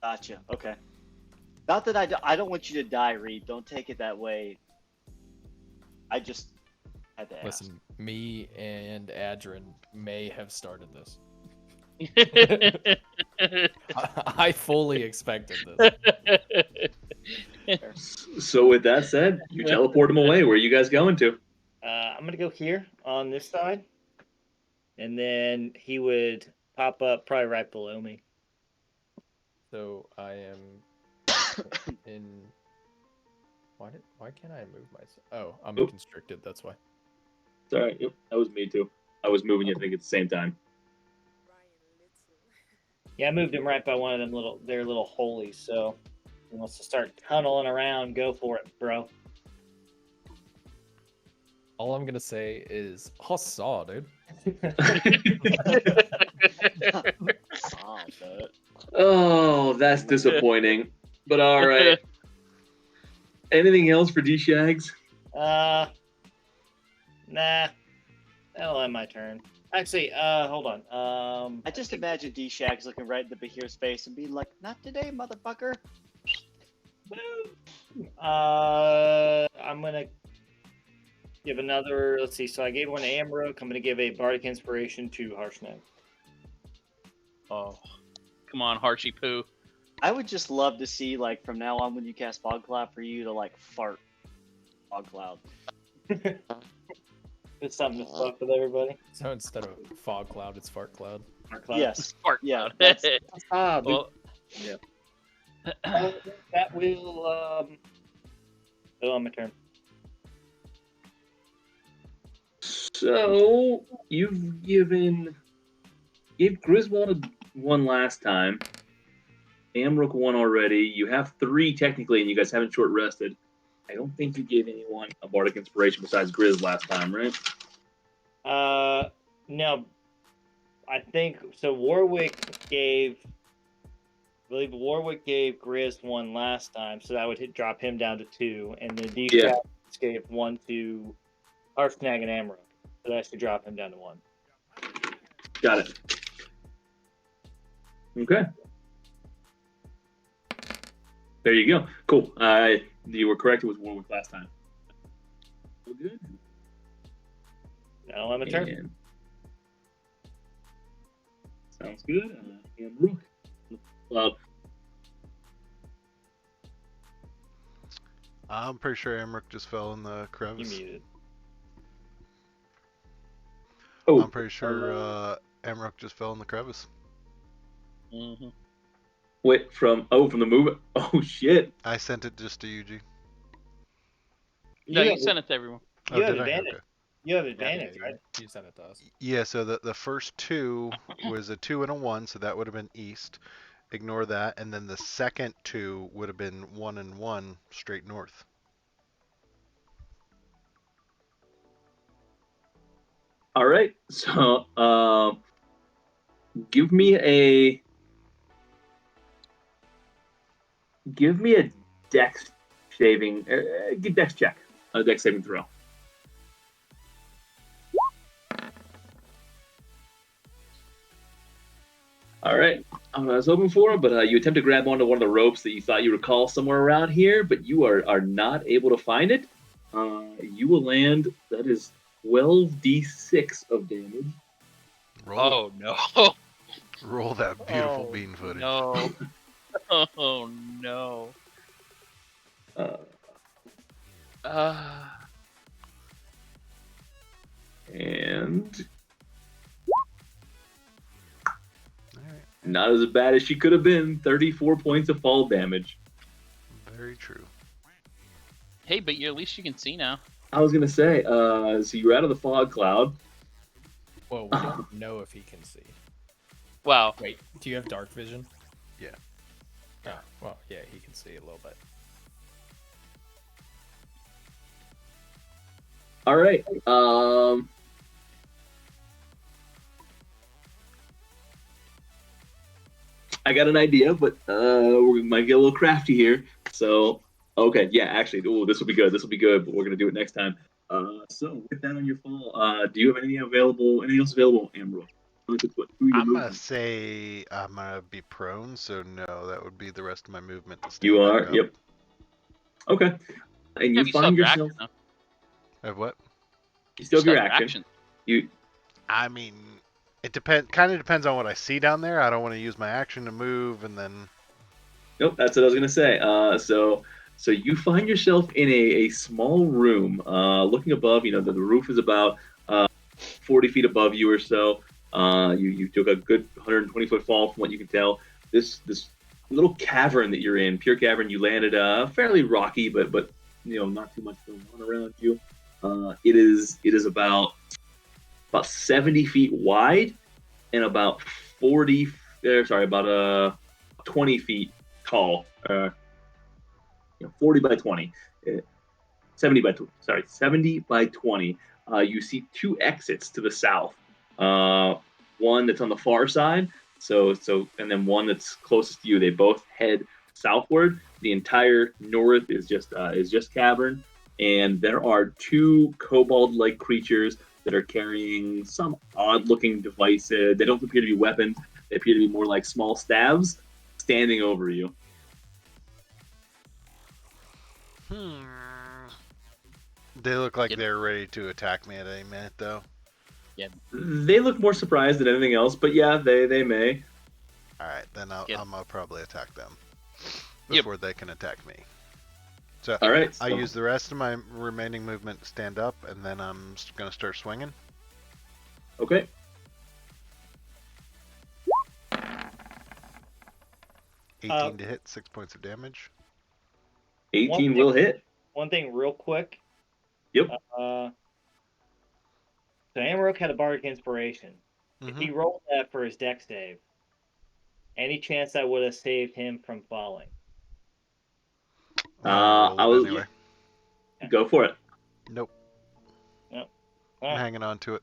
Gotcha. Okay. Not that I don't want you to die, Reed. Don't take it that way. I just had to ask. Listen, me and Adrian may have started this. I fully expected this. So with that said, you teleport him away. Where are you guys going to? I'm gonna go here on this side, and then he would pop up probably right below me. So I am in. Why can't I move myself? Oh, I'm constricted. That's why. Sorry, yep, that was me too. I was moving you, I think, at the same time. Yeah, I moved him right by one of them little holies. So He wants to start tunneling around. Go for it, bro. All I'm gonna say is huzzah, dude. Oh, but Oh, that's disappointing. But all right. Anything else for D Shags? Nah. That'll end my turn. Actually, hold on. I just imagine D-Shags looking right in the Bahir's face and being like, "Not today, motherfucker." I'm gonna give another. Let's see. So I gave one to Amrook. I'm gonna give a bardic inspiration to Harshnag. Oh, come on, Harshy Poo. I would just love to see, like, from now on when you cast Fog Cloud, for you to like fart Fog Cloud. It's something to fuck with everybody. So instead of fog cloud, it's fart cloud. Fart cloud. Yes. Fart Yeah, cloud. that's- Ah, dude. Well, That will go on my turn. So you've gave Griswold one last time. Amrook one already. You have 3 technically, and you guys haven't short rested. I don't think you gave anyone a bardic inspiration besides Grizz last time, right? No. I think so. I believe Warwick gave Grizz one last time, so that would drop him down to 2, and then D Yeah. gave 1 to Harshnag and Amrook, so that should drop him down to 1. Got it. Okay. There you go. Cool. You were correct. It was Warwick last time. All good. That'll end my turn. And- sounds good. Amrook. I'm pretty sure Amrook just fell in the You crevice. muted. Oh, I'm pretty sure Amrook just fell in the crevice. mhm. wait, from the movement. Oh shit. I sent it just to UG. No, You you have- sent it to everyone. You have did I? advantage. Okay. You have Yeah, advantage, you- right? You sent it to us. Yeah, so the first 2 was a 2 and a 1, so that would have been east. Ignore that, and then the second 2 would have been 1 and 1 straight north. All right. So, give me a dex saving, dex check, a dex saving throw. All right. I was hoping for, but you attempt to grab onto one of the ropes that you thought you recall somewhere around here, but you are not able to find it. You will land. That is 12d6 of damage. Roll, Oh no! roll that beautiful Oh, bean footage. No. Oh no. Uh, and Alright, not as bad as she could have been. 34 points of fall damage. very true. Hey, but at least you can see now. I was gonna say, so you're out of the fog cloud. Well, we don't know if he can see. Wow. Wait, do you have dark vision? Yeah. Oh, well, yeah, he can see a little bit. All right. I got an idea, but we might get a little crafty here. So, okay, yeah, actually, this will be good. This will be good, but we're gonna do it next time. So with that on your fall, do you have anything else available, Amber? I'm gonna say I'm gonna be prone, so no, that would be the rest of my movement to stand You back are, up. yep. Okay, and you Yeah, still find have your yourself. action, Of what? You still have though. your Still have action. You I mean, it kind of depends on what I see down there. I don't want to use my action to move, and then Nope, that's what I was gonna say. So you find yourself in a small room, looking above. You know, the roof is about 40 feet above you or so. You took a good 120-foot fall from what you can tell. This little cavern that you're in, pure cavern. You landed fairly rocky, but not too much going on around you. It is about 70 feet wide and about 20 feet tall. 40 by 20, 70 by 70 by 20. You see two exits to the south. One that's on the far side. And then one that's closest to you. They both head southward. The entire north is just cavern, and there are two kobold-like creatures that are carrying some odd-looking devices. They don't appear to be weapons. They appear to be more like small staves standing over you. They look like they're ready to attack me at any minute, though. They look more surprised than anything else, but yeah, they may. All right, then I'll probably attack them before they can attack me. So, all right, I use the rest of my remaining movement to stand up, and then I'm going to start swinging. Okay. $18 to hit, 6 points of damage. 18 will hit. One thing real quick. Yep. So Amarok had a bardic inspiration. If he rolled that for his dex save, any chance that would have saved him from falling? I will anyway. Go for it. Nope. Nope. I'm hanging on to it.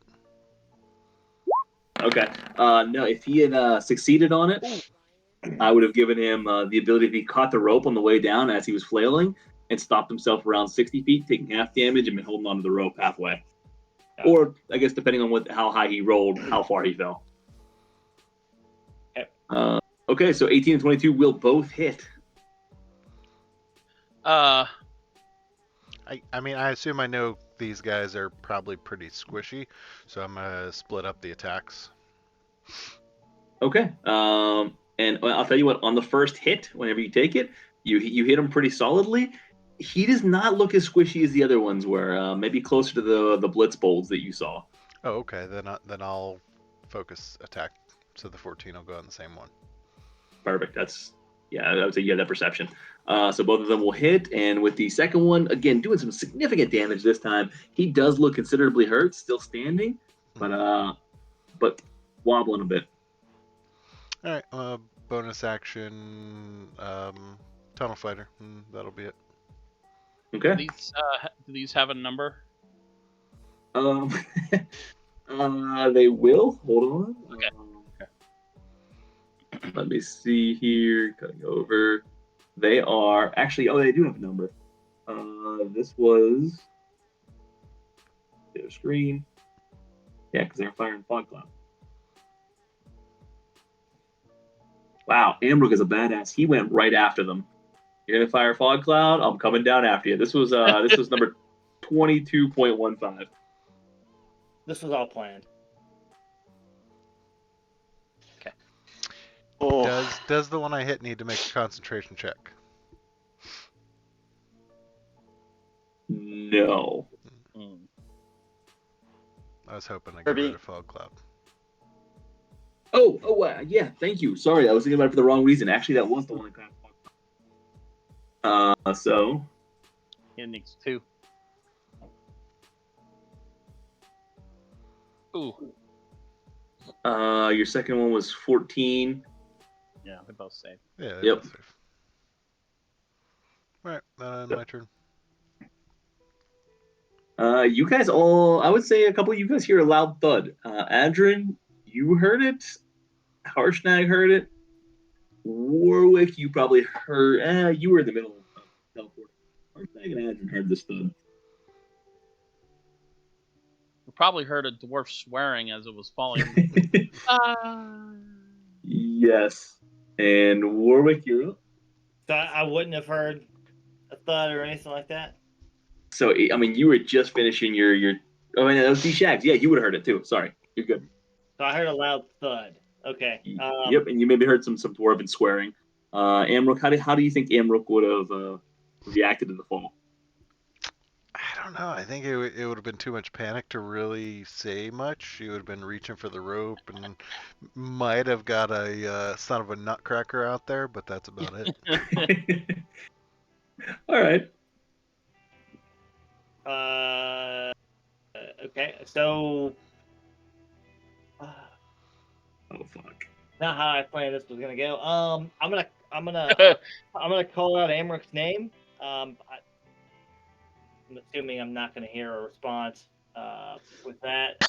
Okay. No, if he had succeeded on it, I would have given him the ability if he caught the rope on the way down as he was flailing and stopped himself around 60 feet, taking half damage and been holding onto the rope halfway. Yeah. Or, I guess, depending on how high he rolled, how far he fell. Okay, so 18 and 22 will both hit. I mean, I assume I know these guys are probably pretty squishy, so I'm gonna split up the attacks. Okay. And I'll tell you what, on the first hit, whenever you take it, you hit him pretty solidly. He does not look as squishy as the other ones were. Maybe closer to the blitz bolts that you saw. Oh, okay. Then I'll focus attack, so the 14 will go on the same one. Perfect. I would say you have that perception. So both of them will hit, and with the second one, again, doing some significant damage this time. He does look considerably hurt, still standing, but wobbling a bit. All right. Bonus action, tunnel fighter. That'll be it. Okay. Do these have a number? They will. Hold on. Okay. Let me see here. Cutting over. They are actually. Oh, they do have a number. This was their screen. Yeah, because they're firing fog cloud. Wow, Ambrook is a badass. He went right after them. You're gonna fire fog cloud. I'm coming down after you. This was number 22.15. This was all planned. Okay. Oh. Does the one I hit need to make a concentration check? No. I was hoping I could get rid of fog cloud. Yeah, thank you. Sorry, I was thinking about it for the wrong reason. Actually, that was the one that kind of so He needs 2. Ooh. Your second one was 14. Yeah, they both save. Yeah, yep. Both save. All right, my turn. You guys all, I would say a couple of you guys hear a loud thud. Adrian, you heard it. Harshnag heard it. Warwick, you probably heard. You were in the middle of teleport. Harshnag and Adrian heard this thud. We probably heard a dwarf swearing as it was falling. Yes. And Warwick, you're up. So I wouldn't have heard a thud or anything like that? So, I mean, you were just finishing your oh, and that was D-Shags. Yeah, you would have heard it too. Sorry. You're good. So I heard a loud thud. Okay. Yep, and you maybe heard some dwarven swearing. Amrook, how do you think Amrook would have reacted to the fall? I don't know. I think it would have been too much panic to really say much. She would have been reaching for the rope and might have got a son of a nutcracker out there, but that's about it. All right. Okay. So. Oh fuck. Not how I planned this was gonna go. I'm gonna call out Amrook's name. I'm assuming I'm not going to hear a response. With that,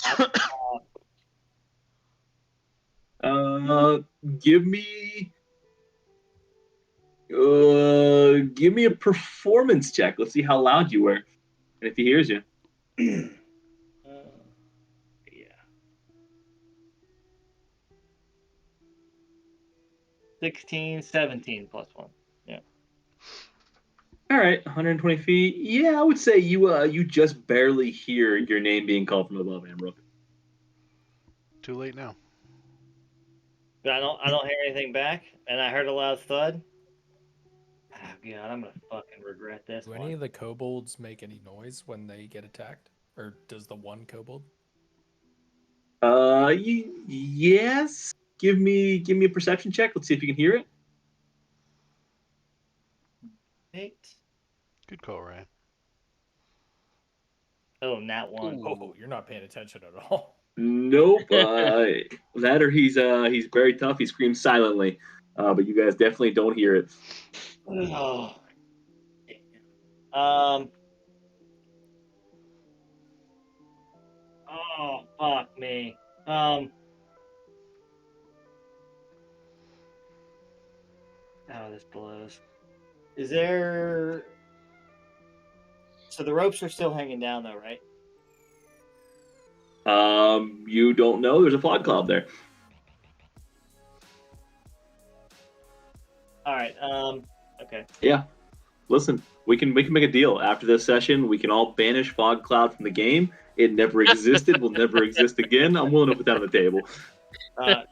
give me a performance check. Let's see how loud you were, and if he hears you. yeah. 16, 17 plus 1. Yeah. All right, 120 feet. Yeah, I would say you just barely hear your name being called from above, Amrook. Too late now. But I don't hear anything back, and I heard a loud thud. Oh god, I'm gonna fucking regret this Do one. any of the kobolds make any noise when they get attacked? Or does the one kobold? Yes. Give me a perception check. Let's see if you can hear it. 8. Good call, Ryan. Oh, nat 1. Oh, you're not paying attention at all. Nope. That or he's very tough. He screams silently, but you guys definitely don't hear it. Oh. Oh, fuck me. Oh, this blows. Is there... So the ropes are still hanging down, though, right? You don't know. There's a fog cloud there. All right. Okay. Yeah. Listen, we can make a deal. After this session, we can all banish fog cloud from the game. It never existed. Will never exist again. I'm willing to put that on the table.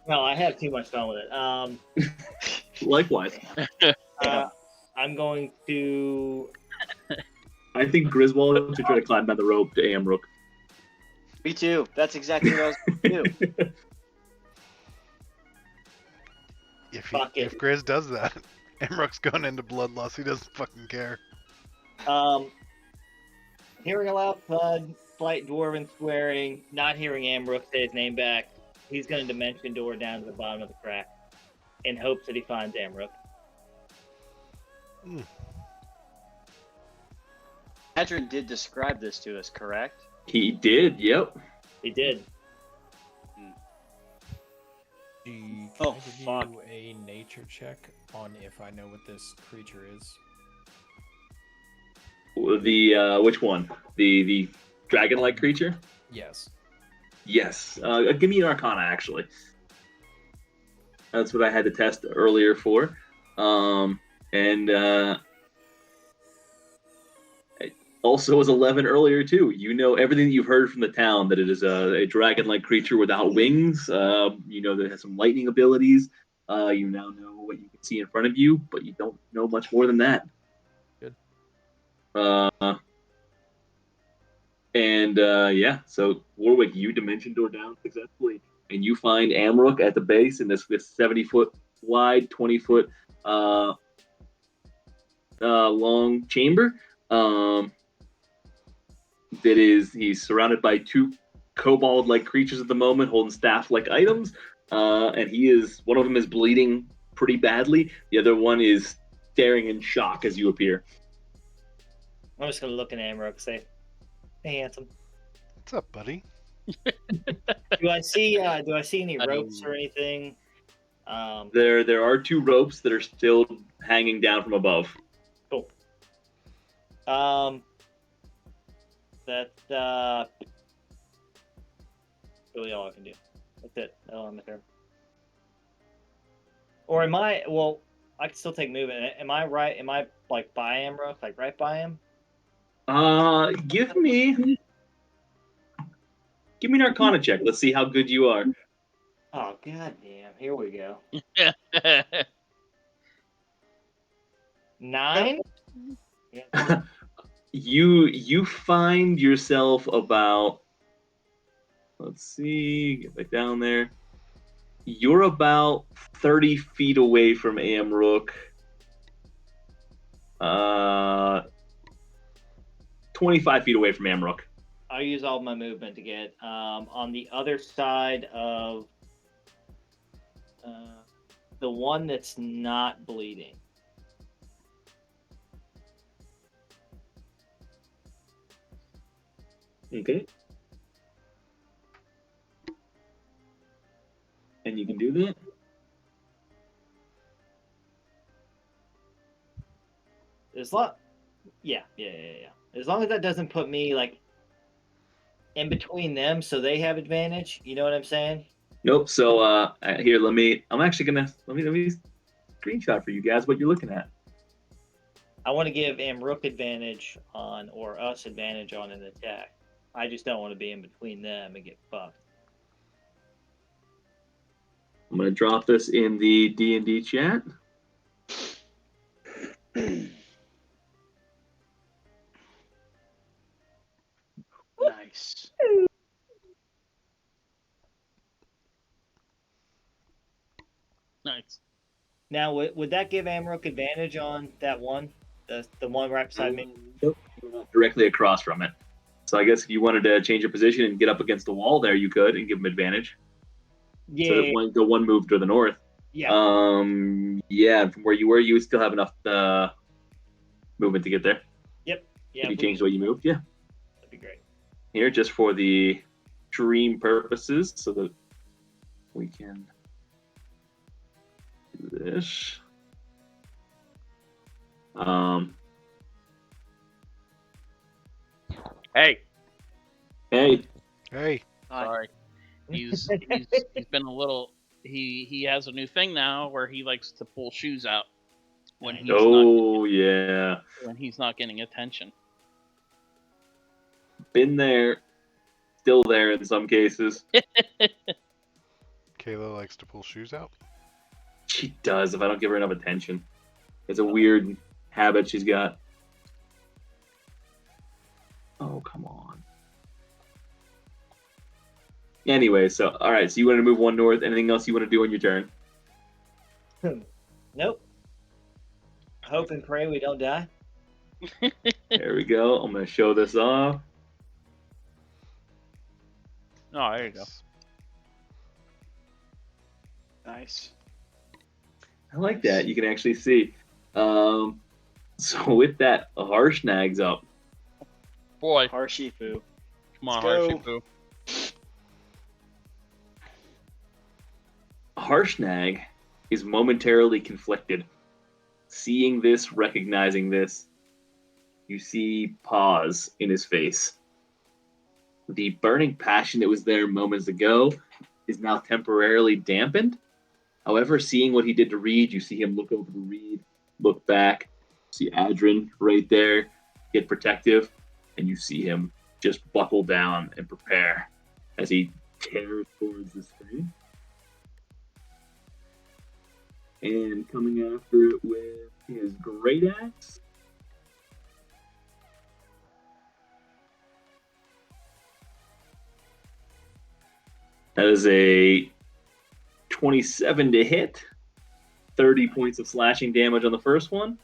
No, I have too much fun with it. Likewise. I'm going to... I think Griswold should try to climb down the rope to Amrook. Me too. That's exactly what I was going to do. If Fuck it. Grizz does that, Amrook's going into bloodlust. He doesn't fucking care. Hearing a loud thud, slight dwarven swearing, not hearing Amrook say his name back, he's going to dimension door down to the bottom of the crack in hopes that he finds Amrook. Adrian did describe this to us, correct? He did. Yep. He did. Can Oh, I give fuck. you a nature check on if I know what this creature is? The which one? The dragon-like creature? Yes. Yes. Give me an Arcana, actually. That's what I had to test earlier for. It also was 11 earlier, too. You know everything that you've heard from the town, that it is a dragon-like creature without wings. You know that it has some lightning abilities. You now know what you can see in front of you, but you don't know much more than that. Good. Yeah, so Warwick, you dimension door down successfully, and you find Amrook at the base in this 70-foot wide, 20-foot long chamber. He's surrounded by two kobold-like creatures at the moment, holding staff-like items, and one of them is bleeding pretty badly. The other one is staring in shock as you appear. I'm just going to look at Amrook and say, "Hey, handsome. What's up, buddy?" Do I see any ropes or anything? There are two ropes that are still hanging down from above. Cool. That's really all I can do. That's it. That's all I'm there. Or am I? Well, I can still take movement. Am I right? Am I like by Amrook, like right by him? Give me an Arcana check. Let's see how good you are. Oh goddamn! Here we go. 9. Yeah. You find yourself about, let's see, get back down there. You're about 30 feet away from Amrook. 25 feet away from Amrook. I'll use all my movement to get on the other side of the one that's not bleeding. Okay. And you can do that? Yeah. As long as that doesn't put me like in between them, so they have advantage. You know what I'm saying? Nope. So here, I'm actually gonna let me screenshot for you guys what you're looking at. I want to give Amrook advantage on, or us advantage on an attack. I just don't want to be in between them and get fucked. I'm gonna drop this in the D&D chat. Nice. Nice. Now, would that give Amrook advantage on that one, the one right beside me? Nope, you're not directly across from it. So I guess if you wanted to change your position and get up against the wall there, you could and give him advantage. Yeah. So the one move to the north. Yeah. Yeah, from where you were, you would still have enough movement to get there. Yep. Yeah. If you change the way you moved, yeah. That'd be great. Here, just for the dream purposes, so that we can do this. Hey, Hey, Hey, sorry. He's been a little. He has a new thing now where he likes to pull shoes out when he's yeah, when he's not getting attention. been there, still there in some cases. Kayla likes to pull shoes out. She does if I don't give her enough attention. It's a weird habit she's got. Oh, come on. Anyway, so all right, so you want to move one north. Anything else you want to do on your turn? Nope. Hope and pray we don't die. There we go. I'm gonna show this off. Oh, there you go. Nice. I like that. You can actually see. So with that, a Harshnag's up. Boy, Harshifu. come on, Let's go. Harshifu. Harshnag is momentarily conflicted. Seeing this, recognizing this, you see pause in his face. The burning passion that was there moments ago is now temporarily dampened. However, seeing what he did to Reed, you see him look over to Reed, look back, see Adrin right there, get protective, and you see him just buckle down and prepare as he tears towards the screen. And coming after it with his great axe. That is a 27 to hit, 30 points of slashing damage on the first one.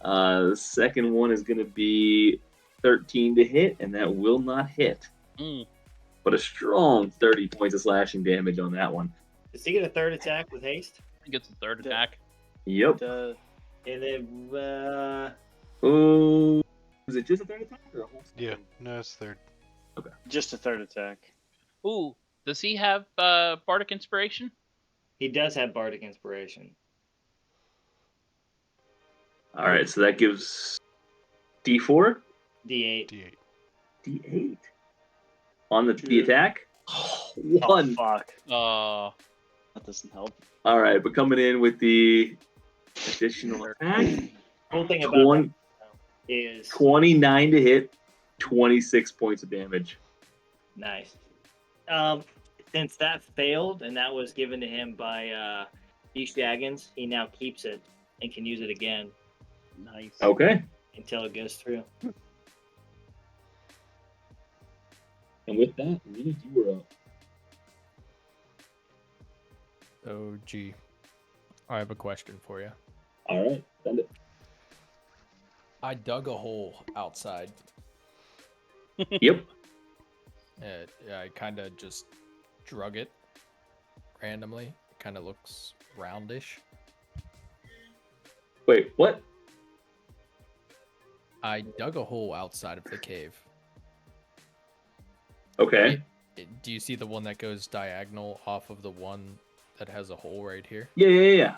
The second one is going to be 13 to hit, and that will not hit. But a strong 30 points of slashing damage on that one. Does he get a third attack with haste? He gets a third attack. Yep. And then, Oh, is it just a third attack or a whole Yeah, no, it's third. Okay. Just a third attack. Ooh, does he have Bardic Inspiration? he does have Bardic Inspiration. All right, so that gives D4, D8. D8. D8 on the attack. One. Oh, fuck. That That doesn't help. All right, but coming in with the additional attack, Cool thing about that is 29 to hit, 26 points of damage. nice. Since that failed and that was given to him by East Jaggins, he now keeps it and can use it again nice. Okay. until it goes through. And with that, Reed, you were up. Oh, gee. I have a question for you. All right, send it. I dug a hole outside. Yep. I kind of just drug it randomly. It kind of looks roundish. Wait, what? I dug a hole outside of the cave. Okay. Do you see the one that goes diagonal off of the one that has a hole right here? Yeah.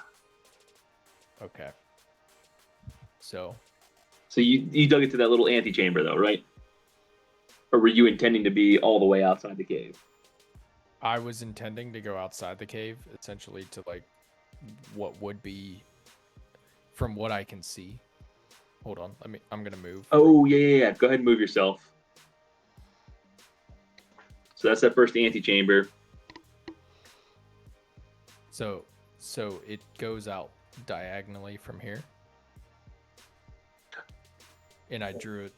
Okay. So you dug into that little antechamber though, right? Or were you intending to be all the way outside the cave? I was intending to go outside the cave, essentially to like what would be, from what I can see. Hold on, I'm gonna move. Oh yeah. Go ahead and move yourself. So that's that first antechamber. So it goes out diagonally from here. And I drew it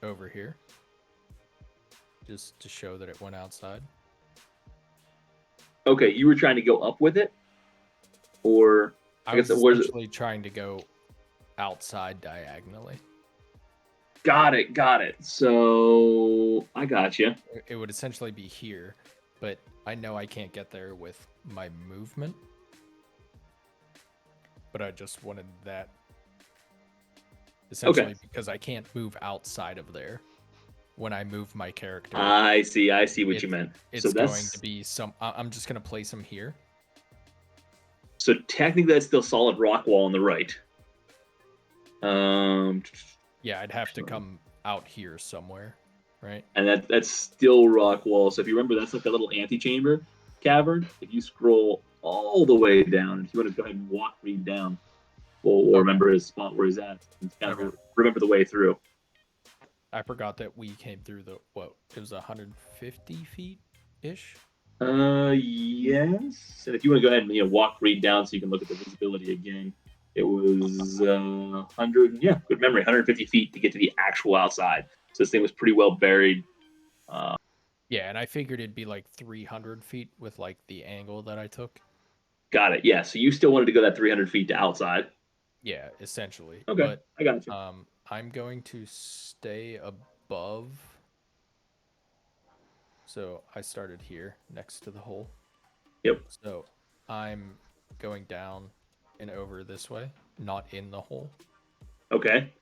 over here. Just to show that it went outside. Okay, you were trying to go up with it? Or I was essentially trying to go outside diagonally. Got it. So I got you. It would essentially be here, but I know I can't get there with my movement. But I just wanted that essentially because I can't move outside of there. When I move my character, I see what you meant. It's going to be I'm just gonna place him here. So technically, that's still solid rock wall on the right. Yeah, I'd have to come out here somewhere, right? And that's still rock wall. So if you remember, that's like a little antechamber cavern. If you scroll all the way down, if you want to go ahead and walk Reed down, we'll remember his spot where he's at. And kind of remember the way through. I forgot that we came through it was 150 feet ish. Yes. And if you want to go ahead and walk Reed down so you can look at the visibility again, it was 100. Yeah, good memory. 150 feet to get to the actual outside. So this thing was pretty well buried. Yeah, and I figured it'd be like 300 feet with like the angle that I took. Got it. Yeah. So you still wanted to go that 300 feet to outside. Yeah, essentially. Okay, but, I got you. I'm going to stay above. So I started here next to the hole. Yep. So I'm going down and over this way, not in the hole. Okay.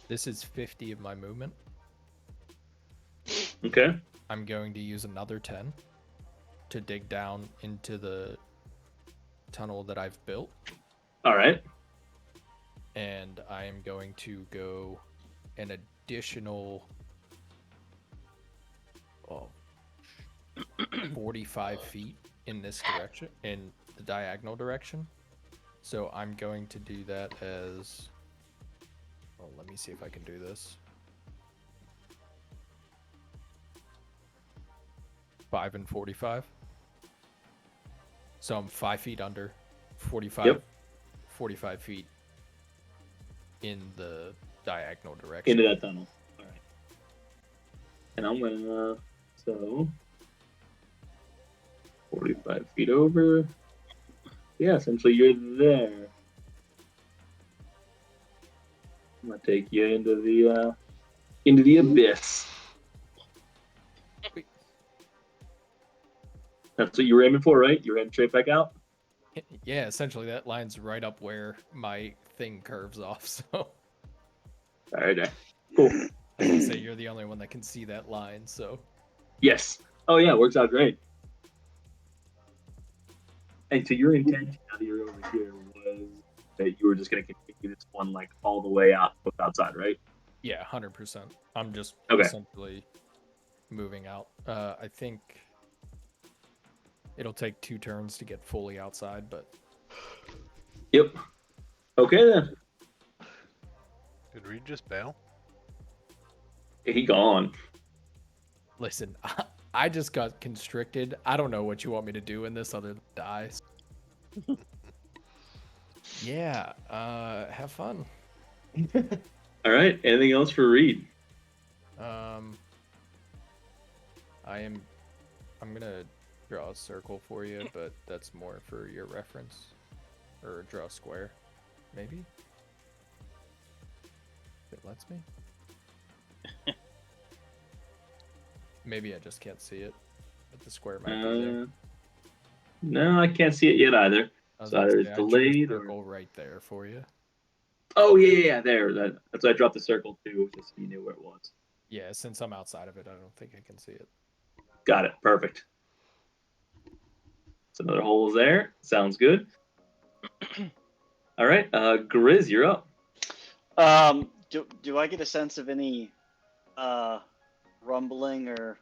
This is 50 of my movement. Okay. I'm going to use another 10 to dig down into the tunnel that I've built. All right. And I am going to go an additional 45 feet in this direction, in the diagonal direction. So I'm going to do that as... Well, let me see if I can do this. 5 and 45. So I'm 5 feet under, 45 feet in the diagonal direction. Into that tunnel. All right. And I'm gonna so 45 feet over. Yeah, essentially you're there. I'm gonna take you into the abyss. That's what you were aiming for, right? You're heading straight back out? Yeah, essentially that line's right up where my thing curves off, so... Alright, cool. I can say you're the only one that can see that line, so... Yes. Oh yeah, works out great. And so your intention, now that you're over here, was that you were just going to continue this one like all the way out, outside, right? Yeah, 100%. I'm just essentially moving out. I think it'll take 2 turns to get fully outside, but... Yep. Okay then. Did Reed just bail? He gone. Listen, I just got constricted. I don't know what you want me to do in this other than die. Yeah, have fun. All right. Anything else for Reed? I'm gonna draw a circle for you, but that's more for your reference. Or draw a square, maybe? If it lets me. Maybe I just can't see it, but the square might be there. No, I can't see it yet either. I was So gonna either say, it's I drew a delayed or... circle right there for you. Oh yeah. There. That's why I dropped the circle too, just so you knew where it was. Yeah, since I'm outside of it, I don't think I can see it. Got it. Perfect. So another hole is there. Sounds good. All right, Grizz, you're up. Do I get a sense of any rumbling or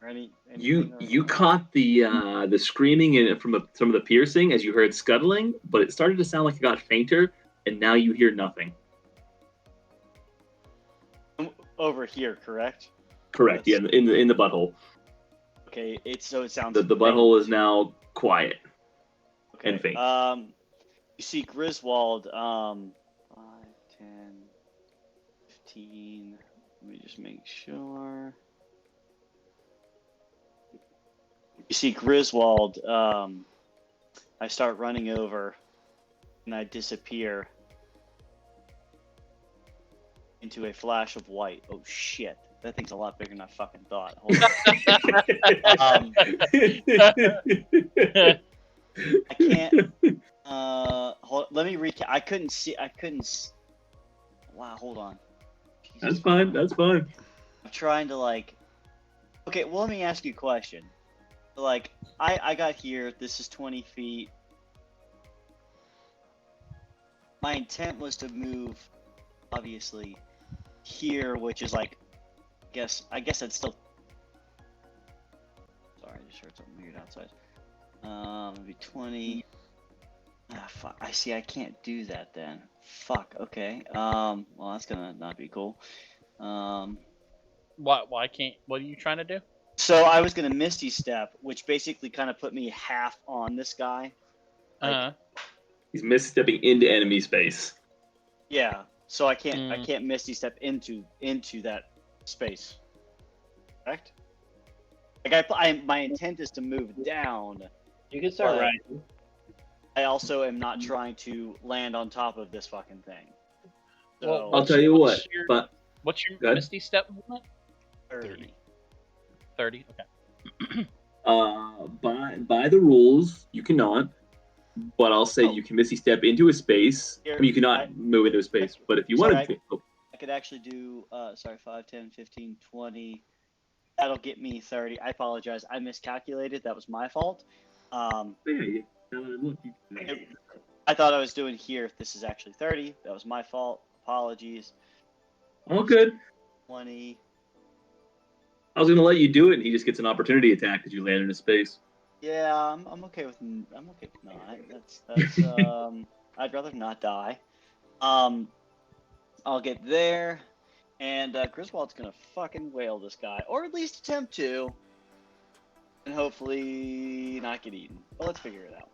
anything? You caught the screaming from some of the piercing as you heard scuttling, but it started to sound like it got fainter, and now you hear nothing. Over here, correct? Correct. Yeah, in the butthole. Okay. It sounds. The butthole is now quiet and faint. You see Griswold. 5, 10, 15. Let me just make sure. You see Griswold. I start running over, and I disappear into a flash of white. Oh shit! That thing's a lot bigger than I fucking thought. Hold on. I can't. Let me recap. I couldn't see. Wow. Hold on. Jesus. That's fine. That's fine. I'm trying to like. Okay. Well, let me ask you a question. Like, I got here. This is 20 feet. My intent was to move, obviously, here, which is like, I guess it's still. Sorry, I just heard something weird outside. Maybe 20. Ah, fuck. I see. I can't do that then. Fuck. Okay. Well, that's gonna not be cool. Why can't? What are you trying to do? So I was gonna Misty Step, which basically kind of put me half on this guy. He's misstepping into enemy space. Yeah. So I can't Misty Step into that space. Correct? Like my intent is to move down. You can start but riding. I also am not trying to land on top of this fucking thing. So, Well, I'll tell you what. What's your Go ahead. Misty Step movement? 30. 30. Okay. By the rules, you cannot. But I'll say you can Misty Step into a space. I mean, you cannot move into a space. But if you wanted to, I could actually do 5, 10, 15, 20. That'll get me 30. I apologize. I miscalculated. That was my fault. yeah. I thought I was doing here. This is actually 30. That was my fault. Apologies. All good. 20. I was gonna let you do it, and he just gets an opportunity attack because you land in a space. Yeah, I'm okay with not. That's I'd rather not die. I'll get there, and Griswold's gonna fucking whale this guy, or at least attempt to, and hopefully not get eaten. But let's figure it out.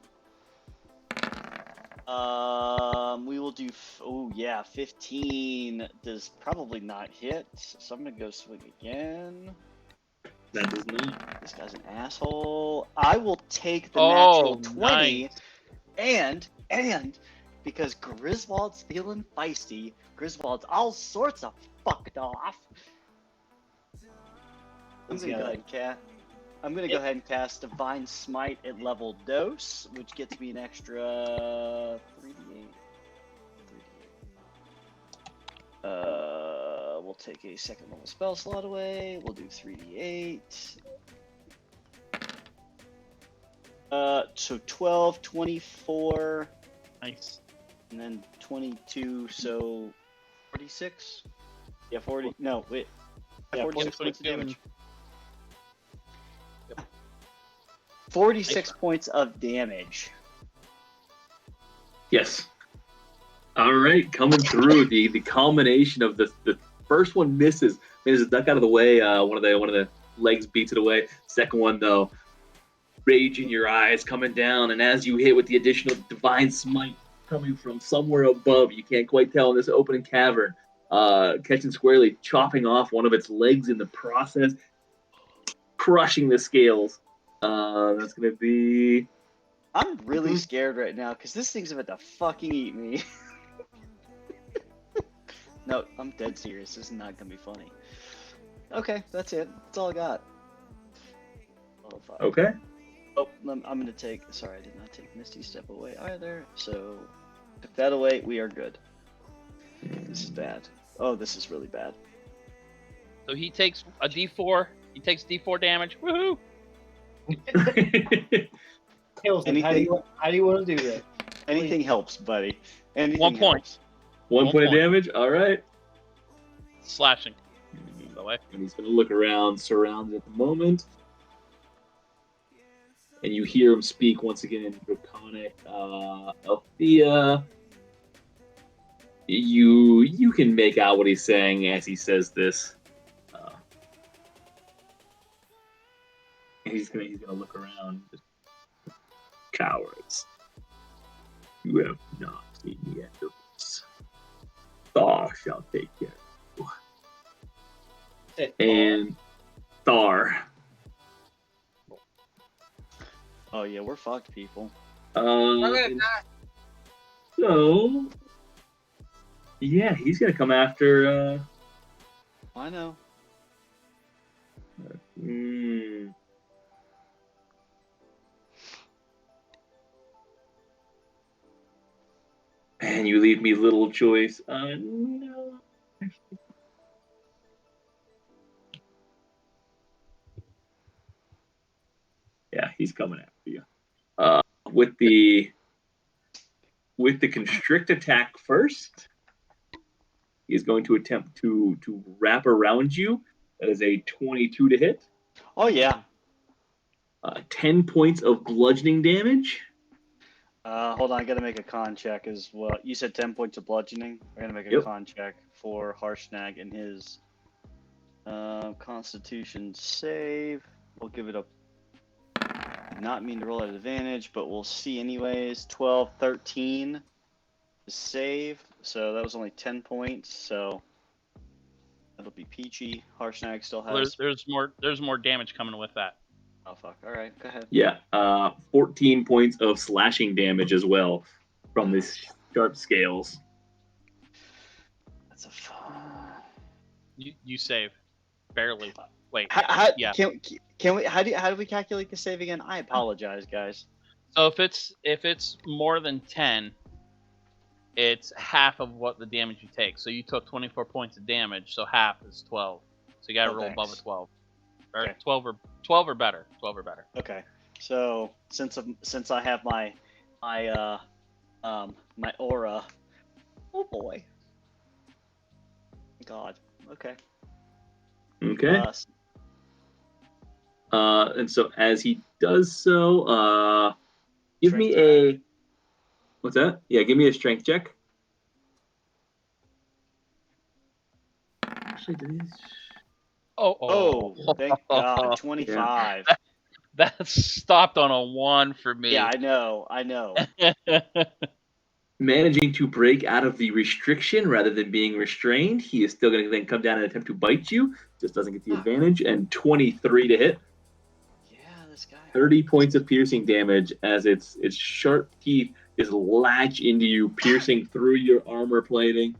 We will do. 15 does probably not hit, so I'm gonna go swing again. That does not. This guy's an asshole. I will take the natural 20, nice. and because Griswold's feeling feisty, Griswold's all sorts of fucked off. I'm gonna go ahead and cast Divine Smite at level dose, which gets me an extra 3d8. We'll take a second level spell slot away. We'll do 3d8. So 12, 24. Nice. And then 22, so 46? Yeah, 40. No, wait. Yeah, 46 points of damage. Yep. 46 points of damage. Yes. All right, coming through the culmination of the first one misses. There's a duck out of the way. One of the legs beats it away. Second one though, rage in your eyes coming down, and as you hit with the additional divine smite coming from somewhere above, you can't quite tell in this opening cavern, catching squarely, chopping off one of its legs in the process, crushing the scales. That's gonna be. I'm really scared right now because this thing's about to fucking eat me. No, I'm dead serious. This is not gonna be funny. Okay, that's it. That's all I got. Oh, fuck. Okay. Oh, I'm gonna take. Sorry, I did not take Misty Step away either. So, took that away. We are good. This is bad. Oh, this is really bad. So he takes a D4. He takes D4 damage. Woohoo! Hilton, how do you want to do that? Anything helps, buddy. Anything 1 point. helps. 1 point of point. damage. All right. Slashing. By the way. And he's going to look around, surrounded at the moment. And you hear him speak once again in Draconic. Althea, you can make out what he's saying as he says this. He's gonna look around. Cowards. You have not seen the end of this. Thar shall take care of you. And Thar. Oh yeah, we're fucked, people. And so yeah, he's gonna come after I know. And you leave me little choice. No. Yeah, he's coming after you. With the constrict attack first, he's going to attempt to wrap around you. That is a 22 to hit. Oh yeah. 10 points of bludgeoning damage. Hold on, I gotta make a con check as well. You said 10 points of bludgeoning. We're gonna make a Yep. con check for Harshnag and his Constitution save. We'll give it a. Did not mean to roll at advantage, but we'll see anyways. 12, 13 to save. So that was only 10 points. So that'll be peachy. Harshnag still has. There's more damage coming with that. Oh fuck! All right, go ahead. Yeah, 14 points of slashing damage as well from these sharp scales. That's a fun. You save, barely. Wait. How, yeah. Can we? How do we calculate the save again? I apologize, guys. So if it's more than 10, it's half of what the damage you take. So you took 24 points of damage, so half is 12. So you got to roll above a 12. Or Okay. 12 or better. 12 or better. Okay. So since I have my aura. Oh boy. God. Okay. Okay. And so as he does so, give me Strength a. What's that? Yeah, give me a strength check. Actually, Oh, thank God. 25. That stopped on a 1 for me. Yeah, I know. managing to break out of the restriction rather than being restrained, he is still going to then come down and attempt to bite you. Just doesn't get the advantage. And 23 to hit. Yeah, this guy. 30 points of piercing damage as its sharp teeth is latch into you, piercing through your armor plating.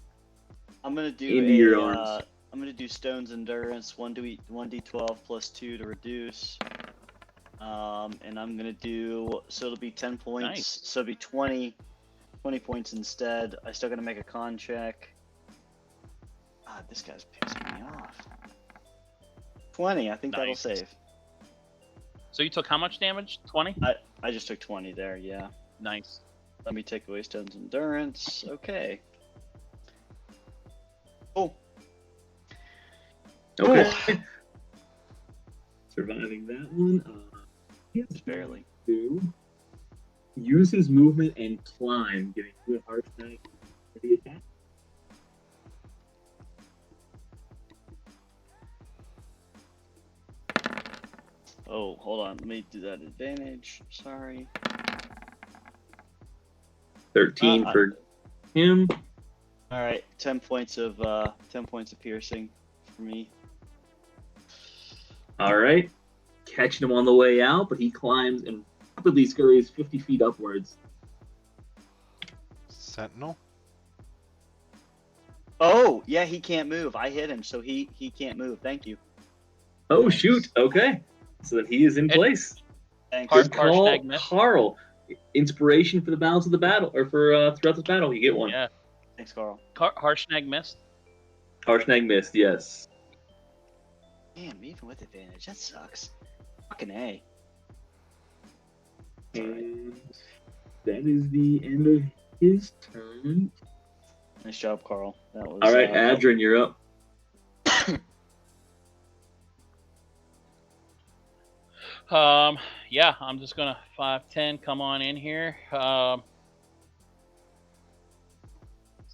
I'm gonna do into your arms. I'm gonna do Stone's Endurance, 1d12 plus 2 to reduce. And I'm gonna do, so it'll be 10 points. Nice. So it'll be 20 points instead. I still gotta make a con check. God, this guy's pissing me off. 20, I think that'll Nice. save. So you took how much damage? 20? I just took 20 there, yeah. Nice. Let me take away Stone's Endurance. Okay. Oh. Okay. Surviving that one. Just barely. To use his movement and climb, getting to a harsh knife for the attack. Oh, hold on. Let me do that advantage. Sorry. 13 for him. All right, 10 points of piercing for me. All right. Catching him on the way out, but he climbs and rapidly scurries 50 feet upwards. Sentinel? Oh, yeah, he can't move. I hit him, so he can't move. Thank you. Oh, Nice. shoot. Okay. So then he is in place. Thank Hard you. Good call, Harshnag missed. Carl. Inspiration for the balance of the battle, or for throughout this battle, you get one. Yeah. Thanks, Carl. Harshnag missed. Harshnag missed, yes. Damn, even with advantage, that sucks. Fucking A. And that is the end of his turn. Nice job, Carl. That was. All right, Adrian, you're up. Yeah, I'm just gonna 5-10 come on in here.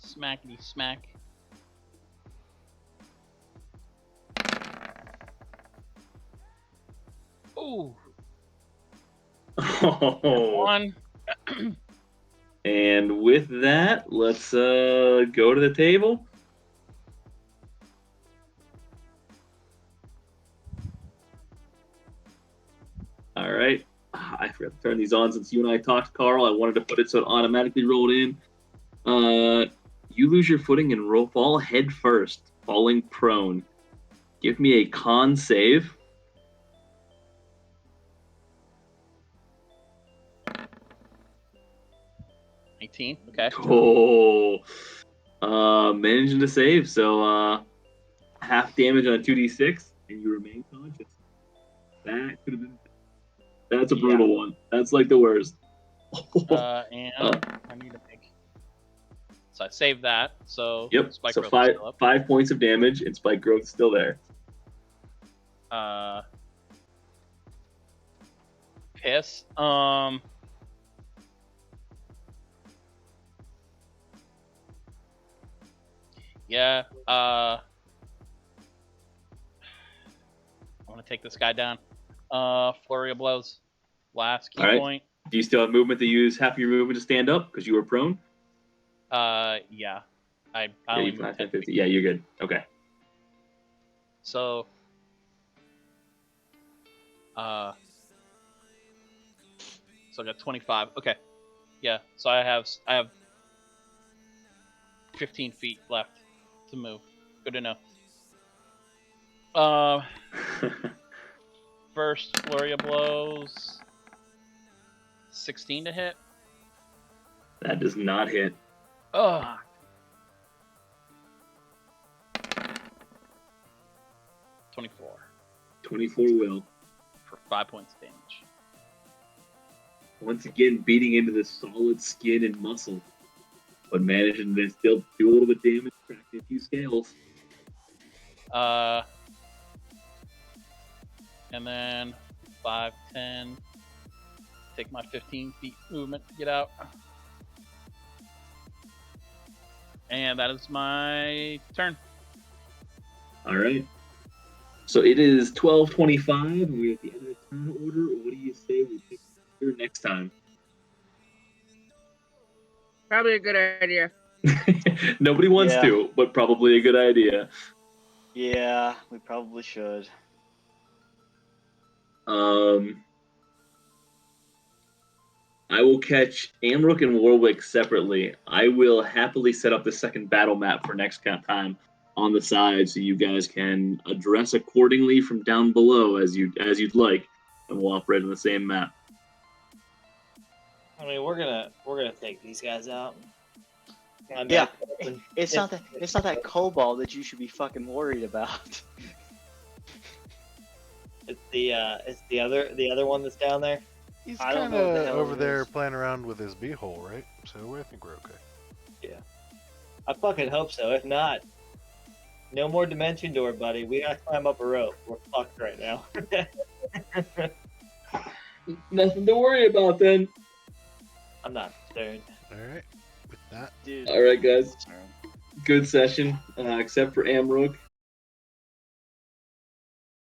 Smackety smack. Ooh, Oh. one. And with that, let's go to the table. All right. I forgot to turn these on since you and I talked, Carl. I wanted to put it so it automatically rolled in. You lose your footing and fall head first, falling prone. Give me a con save. 18. Okay. Oh, managing to save. So half damage on a 2d6, and you remain conscious. That could have been. That's a brutal one. That's like the worst. And I need to make. So I saved that. So Yep. Spike So growth is still up. 5 points of damage, and spike growth is still there. Piss. Yeah. I want to take this guy down. Flurry of blows. Last key point. Do you still have movement to use half your movement to stand up because you were prone? Yeah. I only moved 10 feet. Yeah, you're good. Okay. So, so I got 25. Okay. Yeah. So I have 15 feet left to move. Good to know. First flurry of blows. 16 to hit. That does not hit. Oh. $24 will. for 5 points of damage. Once again, beating into the solid skin and muscle, but managing to still do a little bit of damage, cracking a few scales. And then 5, 10. Take my 15 feet movement to get out. And that is my turn. All right. So it is 12:25, and we're at the end of the turn order. What do you say we pick here next time? Probably a good idea. Nobody wants to, but probably a good idea. Yeah, we probably should. I will catch Amrook and Warwick separately. I will happily set up the second battle map for next time on the side, so you guys can address accordingly from down below as you'd like, and we'll operate on the same map. I mean, we're gonna take these guys out. Yeah, it's not that kobold that you should be fucking worried about. It's the other one that's down there. He's I don't kind know what the of hell over it there is. playing around with his beehole, right? So I think we're okay. Yeah, I fucking hope so. If not, no more dimension door, buddy. We gotta climb up a rope. We're fucked right now. Nothing to worry about then. I'm not concerned. All right. With that, Dude. All right, guys. Good session, except for Amrook.